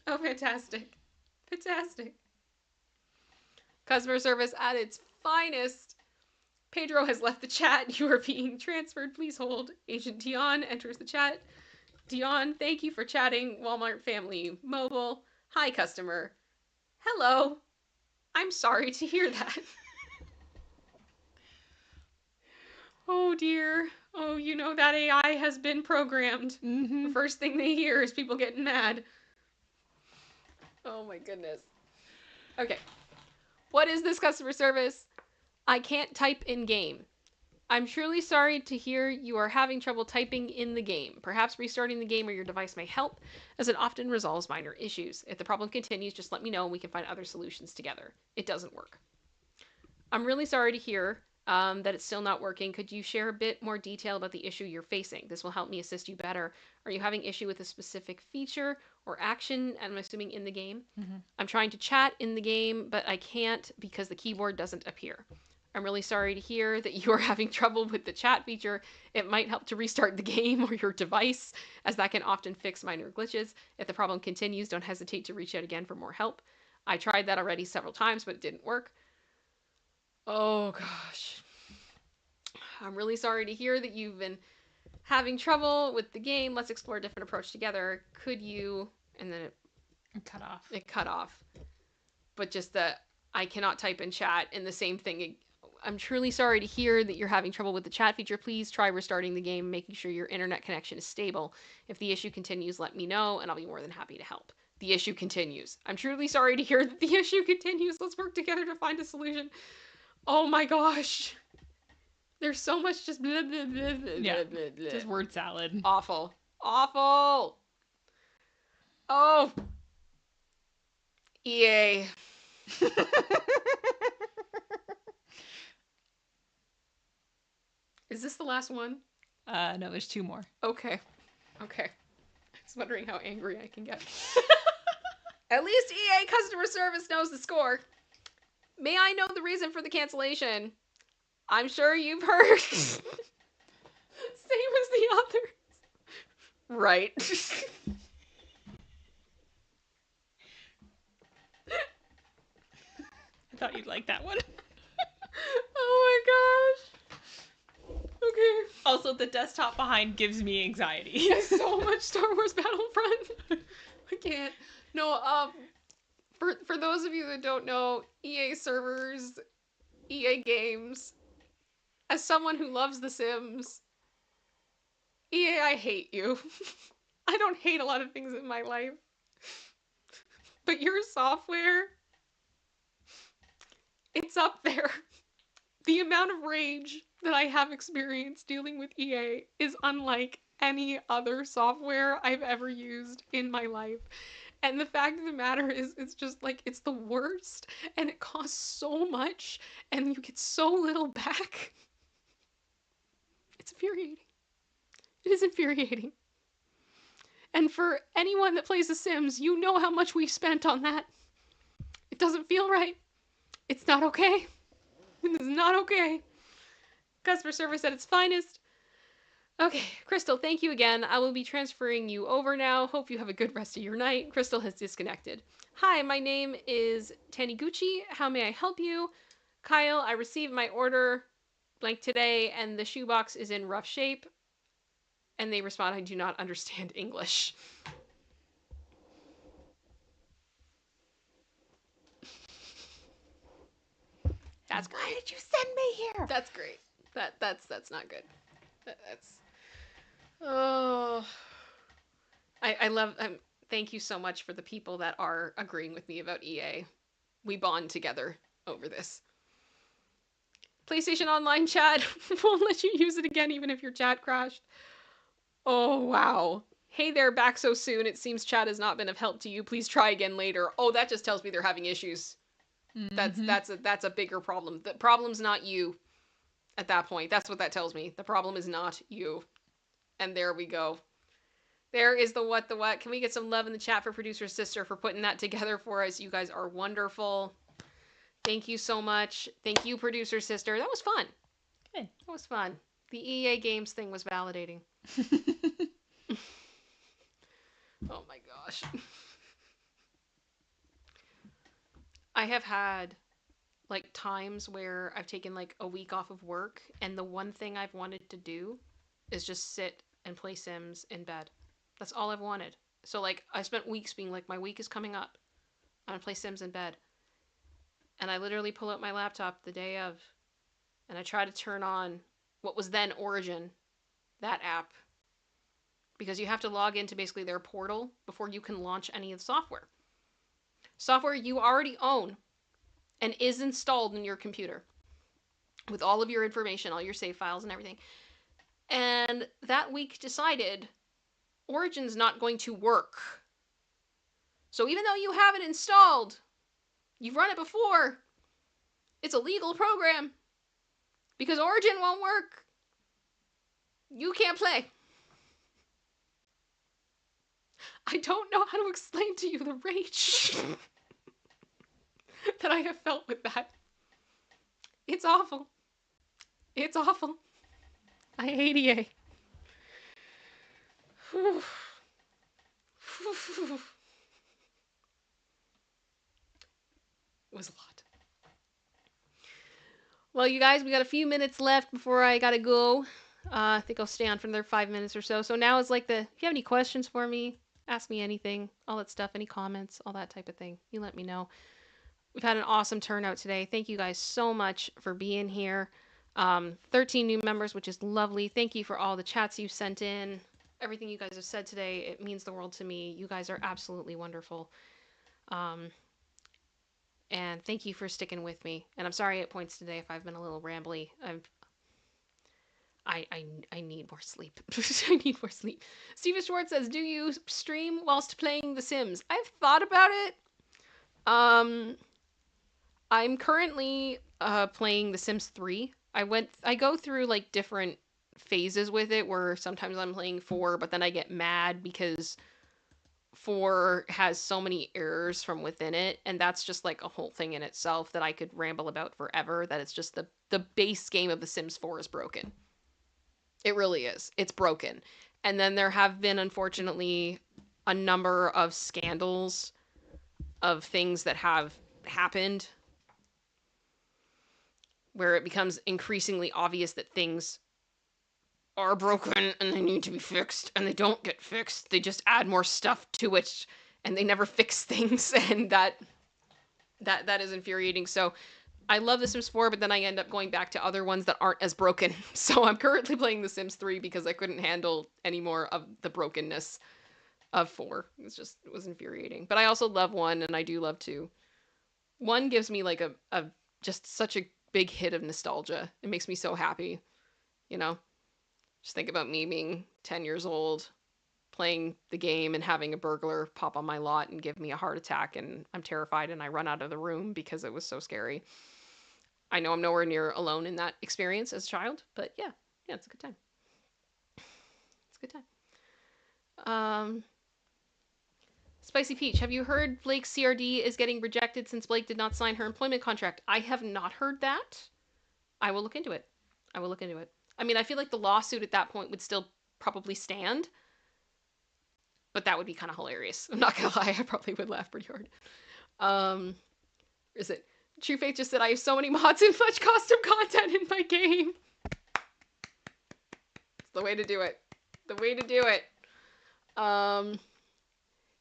S1: Oh, fantastic. Fantastic. Customer service at its finest. Pedro has left the chat. You are being transferred. Please hold. Agent Dion enters the chat. Dion, thank you for chatting. Walmart Family Mobile. Hi, customer. Hello. I'm sorry to hear that. Oh, dear. Oh, you know that AI has been programmed.
S2: Mm-hmm.
S1: The first thing they hear is people getting mad. Oh, my goodness. Okay. What is this customer service? I can't type in game. I'm truly sorry to hear you are having trouble typing in the game. Perhaps restarting the game or your device may help, as it often resolves minor issues. If the problem continues, just let me know and we can find other solutions together. It doesn't work. I'm really sorry to hear that it's still not working. Could you share a bit more detail about the issue you're facing? This will help me assist you better. Are you having issue with a specific feature or action? I'm assuming in the game.
S2: Mm-hmm.
S1: I'm trying to chat in the game, but I can't because the keyboard doesn't appear. I'm really sorry to hear that you are having trouble with the chat feature. It might help to restart the game or your device, as that can often fix minor glitches. If the problem continues, don't hesitate to reach out again for more help. I tried that already several times, but it didn't work. Oh gosh. I'm really sorry to hear that you've been having trouble with the game. Let's explore a different approach together. Could you... And then
S2: Cut off.
S1: it cut off. But just the I cannot type in chat and the same thing. I'm truly sorry to hear that you're having trouble with the chat feature. Please try restarting the game, making sure your internet connection is stable. If the issue continues, let me know, and I'll be more than happy to help. The issue continues. I'm truly sorry to hear that the issue continues. Let's work together to find a solution. Oh my gosh. There's so much just blah, blah, blah, blah,
S2: Yeah,
S1: blah, blah.
S2: just word salad.
S1: Awful. Awful. Oh. EA. Is this the last one?
S2: No, there's 2 more.
S1: Okay. Okay. I was wondering how angry I can get. At least EA customer service knows the score. May I know the reason for the cancellation? I'm sure you've heard. Same as the others. Right.
S2: I thought you'd like that one.
S1: Oh my gosh. Okay.
S2: Also, the desktop behind gives me anxiety.
S1: There's so much Star Wars Battlefront. I can't. No, for those of you that don't know, EA servers, EA games, as someone who loves The Sims, EA, I hate you. I don't hate a lot of things in my life. But your software, it's up there. The amount of rage that I have experienced dealing with EA is unlike any other software I've ever used in my life. And the fact of the matter is, it's just like, it's the worst, and it costs so much, and you get so little back. It's infuriating. It is infuriating. And for anyone that plays The Sims, you know how much we've spent on that. It doesn't feel right. It's not okay. It is not okay. Customer service at its finest. Okay, Crystal, thank you again. I will be transferring you over now. Hope you have a good rest of your night. Crystal has disconnected. Hi, my name is Taniguchi. How may I help you? Kyle, I received my order blank today, and the shoebox is in rough shape. And they respond, I do not understand English. That's great.
S2: Why did you send me here?
S1: That's great. That's not good. That's oh, I love. Thank you so much for the people that are agreeing with me about EA. We bond together over this. PlayStation Online chat won't let you use it again, even if your chat crashed. Oh wow. Hey there, back so soon. It seems chat has not been of help to you. Please try again later. Oh, that just tells me they're having issues.
S2: Mm-hmm.
S1: That's a bigger problem. The problem's not you. At that point, that's what that tells me. The problem is not you. And there we go. There is the What the What. Can we get some love in the chat for producer sister for putting that together for us? You guys are wonderful. Thank you so much. Thank you, producer sister. That was fun.
S2: Good.
S1: That was fun. The EA Games thing was validating. Oh my gosh. I have had like times where I've taken like a week off of work, and the one thing I've wanted to do is just sit and play Sims in bed. That's all I've wanted. So like I spent weeks being like, my week is coming up. I'm gonna play Sims in bed. And I literally pull out my laptop the day of, and I try to turn on what was then Origin, that app. Because you have to log into basically their portal before you can launch any of the software. Software you already own. and is installed in your computer with all of your information, all your save files and everything. And that week decided Origin's not going to work. So even though you have it installed, you've run it before, it's a legal program because Origin won't work. You can't play. I don't know how to explain to you the rage that I have felt with that. It's awful. It's awful. I hate EA. It was a lot. Well, you guys, we got a few minutes left before I gotta go. I think I'll stay on for another 5 minutes or so. So now is like if you have any questions for me, ask me anything, all that stuff, any comments, all that type of thing. You let me know. We've had an awesome turnout today. Thank you guys so much for being here. 13 new members, which is lovely. Thank you for all the chats you sent in. Everything you guys have said today, it means the world to me. You guys are absolutely wonderful. And thank you for sticking with me. And I'm sorry at points today if I've been a little rambly. I need more sleep. I need more sleep. Steven Schwartz says, do you stream whilst playing The Sims? I've thought about it. I'm currently playing The Sims 3. I go through like different phases with it where sometimes I'm playing 4, but then I get mad because 4 has so many errors from within it, and that's just like a whole thing in itself that I could ramble about forever, that it's just the base game of The Sims 4 is broken. It really is. It's broken. And then there have been, unfortunately, a number of scandals of things that have happened where it becomes increasingly obvious that things are broken and they need to be fixed, and they don't get fixed. They just add more stuff to it, and they never fix things, and that is infuriating. So I love The Sims 4, but then I end up going back to other ones that aren't as broken. So I'm currently playing The Sims 3 because I couldn't handle any more of the brokenness of 4. It was infuriating. But I also love 1, and I do love 2. 1 gives me like a just such a big hit of nostalgia. It makes me so happy, you know? Just think about me being 10 years old, playing the game and having a burglar pop on my lot and give me a heart attack, and I'm terrified and I run out of the room because it was so scary. I know I'm nowhere near alone in that experience as a child, but yeah, it's a good time. It's a good time. Spicy Peach, have you heard Blake's CRD is getting rejected since Blake did not sign her employment contract? I have not heard that. I will look into it. I mean, I feel like the lawsuit at that point would still probably stand, but that would be kind of hilarious. I'm not gonna lie, I probably would laugh pretty hard. Is it? True Faith just said, I have so many mods and much custom content in my game. It's the way to do it.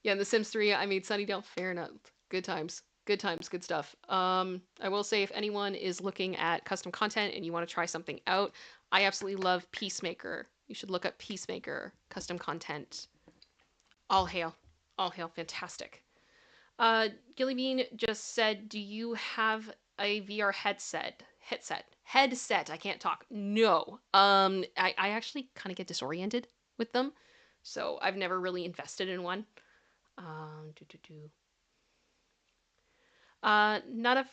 S1: Yeah, in The Sims 3, I made Sunnydale. Fair enough. Good times. Good stuff. I will say, if anyone is looking at custom content and you want to try something out, I absolutely love Peacemaker. You should look up Peacemaker custom content. All hail. Fantastic. Gillybean just said, do you have a VR headset? I can't talk. No. I actually kind of get disoriented with them, so I've never really invested in one. Nada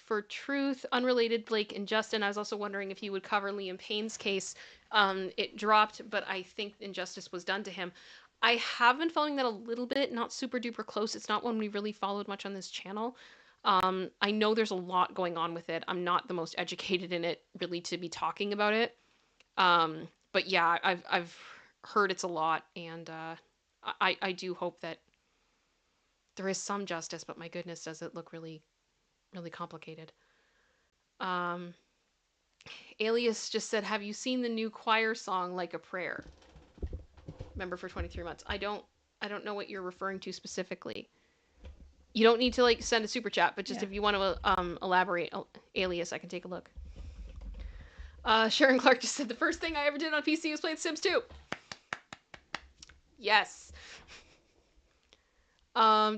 S1: for truth, unrelated, Blake and Justin. I was also wondering if you would cover Liam Payne's case. It dropped, but I think injustice was done to him. I have been following that a little bit, not super duper close. It's not one we really followed much on this channel. I know there's a lot going on with it. I'm not the most educated in it really to be talking about it. But yeah, I've heard it's a lot, and I do hope that there is some justice, but my goodness, does it look really, really complicated. Alias just said, have you seen the new choir song, Like a Prayer? Member for 23 months. I don't know what you're referring to specifically. You don't need to like send a super chat, but just if you want to elaborate, Alias, I can take a look. Sharon Clark just said, the first thing I ever did on PC was play Sims 2. Yes.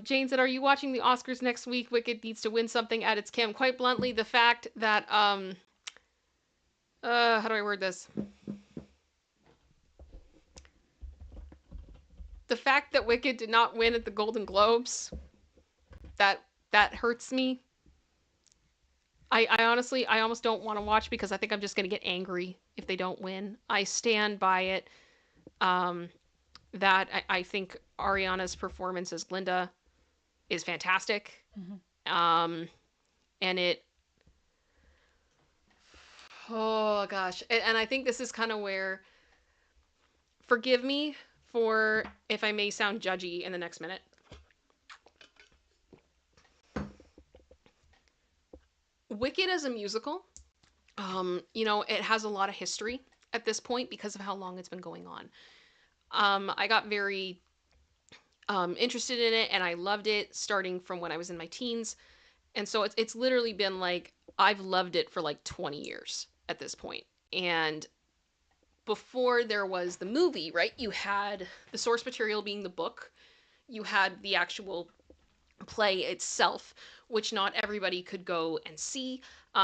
S1: Jane said, "Are you watching the Oscars next week? Wicked needs to win something at ItsKim." Quite bluntly, the fact that how do I word this? The fact that Wicked did not win at the Golden Globes, that that hurts me. I honestly, I almost don't want to watch because I think I'm just going to get angry if they don't win. I stand by it. Um, that I think Ariana's performance as Glinda is fantastic.
S2: Mm-hmm.
S1: And it, oh gosh. And I think this is kind of where, forgive me for if I may sound judgy in the next minute. Wicked as a musical, it has a lot of history at this point because of how long it's been going on. I got very interested in it and I loved it starting from when I was in my teens. And so it's literally been like I've loved it for like 20 years at this point. And before there was the movie, right? You had the source material being the book. You had the actual play itself, which not everybody could go and see.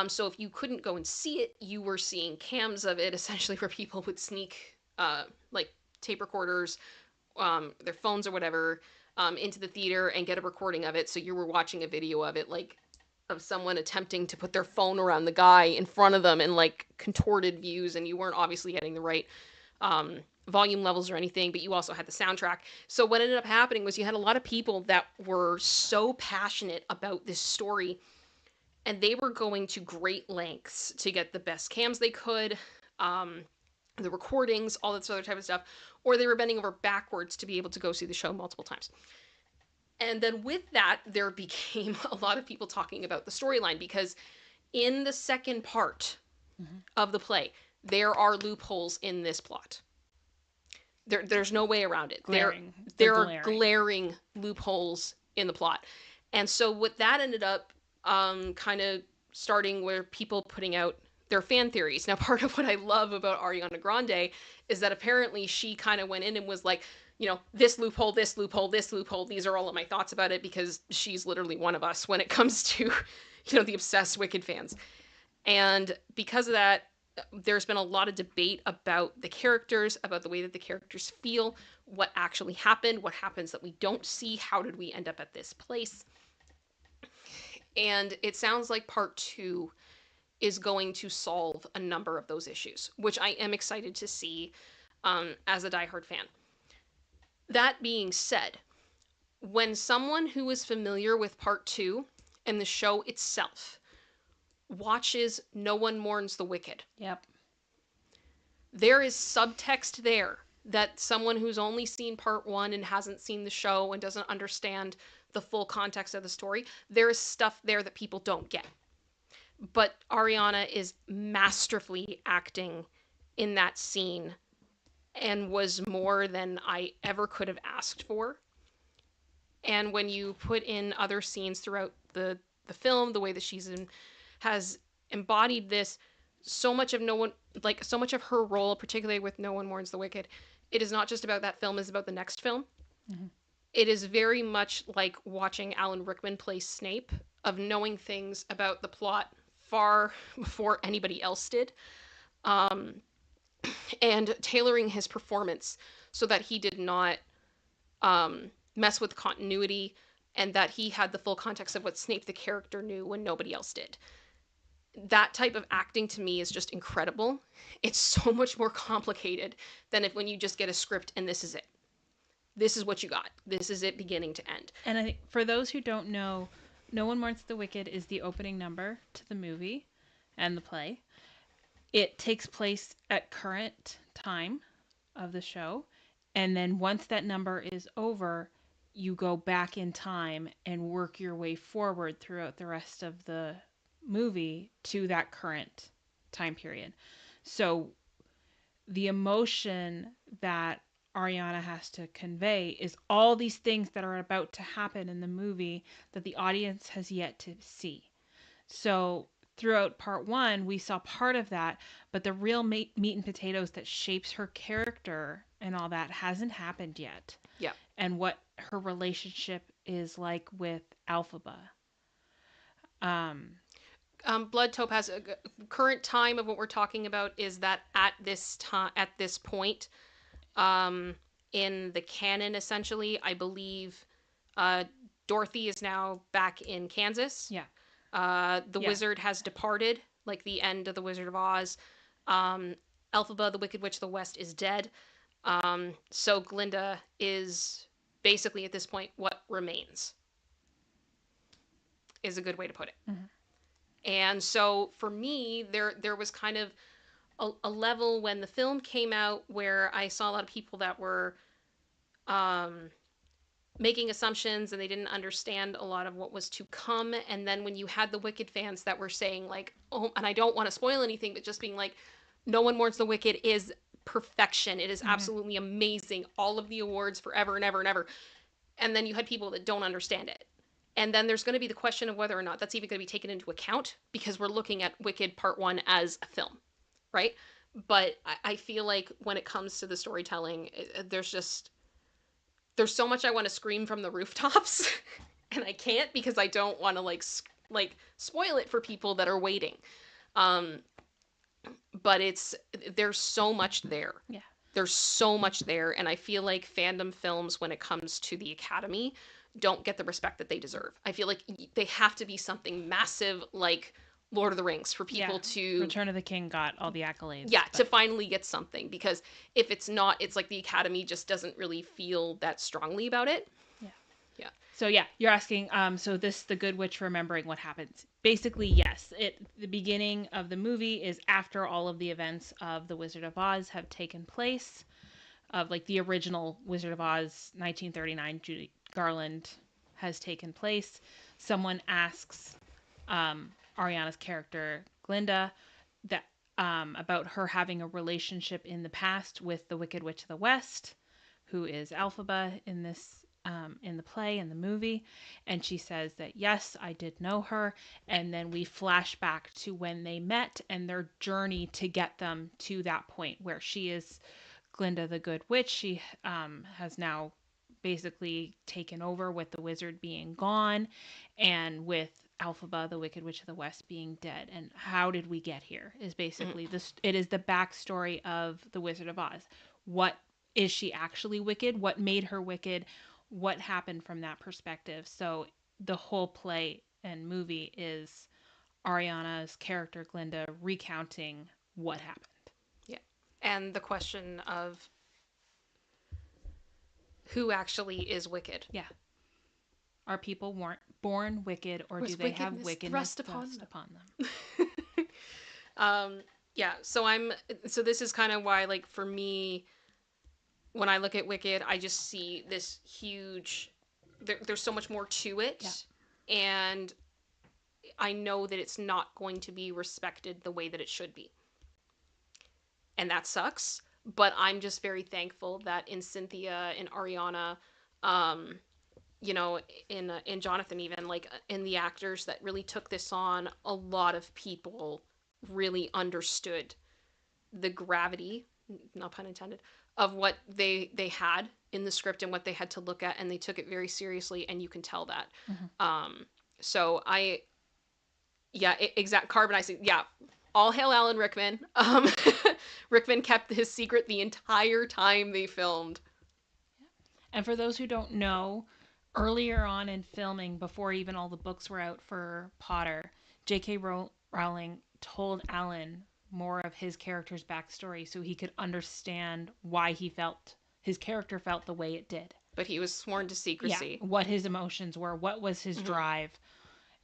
S1: So if you couldn't go and see it, you were seeing cams of it, essentially, where people would sneak like tape recorders, their phones or whatever, into the theater and get a recording of it. So you were watching a video of it, like of someone attempting to put their phone around the guy in front of them in like contorted views, and you weren't obviously getting the right volume levels or anything, but you also had the soundtrack. So what ended up happening was you had a lot of people that were so passionate about this story, and they were going to great lengths to get the best cams they could, the recordings, all this other type of stuff, or they were bending over backwards to be able to go see the show multiple times. And then with that, there became a lot of people talking about the storyline because in the second part
S2: Mm-hmm.
S1: of the play, there are loopholes in this plot. There's no way around it.
S2: Glaring.
S1: There are glaring loopholes in the plot. And so what that ended up kind of starting where people putting out their fan theories. Now, part of what I love about Ariana Grande is that apparently she kind of went in and was like, this loophole, this loophole, this loophole. These are all of my thoughts about it because she's literally one of us when it comes to, the obsessed Wicked fans. And because of that, there's been a lot of debate about the characters, about the way that the characters feel, what actually happened, what happens that we don't see, how did we end up at this place. And it sounds like part 2 is going to solve a number of those issues, which I am excited to see as a diehard fan. That being said, when someone who is familiar with part 2 and the show itself watches No One Mourns the Wicked.
S2: Yep.
S1: There is subtext there that someone who's only seen part 1 and hasn't seen the show and doesn't understand the full context of the story, there is stuff there that people don't get. But Ariana is masterfully acting in that scene and was more than I ever could have asked for. And when you put in other scenes throughout the film, the way that has embodied this, so much of her role, particularly with No One Mourns the Wicked, it is not just about that film, it's about the next film.
S2: Mm-hmm.
S1: It is very much like watching Alan Rickman play Snape, of knowing things about the plot far before anybody else did, and tailoring his performance so that he did not mess with continuity, and that he had the full context of what Snape the character knew when nobody else did. That type of acting to me is just incredible. It's so much more complicated than when you just get a script and this is it. This is what you got. This is it beginning to end.
S2: And I think for those who don't know, No One Mourns the Wicked is the opening number to the movie and the play. It takes place at current time of the show. And then once that number is over, you go back in time and work your way forward throughout the rest of the movie to that current time period. So the emotion that Ariana has to convey is all these things that are about to happen in the movie that the audience has yet to see. So throughout part 1, we saw part of that, but the real meat and potatoes that shapes her character and all that hasn't happened yet.
S1: Yeah.
S2: And what her relationship is like with Alphaba. Um,
S1: Blood Topaz, current time of what we're talking about is that at this time, at this point, um, in the canon, essentially, I believe uh, Dorothy is now back in Kansas.
S2: yeah,
S1: The
S2: yeah,
S1: wizard has departed, like the end of the Wizard of Oz. Um, Elphaba, the Wicked Witch of the West, is dead. So Glinda is basically at this point what remains, is a good way to put it.
S2: mm-hmm.
S1: And so for me, there was kind of a level when the film came out where I saw a lot of people that were um, making assumptions and they didn't understand a lot of what was to come. And then when you had the Wicked fans that were saying like, oh, and I don't want to spoil anything, but just being like, no one mourns the wicked is perfection. It is
S2: Mm-hmm.
S1: absolutely amazing. All of the awards forever and ever and ever. And then you had people that don't understand it. And then there's going to be the question of whether or not that's even going to be taken into account because we're looking at Wicked Part 1 as a film, right? But I feel like when it comes to the storytelling, there's so much I want to scream from the rooftops, and I can't because I don't want to like spoil it for people that are waiting. Um, but there's so much there.
S2: Yeah,
S1: There's so much there, and I feel like fandom films, when it comes to the Academy, don't get the respect that they deserve. I feel like they have to be something massive like Lord of the Rings for people to
S2: Return of the King got all the accolades.
S1: yeah, to finally get something, because if it's not, it's like the Academy just doesn't really feel that strongly about it.
S2: Yeah.
S1: Yeah.
S2: So yeah, you're asking. So this the Good Witch remembering what happens. Basically, yes. The beginning of the movie is after all of the events of the Wizard of Oz have taken place, of like the original Wizard of Oz, 1939. Judy Garland has taken place. Someone asks Ariana's character Glinda that about her having a relationship in the past with the Wicked Witch of the West, who is Alphaba in this in the play, in the movie, and she says that yes, I did know her, and then we flash back to when they met and their journey to get them to that point where she is Glinda the Good Witch. She has now basically taken over with the wizard being gone, and with Alphaba, the Wicked Witch of the West, being dead. And how did we get here? Is basically this. It is the backstory of the Wizard of Oz. What is she actually wicked? What made her wicked? What happened from that perspective? So the whole play and movie is Ariana's character Glinda recounting what happened.
S1: Yeah. And the question of who actually is wicked.
S2: Yeah. Are people born wicked, or do they have wickedness thrust upon them?
S1: Yeah, so this is kind of why, like, for me, when I look at Wicked, I just see this huge, there's so much more to it. Yeah. And I know that it's not going to be respected the way that it should be. And that sucks. But I'm just very thankful that in Cynthia, in Ariana, you know, in Jonathan, even like in the actors that really took this on, a lot of people really understood the gravity, not pun intended, of what they had in the script and what they had to look at, and they took it very seriously, and you can tell that. Mm-hmm. So exact carbonizing, yeah. All hail Alan Rickman. Rickman kept his secret the entire time they filmed.
S2: And for those who don't know, earlier on in filming, before even all the books were out for Potter, J.K. Rowling told Alan more of his character's backstory so he could understand why his character felt the way it did.
S1: But he was sworn to secrecy.
S2: Yeah, what his emotions were, what was his drive,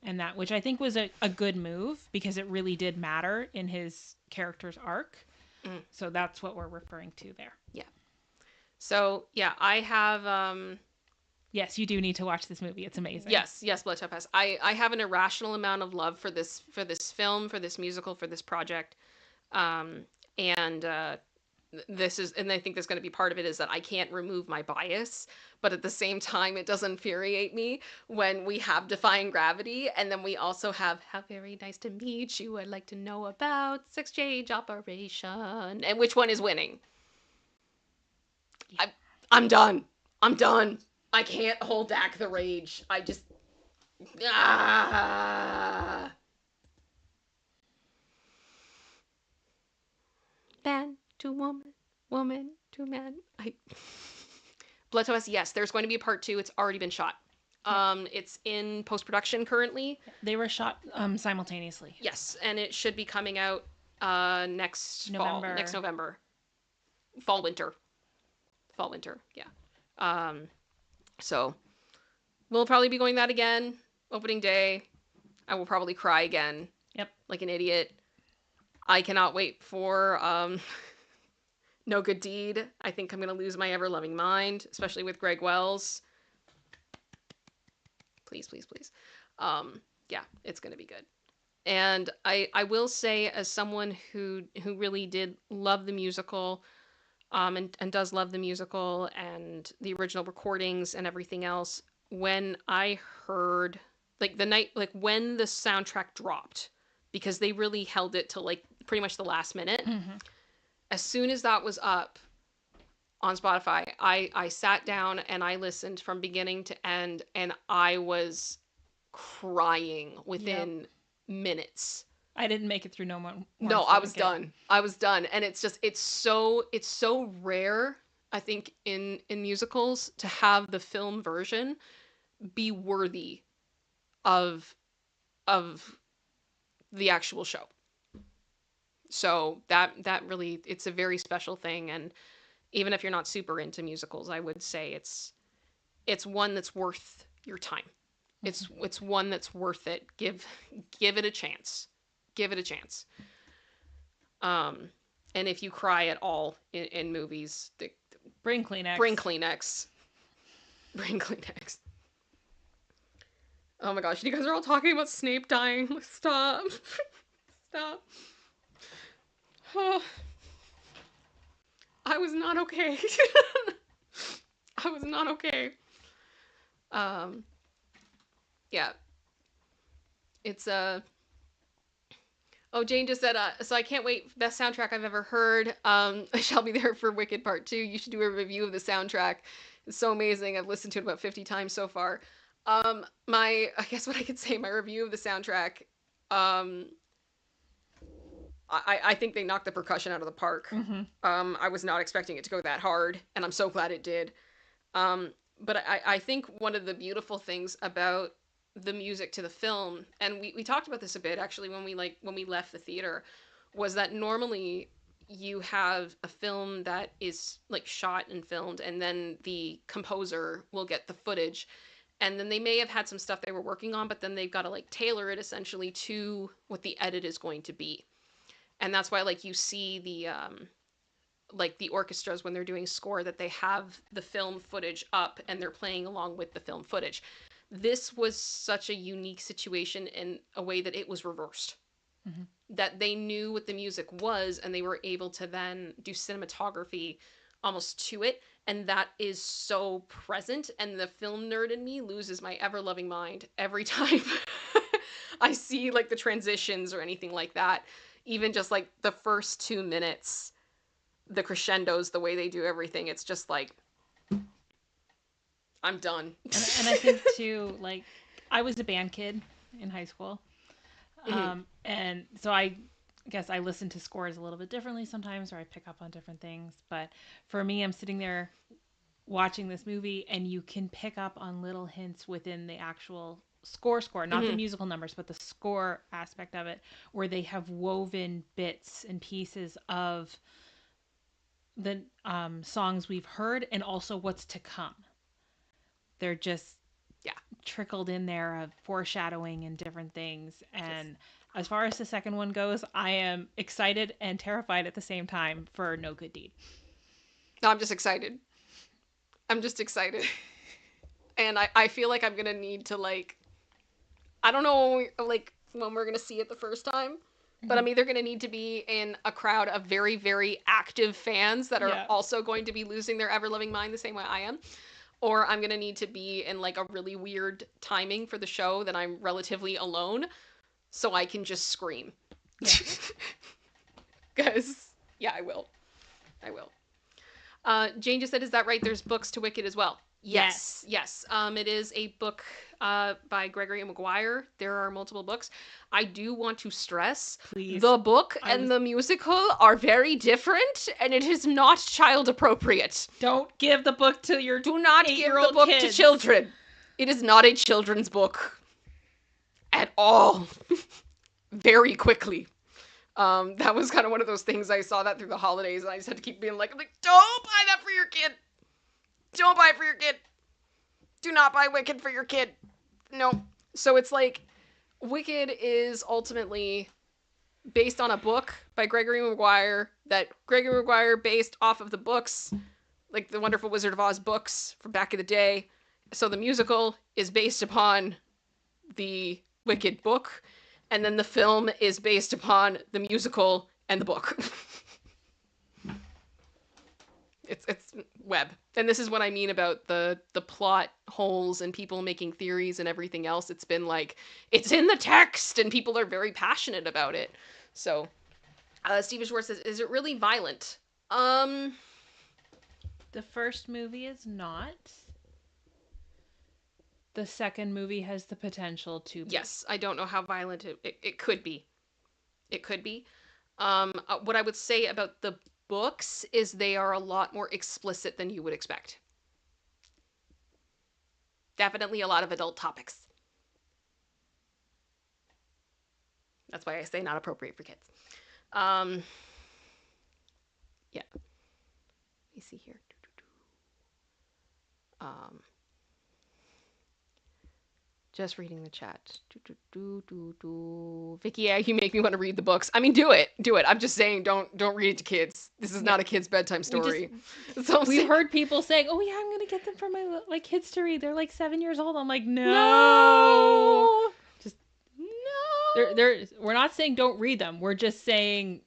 S2: and that, which I think was a good move because it really did matter in his character's arc. So that's what we're referring to there.
S1: Yeah. So, yeah, I have...
S2: Yes, you do need to watch this movie. It's amazing.
S1: Yes, Blood Topaz. I have an irrational amount of love for this film, for this musical, for this project. This is, and I think there's going to be part of it, is that I can't remove my bias, but at the same time, it does infuriate me when we have Defying Gravity, and then we also have How Very Nice to Meet You, I'd Like to Know About Sex Change Operation, and which one is winning? Yeah. I'm done. I can't hold back the rage. I just ah. Man to woman, woman to man. Blood to Us, yes, there's going to be a part 2. It's already been shot. It's in post-production currently.
S2: They were shot simultaneously.
S1: Yes, and it should be coming out next November. Fall winter, yeah. So we'll probably be going that again. Opening day, I will probably cry again.
S2: Yep,
S1: like an idiot. I cannot wait for No Good Deed. I think I'm gonna lose my ever loving mind, especially with Greg Wells. Please, please, please. Yeah, it's gonna be good. And I will say, as someone who really did love the musical, and does love the musical and the original recordings and everything else, when I heard like the night, like when the soundtrack dropped, because they really held it to like pretty much the last minute.
S2: Mm-hmm.
S1: As soon as that was up on Spotify, I sat down and I listened from beginning to end, and I was crying within minutes.
S2: I didn't make it through no more.
S1: No, I was done. I was done. And it's just it's so rare, I think, in musicals to have the film version be worthy of the actual show. So that really, it's a very special thing. And even if you're not super into musicals, I would say it's one that's worth your time. It's one that's worth it. Give it a chance. Give it a chance. And if you cry at all in movies,
S2: bring Kleenex.
S1: Bring Kleenex. Bring Kleenex. Oh my gosh, you guys are all talking about Snape dying. Stop. Stop. Oh. I was not okay. I was not okay. Yeah. It's Oh, Jane just said, so I can't wait. Best soundtrack I've ever heard. I shall be there for Wicked Part 2. You should do a review of the soundtrack. It's so amazing. I've listened to it about 50 times so far. I guess what I could say, my review of the soundtrack, I think they knocked the percussion out of the park.
S2: Mm-hmm.
S1: I was not expecting it to go that hard, and I'm so glad it did. But I think one of the beautiful things about the music to the film, and we talked about this a bit actually when we left the theater, was that normally you have a film that is like shot and filmed, and then the composer will get the footage, and then they may have had some stuff they were working on, but then they've got to like tailor it essentially to what the edit is going to be. And that's why like you see the like the orchestras when they're doing score, that they have the film footage up and they're playing along with the film footage. This was such a unique situation in a way that it was reversed. Mm-hmm. That they knew what the music was and they were able to then do cinematography almost to it. And that is so present. And the film nerd in me loses my ever-loving mind every time I see like the transitions or anything like that. Even just like the first 2 minutes, the crescendos, the way they do everything, it's just like, I'm done.
S2: And I think too, like, I was a band kid in high school. Mm-hmm. And so I guess I listen to scores a little bit differently sometimes, or I pick up on different things. But for me, I'm sitting there watching this movie, and you can pick up on little hints within the actual score, not the musical numbers, but the score aspect of it, where they have woven bits and pieces of the songs we've heard and also what's to come. They're just trickled in there of foreshadowing and different things. And as far as the second one goes, I am excited and terrified at the same time for No Good Deed.
S1: No, I'm just excited. And I feel like I'm gonna need to like, I don't know when we're gonna see it the first time, but I'm either gonna need to be in a crowd of very, very active fans that are also going to be losing their ever-loving mind the same way I am, or I'm gonna need to be in like a really weird timing for the show that I'm relatively alone, so I can just scream. Because I will. Jane just said, "Is that right? There's books to Wicked as well." Yes, yes. It is a book by Gregory Maguire. There are multiple books. I do want to stress
S2: Please.
S1: the book
S2: I
S1: and
S2: was-
S1: the musical are very different, and it is not child appropriate.
S2: Don't give the book to your
S1: Do not give the
S2: 8-year-old
S1: book to
S2: kids.
S1: children. It is not a children's book at all. Very quickly. That was kind of one of those things. I saw that through the holidays, and I just had to keep being like, don't buy that for your kid. Don't buy it for your kid. Do not buy Wicked for your kid. No. So it's like, Wicked is ultimately based on a book by Gregory Maguire that Gregory Maguire based off of the books, like the Wonderful Wizard of Oz books from back in the day. So the musical is based upon the Wicked book, and then the film is based upon the musical and the book. It's web. And this is what I mean about the plot holes and people making theories and everything else. It's been like, it's in the text and people are very passionate about it. So Steven Schwartz says, is it really violent?
S2: The first movie is not. The second movie has the potential to be.
S1: Yes, I don't know how violent it could be. It could be. What I would say about the books is they are a lot more explicit than you would expect. Definitely a lot of adult topics. That's why I say not appropriate for kids. Yeah. Let me see here. Just reading the chat. Vicky, yeah, you make me want to read the books. I mean, do it. Do it. I'm just saying, don't read it to kids. This is not a kid's bedtime story.
S2: We've heard people saying, "Oh yeah, I'm gonna get them for my kids to read. They're like 7 years old." I'm like, no. Just no. We're not saying don't read them. We're just saying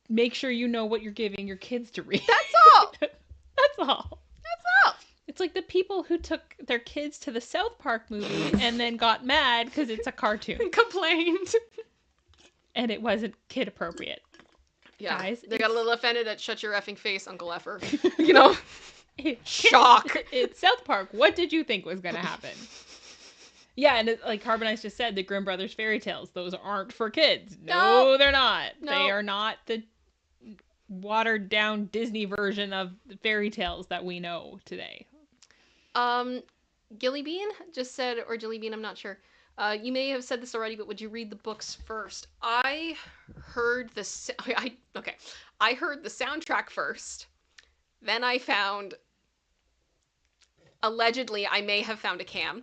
S2: make sure you know what you're giving your kids to read.
S1: That's all.
S2: That's all.
S1: That's all.
S2: It's like the people who took their kids to the South Park movie and then got mad because it's a cartoon.
S1: Complained.
S2: And it wasn't kid appropriate.
S1: Yeah.
S2: Guys,
S1: they got a little offended at shut your effing face, Uncle Effer. You know? Shock.
S2: It's South Park. What did you think was going to happen? Yeah, and like Carbonize just said, the Grimm Brothers fairy tales, those aren't for kids. No, they're not.
S1: No.
S2: They are not the watered down Disney version of the fairy tales that we know today.
S1: Gilly Bean just said, or Jilly Bean, I'm not sure. You may have said this already, but would you read the books first? I heard the soundtrack first. Then I found, allegedly, I may have found a cam.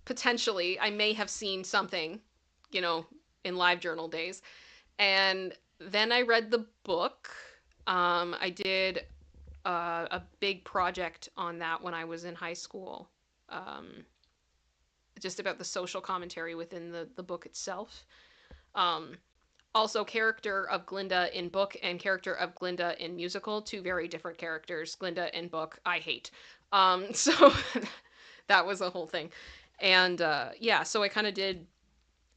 S1: Potentially, I may have seen something, in LiveJournal days. And then I read the book. I did a big project on that when I was in high school. Just about the social commentary within the book itself. Also, character of Glinda in book and character of Glinda in musical, two very different characters. Glinda in book, I hate. So that was a whole thing. And so I kind of did,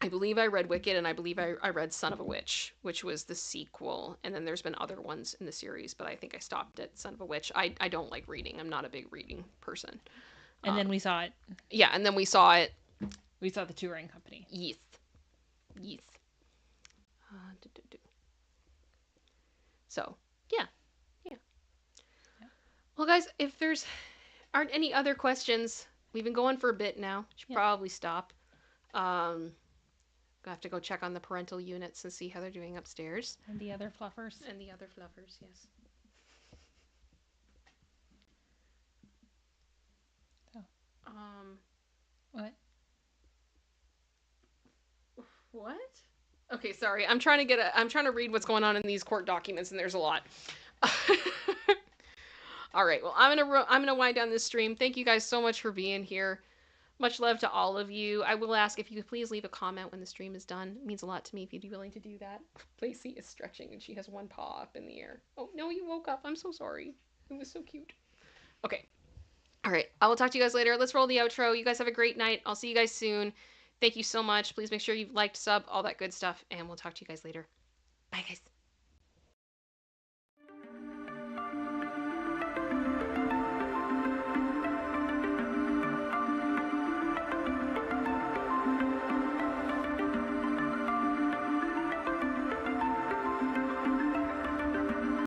S1: I believe I read Wicked, and I believe I read Son of a Witch, which was the sequel. And then there's been other ones in the series, but I think I stopped at Son of a Witch. I don't like reading. I'm not a big reading person.
S2: And then we saw it.
S1: Yeah, and then we saw it.
S2: We saw the touring company.
S1: Yes. So, yeah. Well, guys, if there's aren't any other questions, we've been going for a bit now. Should probably stop. Gonna have to go check on the parental units and see how they're doing upstairs.
S2: And the other fluffers.
S1: Yes.
S2: What?
S1: What? Okay, sorry. I'm trying to read what's going on in these court documents, and there's a lot. All right. Well, I'm gonna wind down this stream. Thank you guys so much for being here. Much love to all of you. I will ask if you could please leave a comment when the stream is done. It means a lot to me if you'd be willing to do that. Lacey is stretching, and she has one paw up in the air. Oh no, you woke up. I'm so sorry. It was so cute. Okay. All right. I will talk to you guys later. Let's roll the outro. You guys have a great night. I'll see you guys soon. Thank you so much. Please make sure you've liked, sub, all that good stuff, and we'll talk to you guys later. Bye, guys.